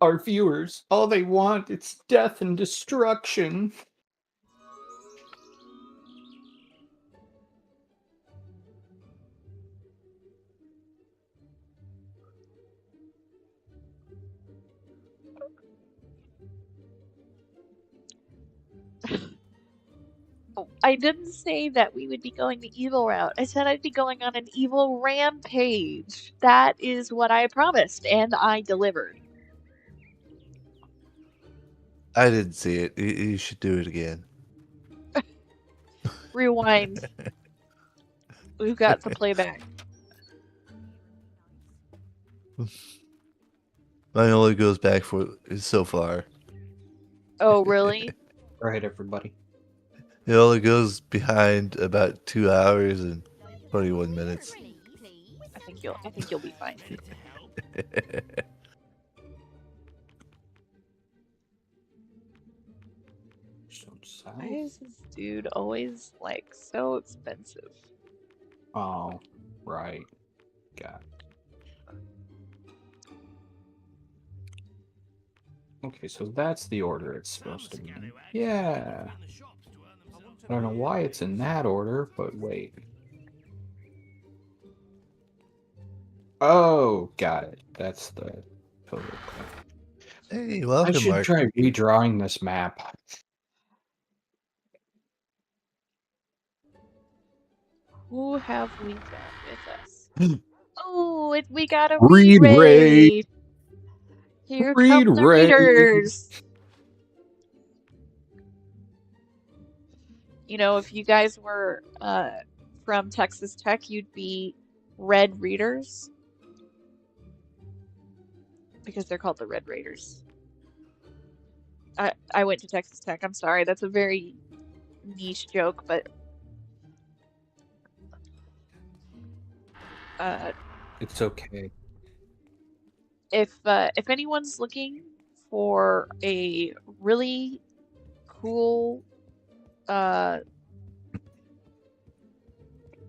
Our viewers, all they want is death and destruction. Oh, I didn't say that we would be going the evil route. I said I'd be going on an evil rampage. That is what I promised, and I delivered. I didn't see it. You should do it again. Rewind. We've got the playback. Mine only goes back for so far. Oh, really? All right, everybody. It only goes behind about 2 hours and 21 minutes. I think you'll be fine. Why is this dude always like so expensive? Oh, right. Got it. Okay, so that's the order it's supposed to be in. Yeah. I don't know why it's in that order, but wait. Oh, got it. That's the total. Hey, I welcome, should Mark. try redrawing this map. Who have we got with us? Oh, we got a Read read raid. raid. Here Read come the raid. readers. You know, if you guys were from Texas Tech, you'd be Red Readers because they're called the Red Raiders. I went to Texas Tech. I'm sorry, that's a very niche joke, but It's okay. if anyone's looking for a really cool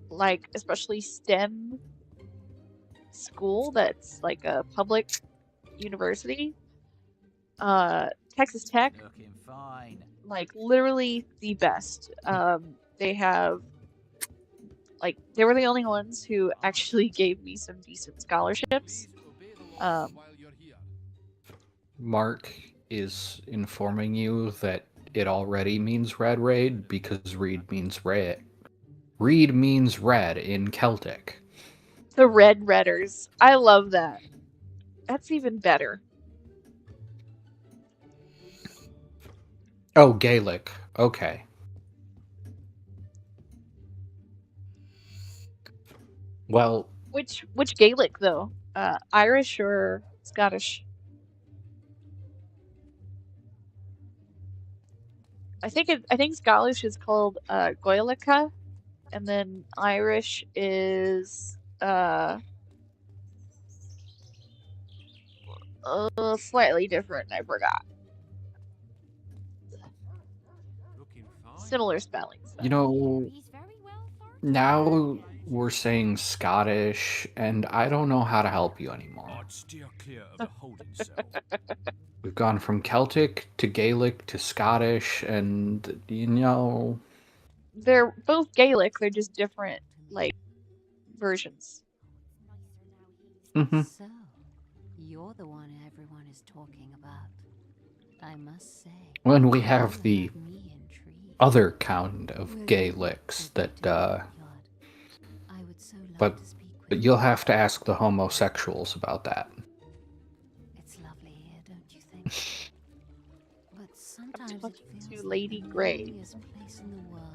like especially STEM school that's like a public university, Texas Tech, Looking fine. like literally the best. They have like they were the only ones who actually gave me some decent scholarships. Mark is informing you that it already means red raid because read means red. Read means red in Celtic. The Red Redders. I love that. That's even better. Oh, Gaelic. Okay. Well, Which Gaelic though? Irish or Scottish? I think Scottish is called Gaelica, and then Irish is Slightly different. I forgot. Similar spellings. You know, now we're saying Scottish, and I don't know how to help you anymore. I'd steer clear of the holding cell. We've gone from Celtic to Gaelic to Scottish, and you know, They're both Gaelic. They're just different, like, versions. mhm. So, you're the one everyone is talking about. I must say. When we have the you me intrigued. other kind of Will you Gaelics visit that, to my backyard? I would so love but to speak with but you. you'll have to ask the homosexuals about that. It's lovely here, don't you think? But sometimes it talking feels to like Lady the Grey. loneliest place in the world.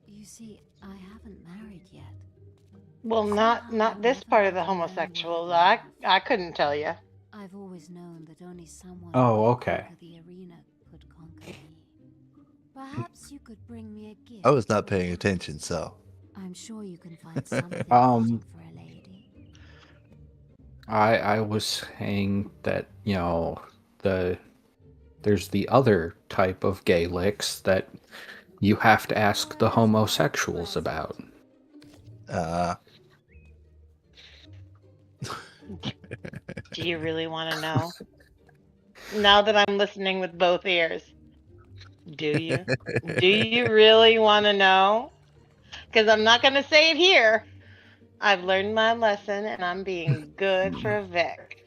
You see, I haven't married yet. Well, not this part of the homosexuals. I couldn't tell you. I've always known that only someone Oh, who okay. could conquer the arena could conquer me. Perhaps you could bring me a gift. I was not paying attention, so. I'm sure you can find something Um, for a lady. I was saying that, you know, there's the other type of Gaelics that you have to ask the homosexuals about. Do you really want to know? Now that I'm listening with both ears, do you? Do you really want to know? Because I'm not going to say it here. I've learned my lesson and I'm being good for Vic.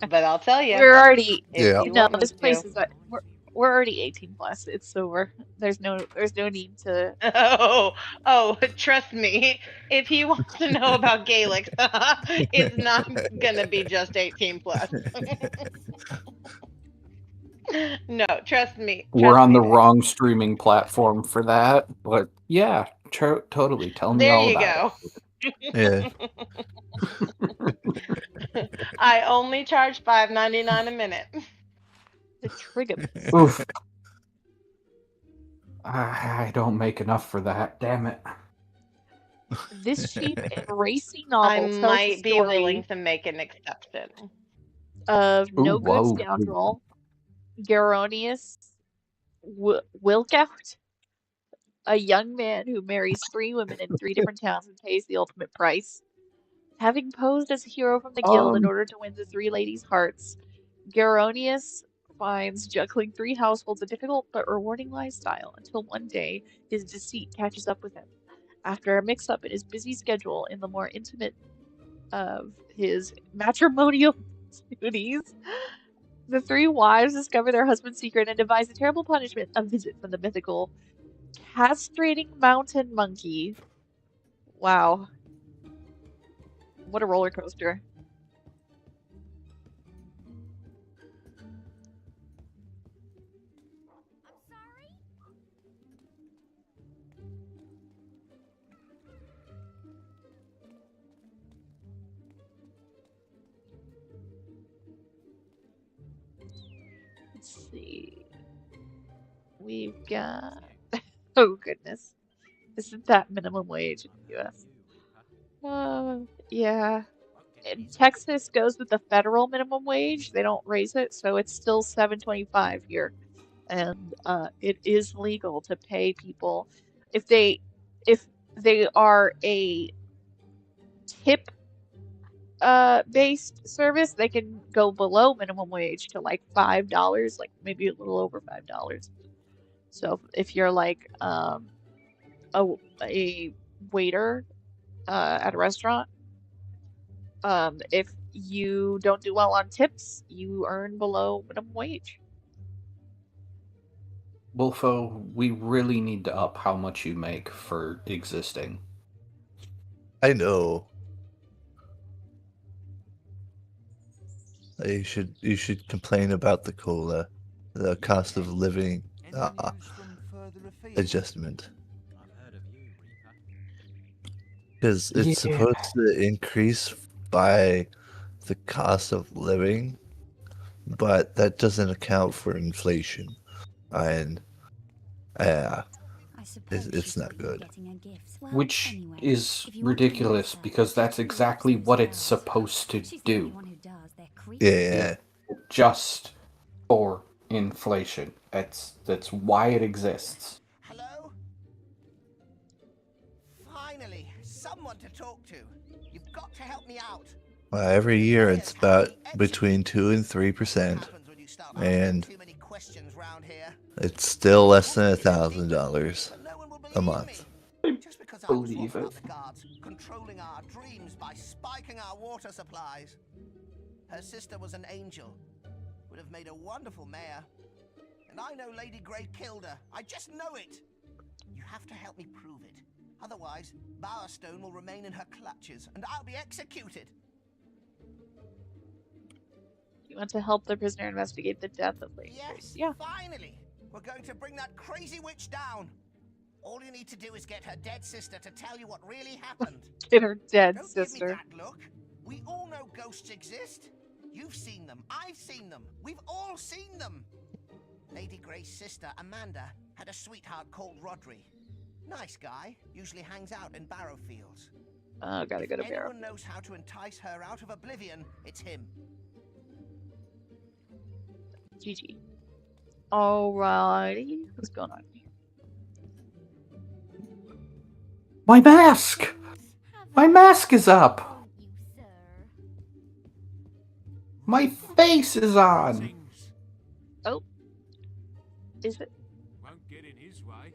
But I'll tell you, We're already if Yeah. you no. want me This place to. is we're already 18 plus. It's over. There's no need to. Oh, trust me. If he wants to know about Gaelic, it's not going to be just 18 plus. No, trust me. We're Trust on me, the Vic. wrong streaming platform for that, but yeah, totally. Tell me There all you about go. Yeah. I only charge $5.99 a minute. The trigger. it. Oof. I don't make enough for that. Damn it. This cheap and racy I novel tells the might be willing story to make an exception. of Ooh, no good whoa. scoundrel Garonius Wilkout, a young man who marries 3 women in 3 different towns and pays the ultimate price. Having posed as a hero from the guild in Um, order to win the 3 ladies' hearts, Garonius finds juggling 3 households a difficult but rewarding lifestyle until one day his deceit catches up with him. After a mix-up in his busy schedule in the more intimate of his matrimonial duties, the 3 wives discover their husband's secret and devise a terrible punishment, a visit from the mythical castrating mountain monkey. Wow. What a roller coaster. Let's see. We've got. Oh, goodness. Isn't that minimum wage in the US? Yeah. And Texas goes with the federal minimum wage. They don't raise it, so it's still $7.25 here. And it is legal to pay people if they are a tip based service, they can go below minimum wage to like $5, like maybe a little over $5. So if you're like a waiter at a restaurant, if you don't do well on tips, you earn below minimum wage. Wolfo, we really need to up how much you make for existing. I know. You should complain about the COLA, the cost of living adjustment. Because it's supposed to increase by the cost of living, but that doesn't account for inflation, and it's not good. Which is ridiculous because that's exactly what it's supposed to do. Yeah. Just for inflation. That's why it exists. Hello? Finally, someone to talk to. You've got to help me out. Well, every year Mayor's it's had about me between executed. 2 and What 3%, happens when you start and asking too many questions round here? it's still less than Want me to go deeper? $1,000 But no one will a believe month. me. Just because I was Believe wrong it. about the guards controlling our dreams by spiking our water supplies. Her sister was an angel. Would have made a wonderful mayor. And I know Lady Grey killed her. I just know it. You have to help me prove it. Otherwise, Bowerstone will remain in her clutches, and I'll be executed. You want to help the prisoner investigate the death of Lady Grace? Yes, Yeah. finally! We're going to bring that crazy witch down. All you need to do is get her dead sister to tell you what really happened. Get her dead Don't sister. give me that look. We all know ghosts exist. You've seen them. I've seen them. We've all seen them. Lady Grey's sister, Amanda, had a sweetheart called Rodri. Nice guy. Usually hangs out in Barrowfields. Oh, gotta go to If Barrow. anyone knows how to entice her out of oblivion, it's him. GG. Alrighty. What's going on here? My mask! My mask is up! My face is on! Oh. Is it? Won't get in his way.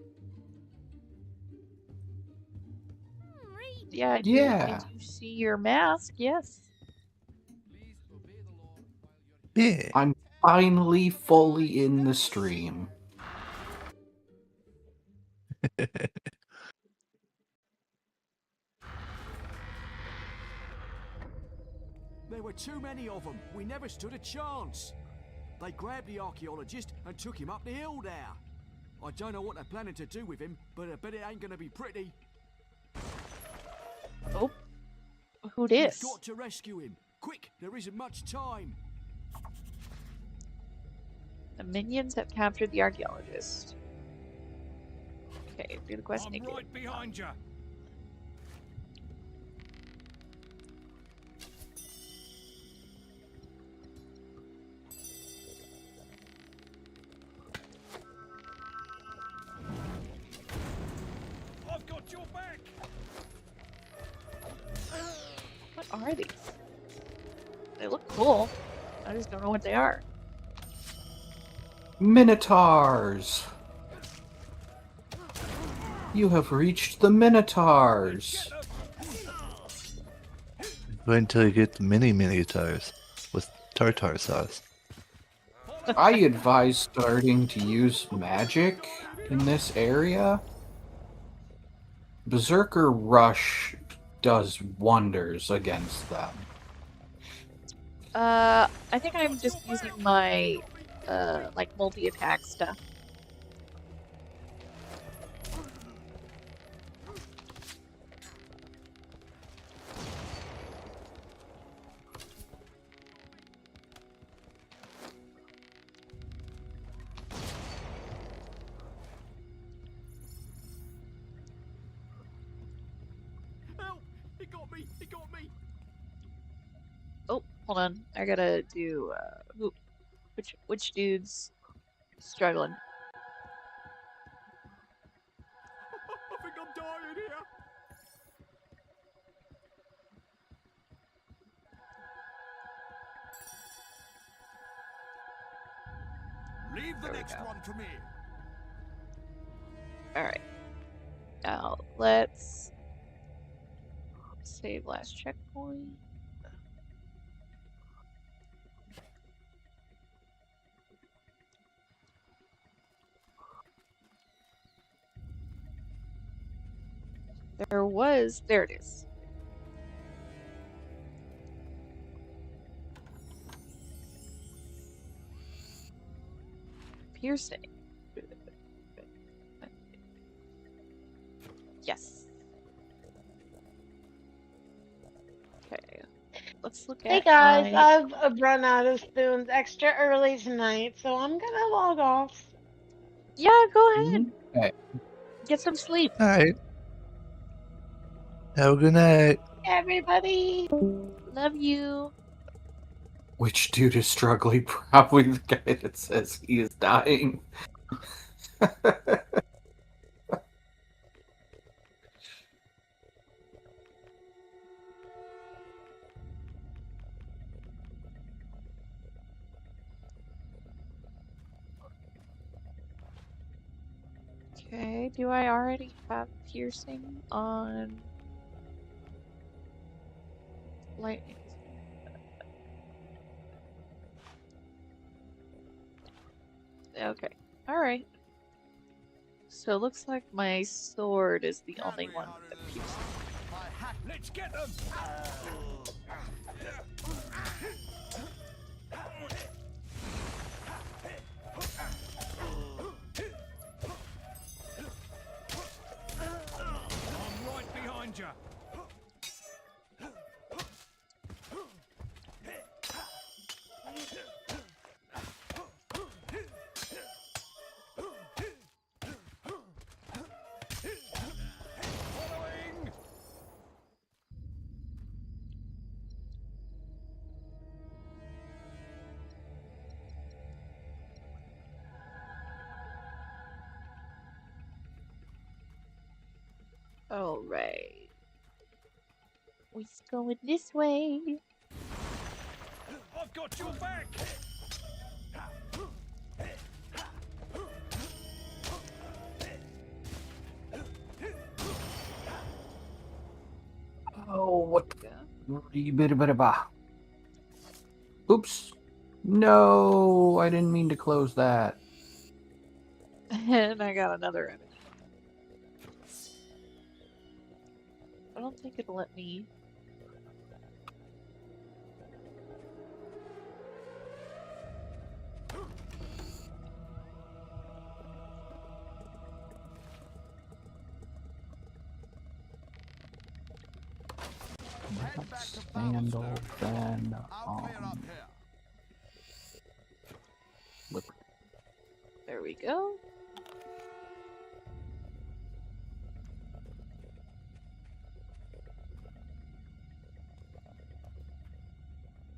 Yeah, I do. Yeah. I do see your mask, yes. Yeah. I'm finally fully in the stream. There were too many of them. We never stood a chance. They grabbed the archaeologist and took him up the hill there. I don't know what they're planning to do with him, but I bet it ain't gonna be pretty. Oh. Who dis? We've got to rescue him. Quick, there isn't much time. The minions have captured the archaeologist. Okay, do the quest I'm naked. right behind you. I've got your back. What are these? They look cool. I just don't know what they are. Minotaurs! You have reached the Minotaurs! Wait until you get the mini tires with tartar sauce. I advise starting to use magic in this area. Berserker Rush does wonders against them. I think I'm just using my, like, multi-attack stuff. Help! He got me! He got me! Oh, hold on. I gotta do, which dude's struggling? I think I'm dying here. Leave the There we next go. one to me. Alright. Now, let's save last checkpoint. There it is. Piercing. Yes. Okay. Let's look at Hey guys, my... I've run out of spoons extra early tonight, so I'm gonna log off. Yeah, go ahead. Okay. Get some sleep. Alright. Have a good night. Everybody. Love you. Which dude is struggling? Probably the guy that says he is dying. Okay, do I already have piercing on lightning? Okay, alright. So it looks like my sword is the only one with the piercing. Let's get them! I'm right behind you. Following! Alright. We going this way. I've got your back! Oh, what? Oops. No, I didn't mean to close that. And I got another enemy. I don't think it'll let me. Head back to Sandal, then I'll clear up here. There we go.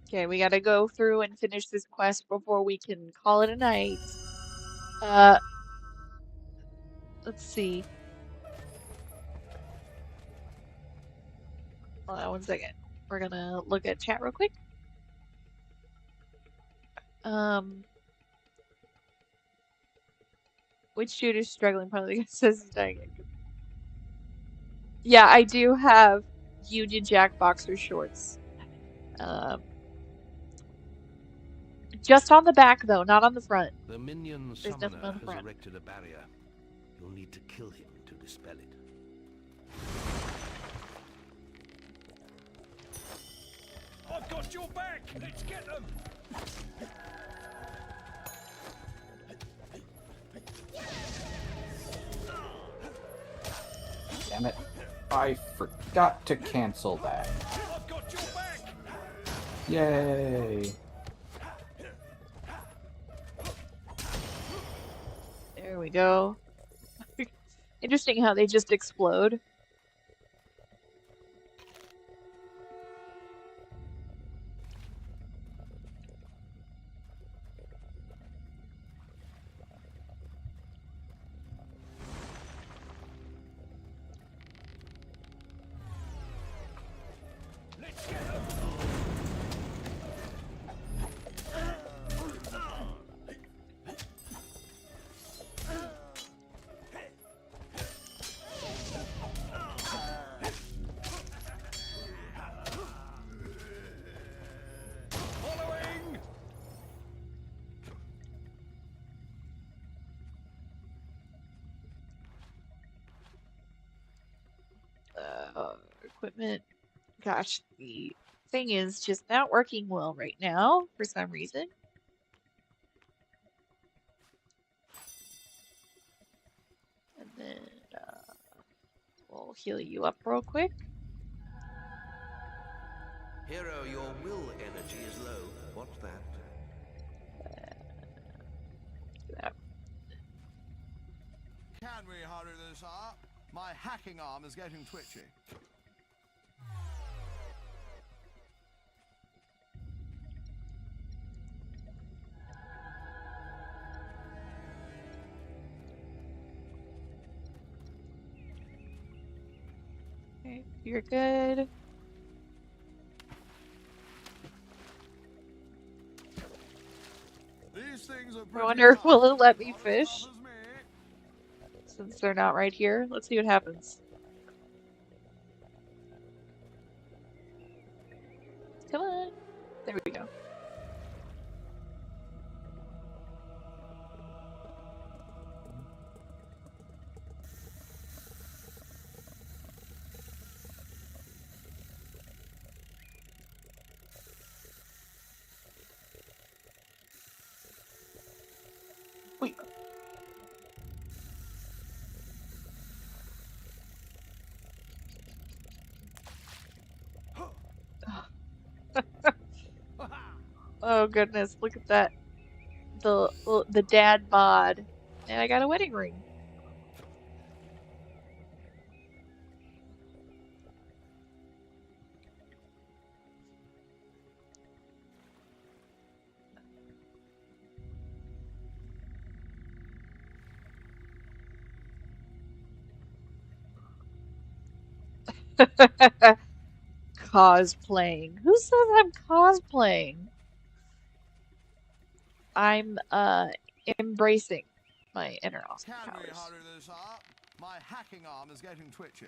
Okay, we gotta go through and finish this quest before we can call it a night. Let's see. Hold on 1 second. We're gonna look at chat real quick. Which dude is struggling? Probably the guy says he's dying. Yeah, I do have Union Jack boxer shorts. Just on the back though, not on the front. The minion There's nothing summoner on the has front. erected a barrier. You'll need to kill him to dispel it. I've got your back! Let's get them! Damn it. I forgot to cancel that. I've got your back! Yay. There we go. Interesting how they just explode. Let's get them! Following! Equipment. Gosh, the thing is just not working well right now for some reason. And then we'll heal you up real quick. Hero, your will energy is low. What's that? Can we hurry this up? My hacking arm is getting twitchy. You're good. These things are I pretty wonder, tough. will it let me Not as fish? tough as me. Since they're not right here. Let's see what happens. Come on. There we go. Wait. Oh goodness, look at that. The dad bod. And I got a wedding ring. Cosplaying. Who says I'm cosplaying? I'm embracing my inner Austin Can we Powers. hurry this up? My hacking arm is getting twitchy.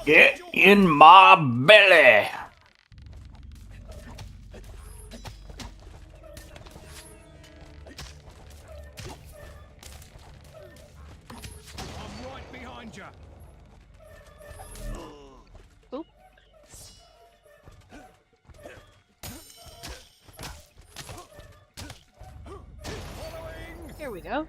Get in my belly. I'm right behind you. Oop. Here we go.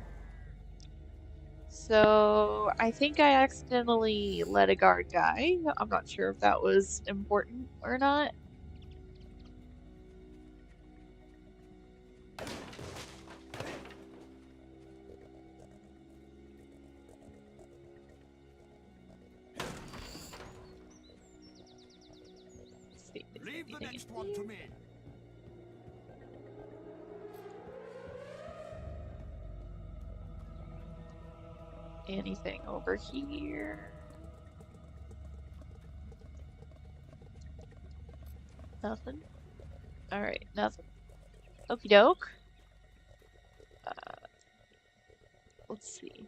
So I think I accidentally let a guard die. I'm not sure if that was important or not. Let's see, is Leave the anything next in one to here? me. Anything over here? Nothing? Alright, nothing. Okie doke. Let's see.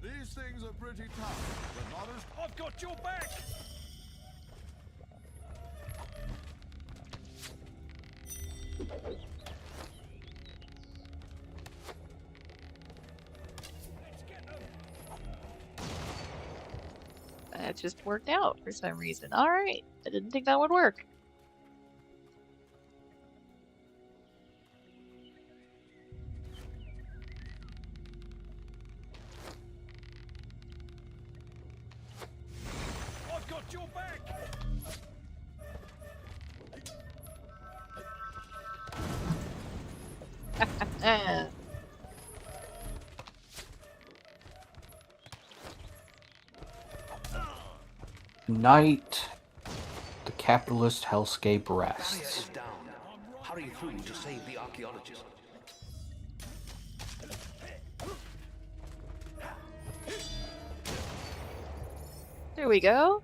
These things are pretty tough, but not as... I've got your back. Let's get them. That just worked out for some reason. Alright, I didn't think that would work. I've got your back. Night. The capitalist hellscape Barrier rests. is down. Hurry through to save the archaeologist. There we go.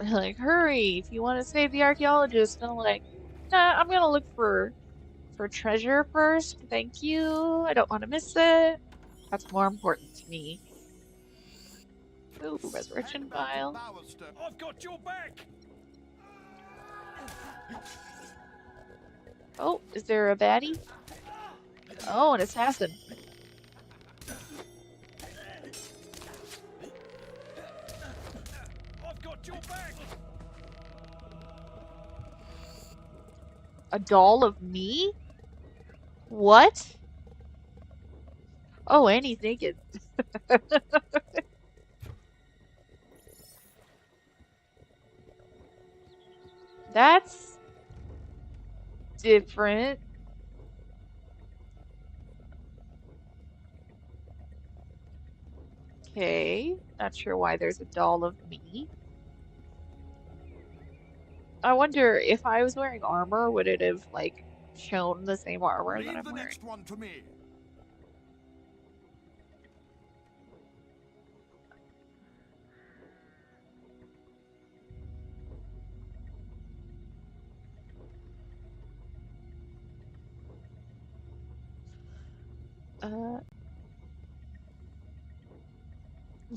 Like, hurry, if you want to save the archaeologist. And I'm like, nah, I'm gonna look for treasure first. Thank you. I don't want to miss it. That's more important to me. Ooh, resurrection Head back to vial. Bowerstone. I've got your back. Oh, is there a baddie? Oh, an assassin. I've got your back. A doll of me? What? Oh, and he's naked. That's different. Okay, not sure why there's a doll of me. I wonder if I was wearing armor, would it have like shown the same armor that Leave I'm the wearing? next one to me.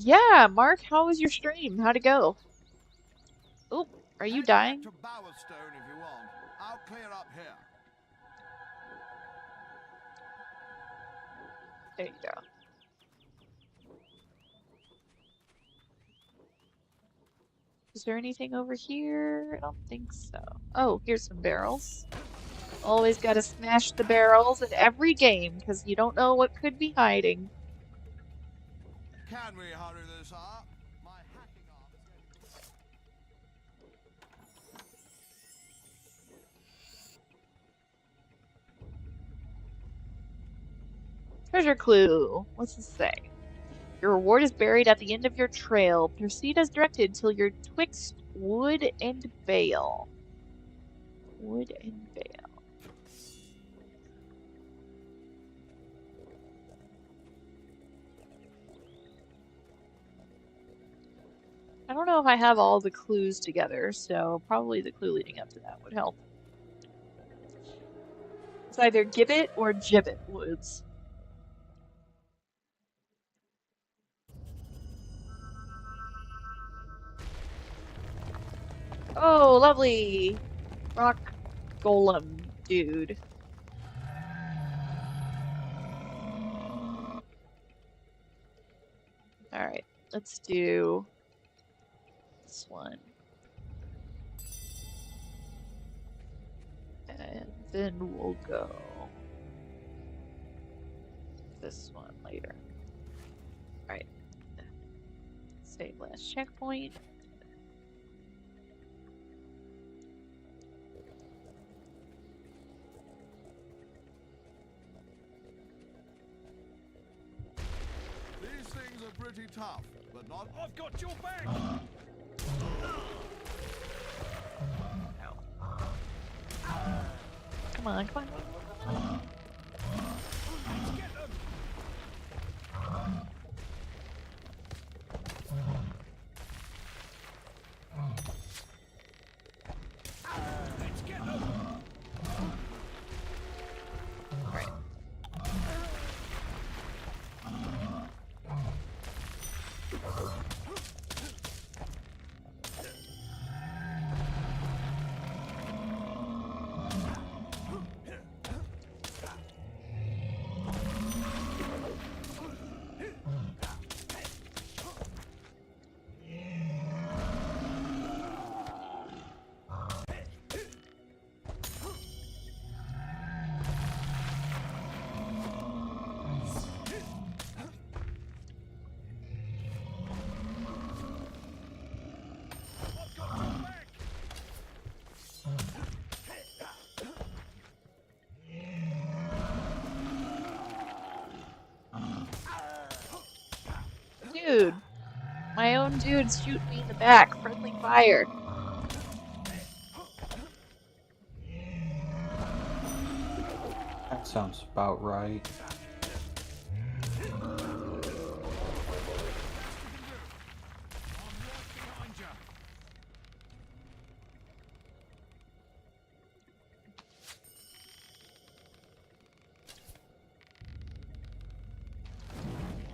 Yeah, Mark, how was your stream? How'd it go? Oop, are you Head back dying? to Bowerstone if you want. I'll clear up here. There you go. Is there anything over here? I don't think so. Oh, here's some barrels. Always gotta smash the barrels in every game, because you don't know what could be hiding. Can we hurry this up? My hacking arm is going Treasure clue. What's this say? Your reward is buried at the end of your trail. Proceed as directed till you're twixt wood and bale. Wood and bale. I don't know if I have all the clues together, so probably the clue leading up to that would help. It's either Gibbet or Gibbet Woods. Oh, lovely! Rock golem dude. Alright, let's do this one. And then we'll go this one later. Alright. Save last checkpoint. These things are pretty tough, but not. I've got your back! Come on, come on. Let's get them! Let's get them! Alright. Dude, my own dude's shooting me in the back. Friendly fire. That sounds about right.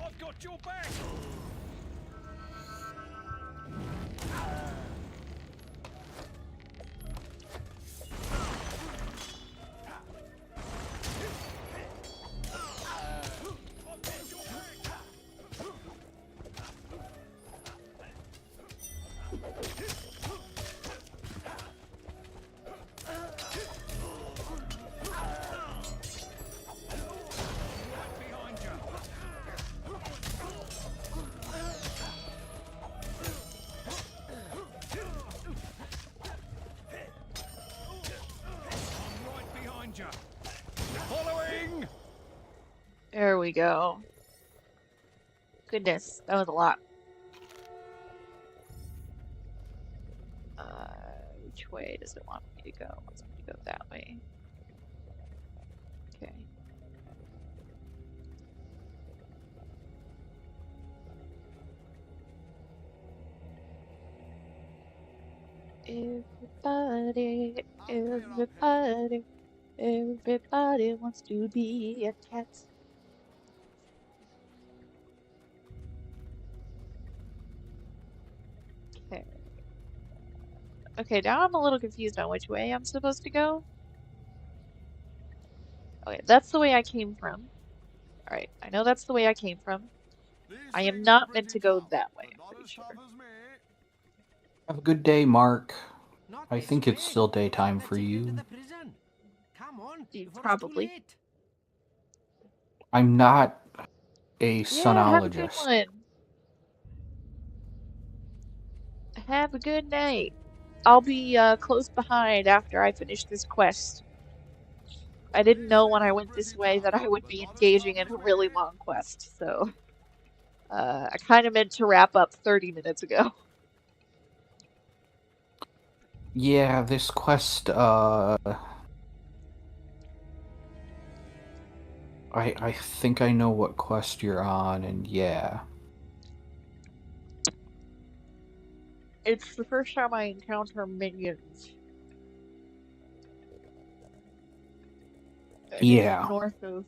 I've got your back! Following! There we go. Goodness, that was a lot. Which way does it want me to go? It wants me to go that way. Okay. Everybody wants to be a cat. Okay. Okay, now I'm a little confused on which way I'm supposed to go. Okay, that's the way I came from. Alright, I know that's the way I came from. I am not meant to go that way, I'm pretty sure. Have a good day, Mark. Not I this think it's way. still daytime Let's for take you to you. the prison. Come on, before Probably. it's too late. I'm not a Yeah, have a good sonologist. one. Have a good night. I'll be close behind after I finish this quest. I didn't know when I went this way that I would be engaging in a really long quest, so I kind of meant to wrap up 30 minutes ago. Yeah, this quest, I think I know what quest you're on, and yeah. It's the first time I encounter minions. And Yeah. it's north of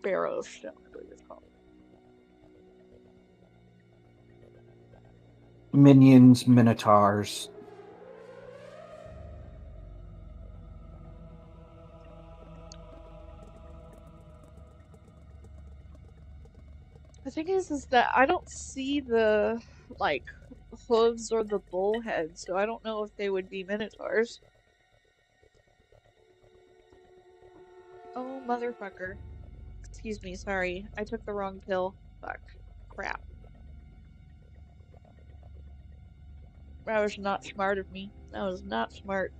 Barrowstone, I believe it's called. Minions, Minotaurs. The thing is that I don't see the, like, hooves or the bullhead, so I don't know if they would be minotaurs. Oh, motherfucker. Excuse me, sorry. I took the wrong pill. Fuck. Crap. That was not smart of me. That was not smart.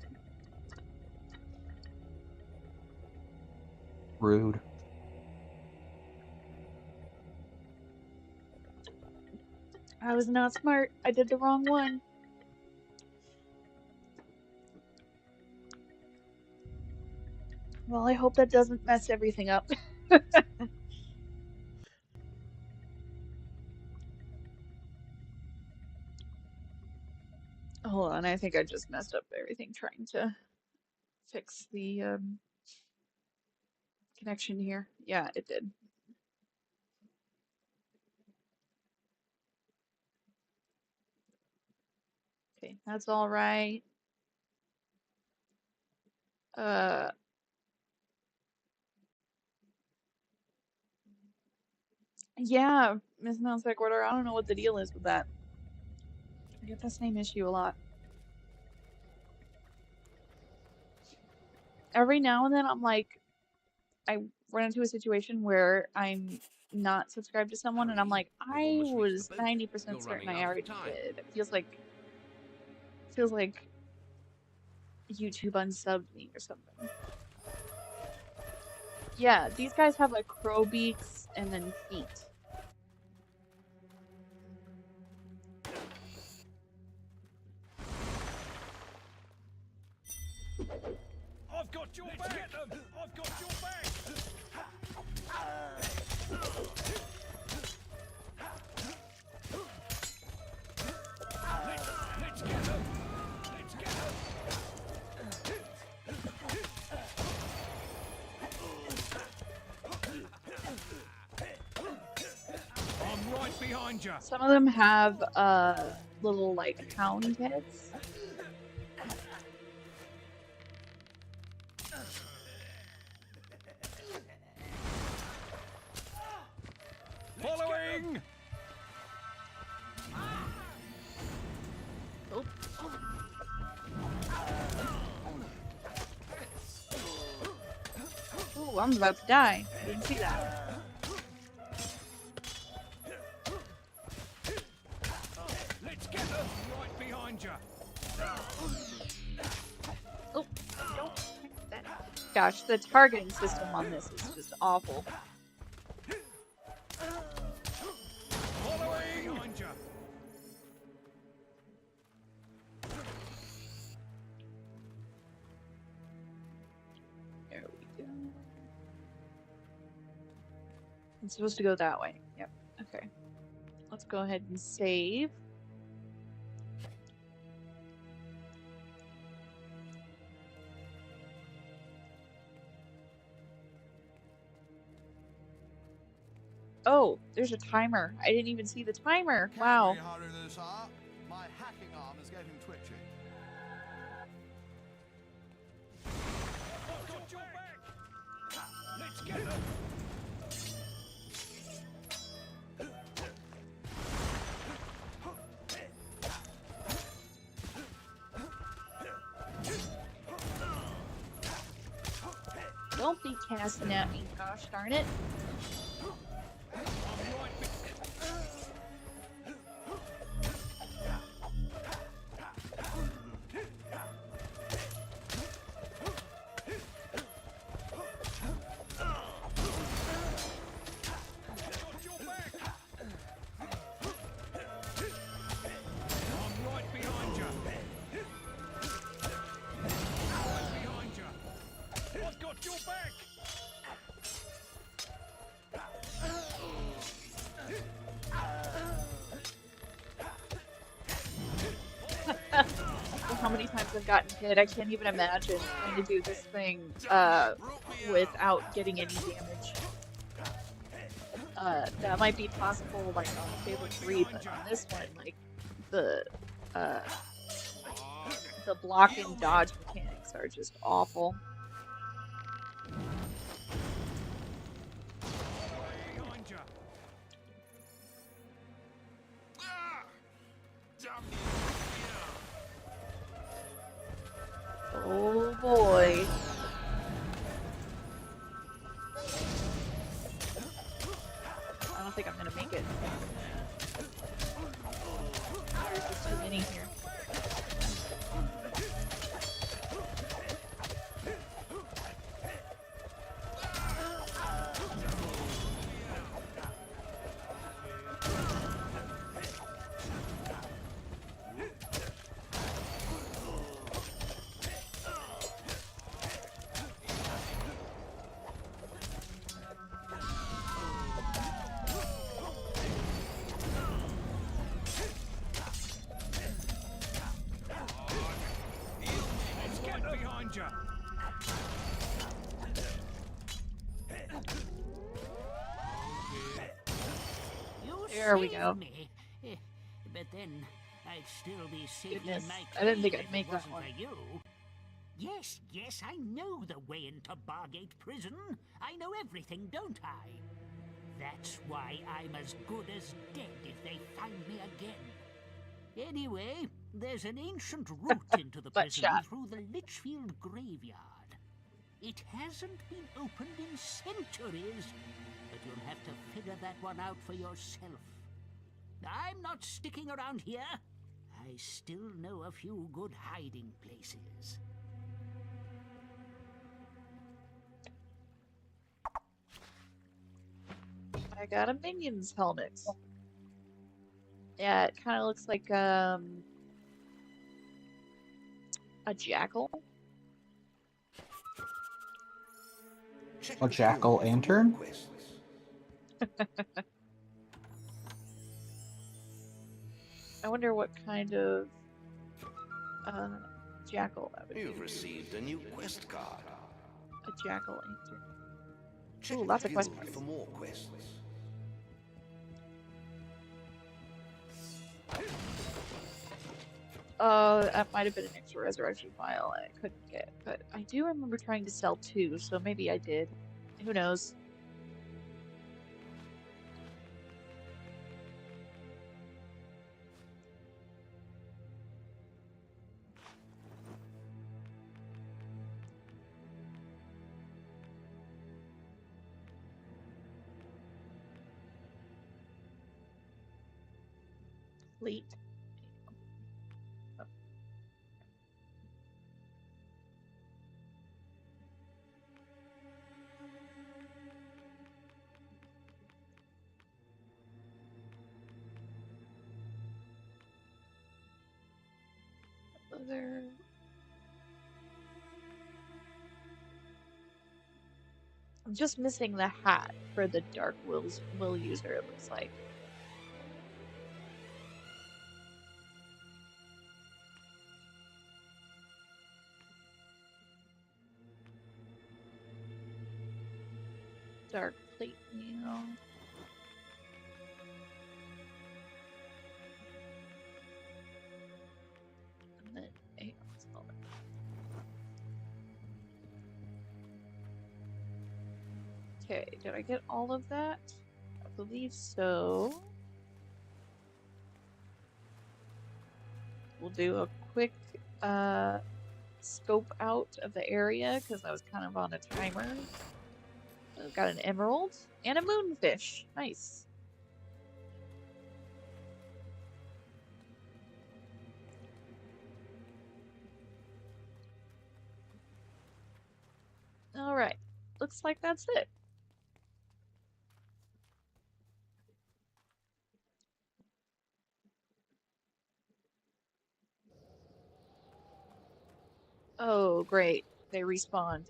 Rude. I was not smart. I did the wrong one. Well, I hope that doesn't mess everything up. Hold on, I think I just messed up everything trying to fix the connection here. Yeah, it did. Okay, that's all right. Yeah, Miss Mountsback Order, I don't know what the deal is with that. I get the same issue a lot. Every now and then I'm like, I run into a situation where I'm not subscribed to someone and I'm like, I was 90% certain I already did. It feels like YouTube unsubbed me or something. Yeah, these guys have like crow beaks and then feet. I've got your back! Get them! I've got your back! Let's get them! Let's get them! I'm right behind you! Some of them have little like hound heads. Following! Oh. Ooh, I'm about to die. I didn't see that. Let's get them! Right behind you! Oh, don't touch that. Gosh, the targeting system on this is just awful. It's supposed to go that way. Yep. Okay. Let's go ahead and save. Oh, there's a timer. I didn't even see the timer. Wow. Can't we hurry this up? My hacking arm is getting twitchy. I've got your back. Let's get them. Don't be casting at me, gosh darn it. How many times I've gotten hit, I can't even imagine trying to do this thing without getting any damage. That might be possible like on Fable 3, but on this one, like the block and dodge mechanics are just awful. Oh boy. I don't think I'm gonna make it. There's just too many here. There we go. But then I'd still be safely Goodness, in my I didn't think cave I'd if make it that wasn't one. for you. Yes, yes, I know the way into Bargate Prison. I know everything, don't I? That's why I'm as good as dead if they find me again. Anyway, there's an ancient route into the prison through the Litchfield graveyard. It hasn't been opened in centuries, but you'll have to figure that one out for yourself. I'm not sticking around here. I still know a few good hiding places. I got a minion's helmet. Yeah, it kind of looks like a jackal. A jackal lantern? I wonder what kind of jackal that would be. You've received a new quest card. A jackal lantern. Check Ooh, lots of quest guild cards. for more quests. That might have been an extra resurrection file I couldn't get, but I do remember trying to sell 2, so maybe I did. Who knows? Fleet. just missing the hat for the Dark Will user, it looks like. Dark plate mail. And then okay, did I get all of that? I believe so. We'll do a quick scope out of the area because I was kind of on a timer. I've got an emerald and a moonfish. Nice. All right. Looks like that's it. Oh, great. They respawned.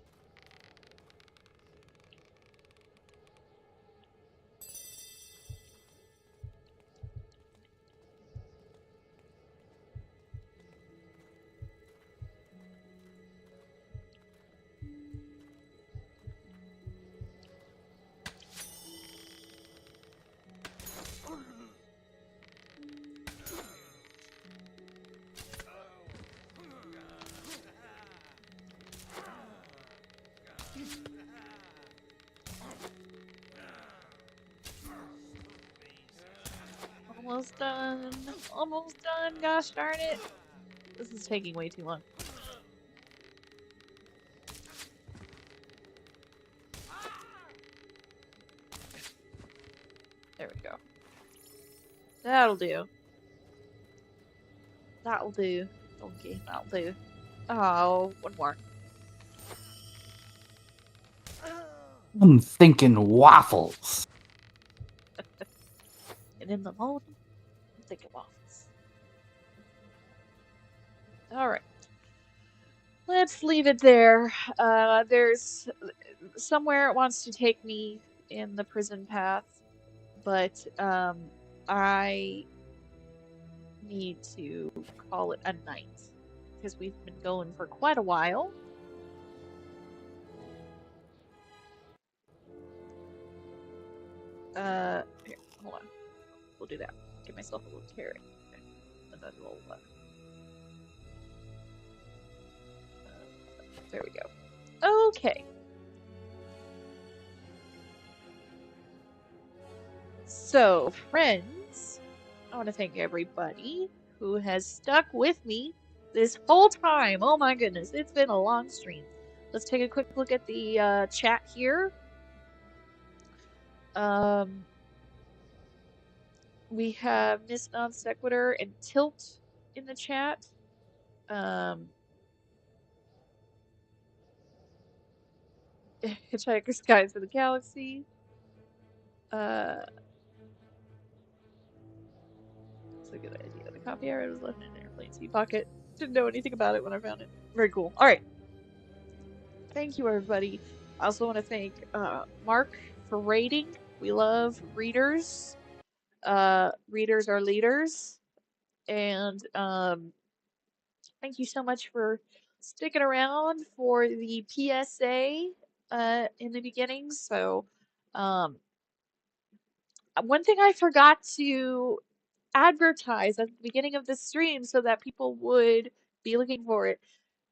Almost done. Almost done. Gosh darn it. This is taking way too long. There we go. That'll do. That'll do. Okay, that'll do. Oh, one more. I'm thinking waffles. And in the morning, I'm thinking waffles. Alright. Let's leave it there. There's somewhere it wants to take me in the prison path, but I need to call it a night because we've been going for quite a while. Here, hold on. We'll do that. Give myself a little carrot. Okay. And then we'll, there we go. Okay. So, friends, I want to thank everybody who has stuck with me this whole time. Oh my goodness, it's been a long stream. Let's take a quick look at the chat here. We have Miss Non Sequitur and Tilt in the chat. Hitchhiker's Guide to the Galaxy. That's a good idea. The copy I read was left in an airplane seat pocket. Didn't know anything about it when I found it. Very cool. All right. Thank you, everybody. I also want to thank Mark for rating. We love readers. Readers are leaders. And thank you so much for sticking around for the PSA in the beginning. So, one thing I forgot to advertise at the beginning of the stream so that people would be looking for it.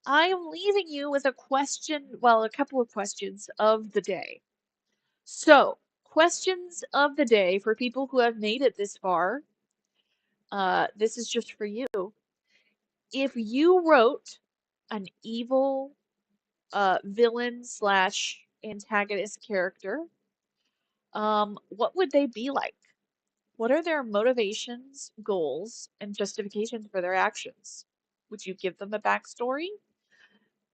I am leaving you with a question, well, a couple of questions of the day. So, questions of the day for people who have made it this far. This is just for you. If you wrote an evil villain slash antagonist character, what would they be like? What are their motivations, goals, and justifications for their actions? Would you give them a backstory?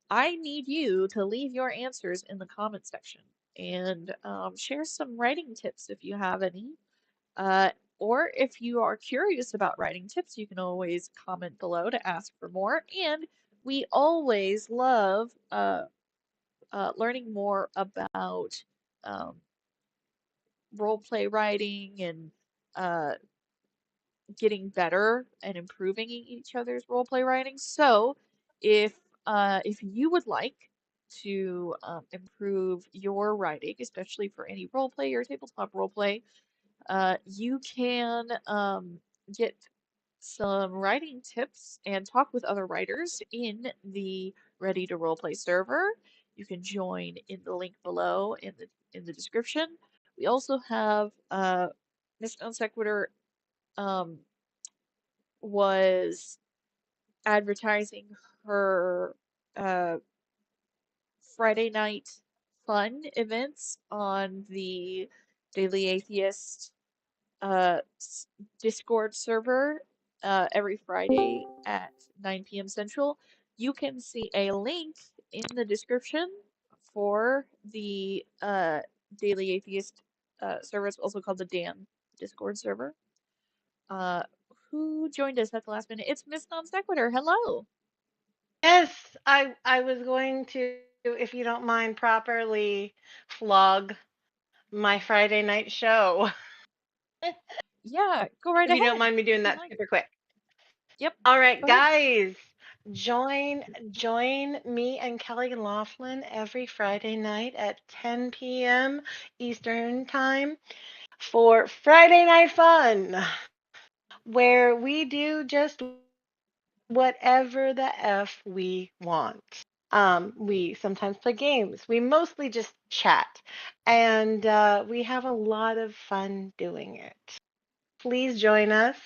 I need you to leave your answers in the comment section and share some writing tips if you have any. Or if you are curious about writing tips, you can always comment below to ask for more. And we always love learning more about um, role play writing and uh, getting better and improving each other's role play writing. So, if if you would like to improve your writing, especially for any role play or tabletop role play, you can get some writing tips and talk with other writers in the Ready to Roleplay server. You can join in the link below in the description. We also have Miss Non Sequitur um, was advertising her uh, Friday night fun events on the Daily Atheist uh, Discord server every Friday at 9 p.m. Central. You can see a link in the description for the Daily Atheist server. It's also called the Dan Discord server. Uh, who joined us at the last minute? It's Miss Non Sequitur. Hello. Yes, I was going to, if you don't mind, properly flog my Friday night show. Yeah, go right If you don't ahead. mind me doing If you'd that like. super quick. Yep, All right, go ahead. guys, join me and Kelly Laughlin every Friday night at 10 p.m. Eastern Time for Friday Night Fun, where we do just whatever the F we want. We sometimes play games. We mostly just chat, and we have a lot of fun doing it. Please join us.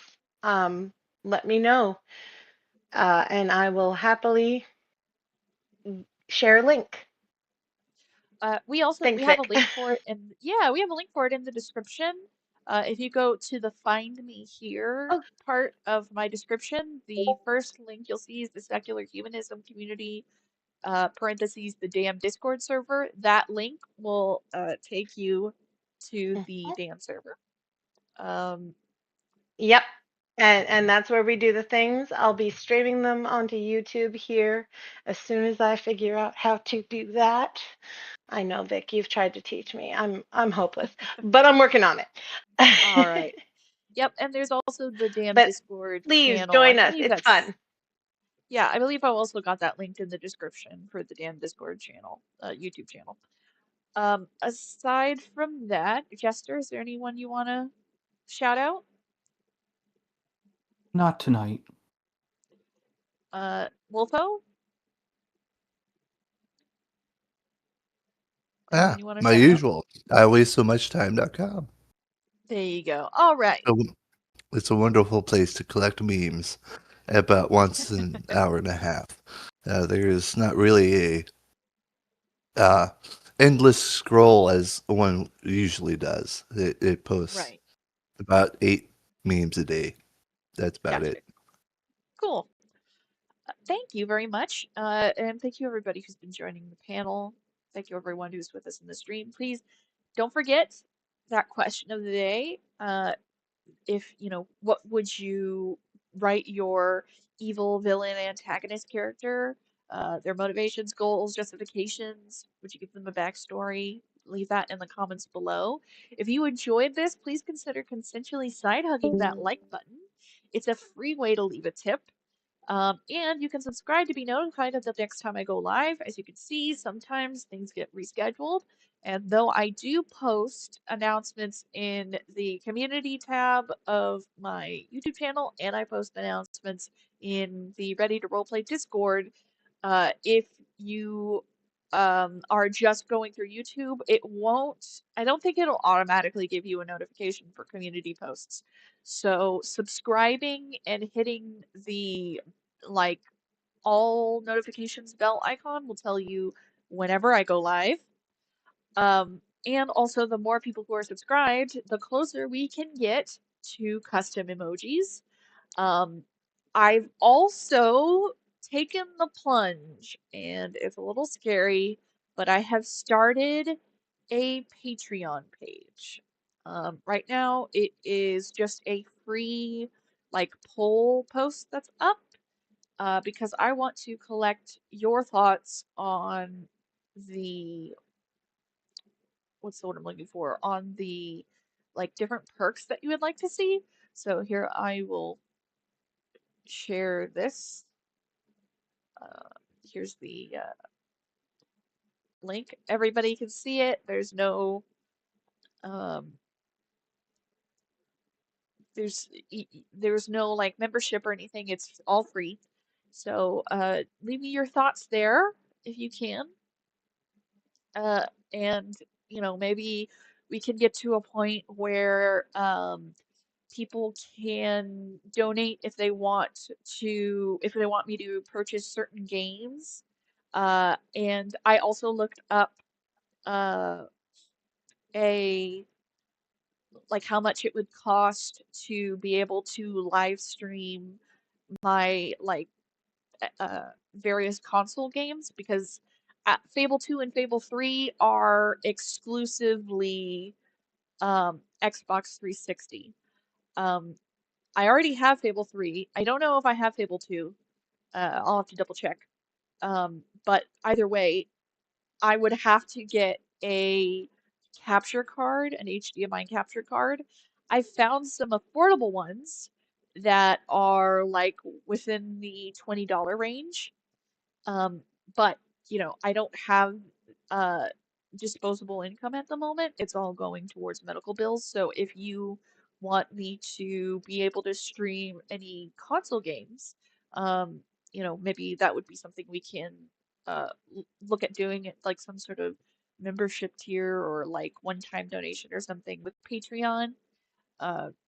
Um, Let me know, and I will happily share a link. We Thanks, have a Vic. link for it yeah, we have a link for it in the description. If you go to the Find Me Here Oh, part of my description, the first link you'll see is the Secular Humanism Community parentheses the damn Discord server. That link will take you to the mhm. Dan server. Um, Yep. And that's where we do the things. I'll be streaming them onto YouTube here as soon as I figure out how to do that. I know, Vic, you've tried to teach me. I'm hopeless, but I'm working on all it. right. Yep, and there's also the damn But Discord please channel. I join us. believe It's that's fun. yeah, I believe I also got that linked in the description for the damn Discord channel, YouTube channel. Aside from that, Jester, is there anyone you want to shout out? Not tonight. Wolfo? Yeah, Anyone you want to my shout out? usual. I waste so much time.com. There you go. All right. So it's a wonderful place to collect memes about once an hour and a half. There's not really a endless scroll as one usually does. It posts Right. about 8 memes a day. That's about Gotcha. it. Cool. Thank you very much. And thank you everybody who's been joining the panel. Thank you everyone who's with us in the stream. Please don't forget that question of the day. If, you know, what would you write your evil villain antagonist character? Their motivations, goals, justifications. Would you give them a backstory? Leave that in the comments below. If you enjoyed this, please consider consensually side hugging that like button. It's a free way to leave a tip. And you can subscribe to be notified of the next time I go live. As you can see, sometimes things get rescheduled. And though I do post announcements in the community tab of my YouTube channel, and I post announcements in the Ready to Roleplay Discord, if you are just going through YouTube, I don't think it'll automatically give you a notification for community posts. So subscribing and hitting the like all notifications bell icon will tell you whenever I go live. And also, the more people who are subscribed, the closer we can get to custom emojis. Um, I've also taken the plunge, and it's a little scary, but I have started a Patreon page. Right now, it is just a free, like, poll post that's up because I want to collect your thoughts on the what's the word I'm looking for? On the like different perks that you would like to see. So here I will share this. Here's the link. Everybody can see it. There's no um, there's no like membership or anything. It's all free. So leave me your thoughts there if you can. And you know, maybe we can get to a point where people can donate if they want me to purchase certain games. And I also looked up uh, a like how much it would cost to be able to live stream my like various console games because Fable 2 and Fable 3 are exclusively Xbox 360. Um, I already have Fable 3. I don't know if I have Fable 2. I'll have to double check. But either way, I would have to get a capture card, an HDMI capture card. I found some affordable ones that are like within the $20 range. Um, but you know, I don't have uh disposable income at the moment. It's all going towards medical bills. So if you want me to be able to stream any console games, um, you know, maybe that would be something we can look at doing it like some sort of membership tier or like one-time donation or something with Patreon.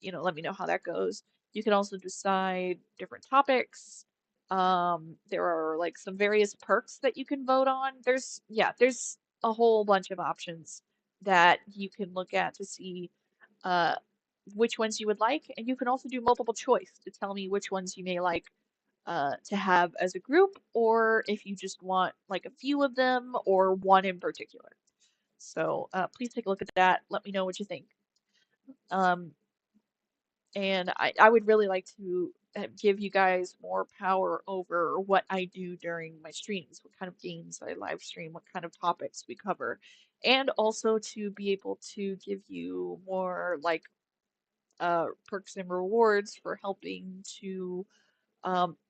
You know, let me know how that goes. You can also decide different topics. There are like some various perks that you can vote on. There's a whole bunch of options that you can look at to see uh, which ones you would like, and you can also do multiple choice to tell me which ones you may like to have as a group, or if you just want like a few of them or one in particular. So please take a look at that. Let me know what you think. Um, and I would really like to give you guys more power over what I do during my streams, what kind of games I live stream, what kind of topics we cover, and also to be able to give you more like perks and rewards for helping to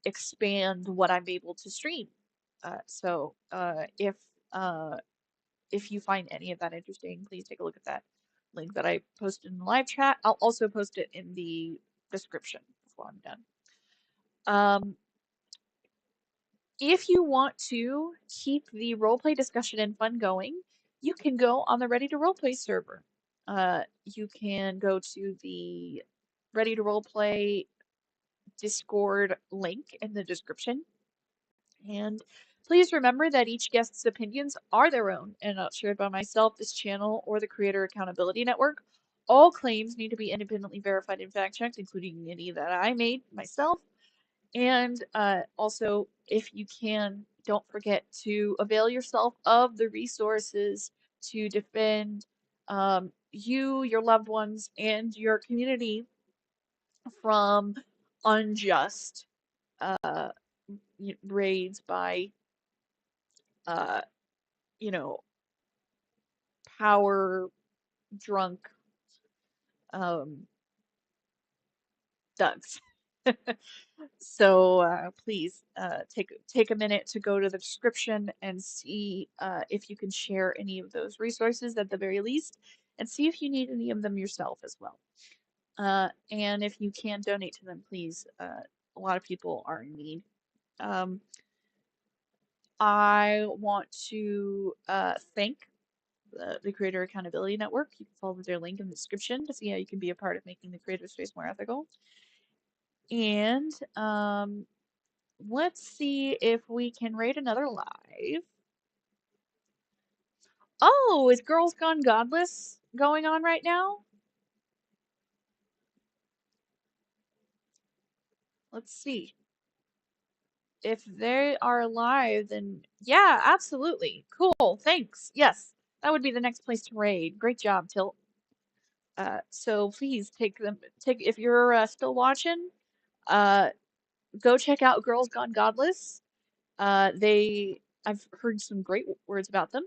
expand what I'm able to stream. So if you find any of that interesting, please take a look at that link that I posted in the live chat. I'll also post it in the description before I'm done. If you want to keep the roleplay discussion and fun going, you can go on the Ready to Roleplay server. You can go to the Ready to Roleplay Discord link in the description. And please remember that each guest's opinions are their own and not shared by myself, this channel, or the Creator Accountability Network. All claims need to be independently verified and fact-checked, including any that I made myself. And also, if you can, don't forget to avail yourself of the resources to defend you, your loved ones, and your community from unjust uh, raids by, uh, you know, power drunk thugs. So please take a minute to go to the description and see if you can share any of those resources at the very least, and see if you need any of them yourself as well. And if you can donate to them, please. A lot of people are in need. I want to thank the Creator Accountability Network. You can follow their link in the description to see how you can be a part of making the creator space more ethical. And let's see if we can raid another live. Oh, is Girls Gone Godless going on right now? Let's see. If they are live, then yeah, absolutely. Cool, thanks. Yes, that would be the next place to raid. Great job, Tilt. So please take if you're still watching, go check out Girls Gone Godless. I've heard some great words about them.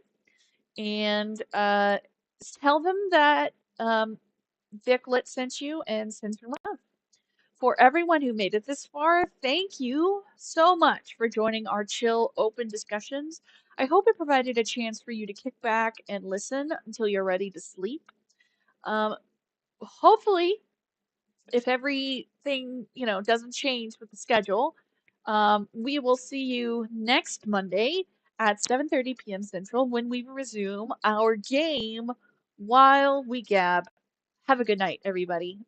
And tell them that Viclet sent you and sends her love. For everyone who made it this far, thank you so much for joining our chill, open discussions. I hope it provided a chance for you to kick back and listen until you're ready to sleep. Hopefully, if everything, doesn't change with the schedule, we will see you next Monday at 7:30 p.m. Central when we resume our game while we gab. Have a good night, everybody.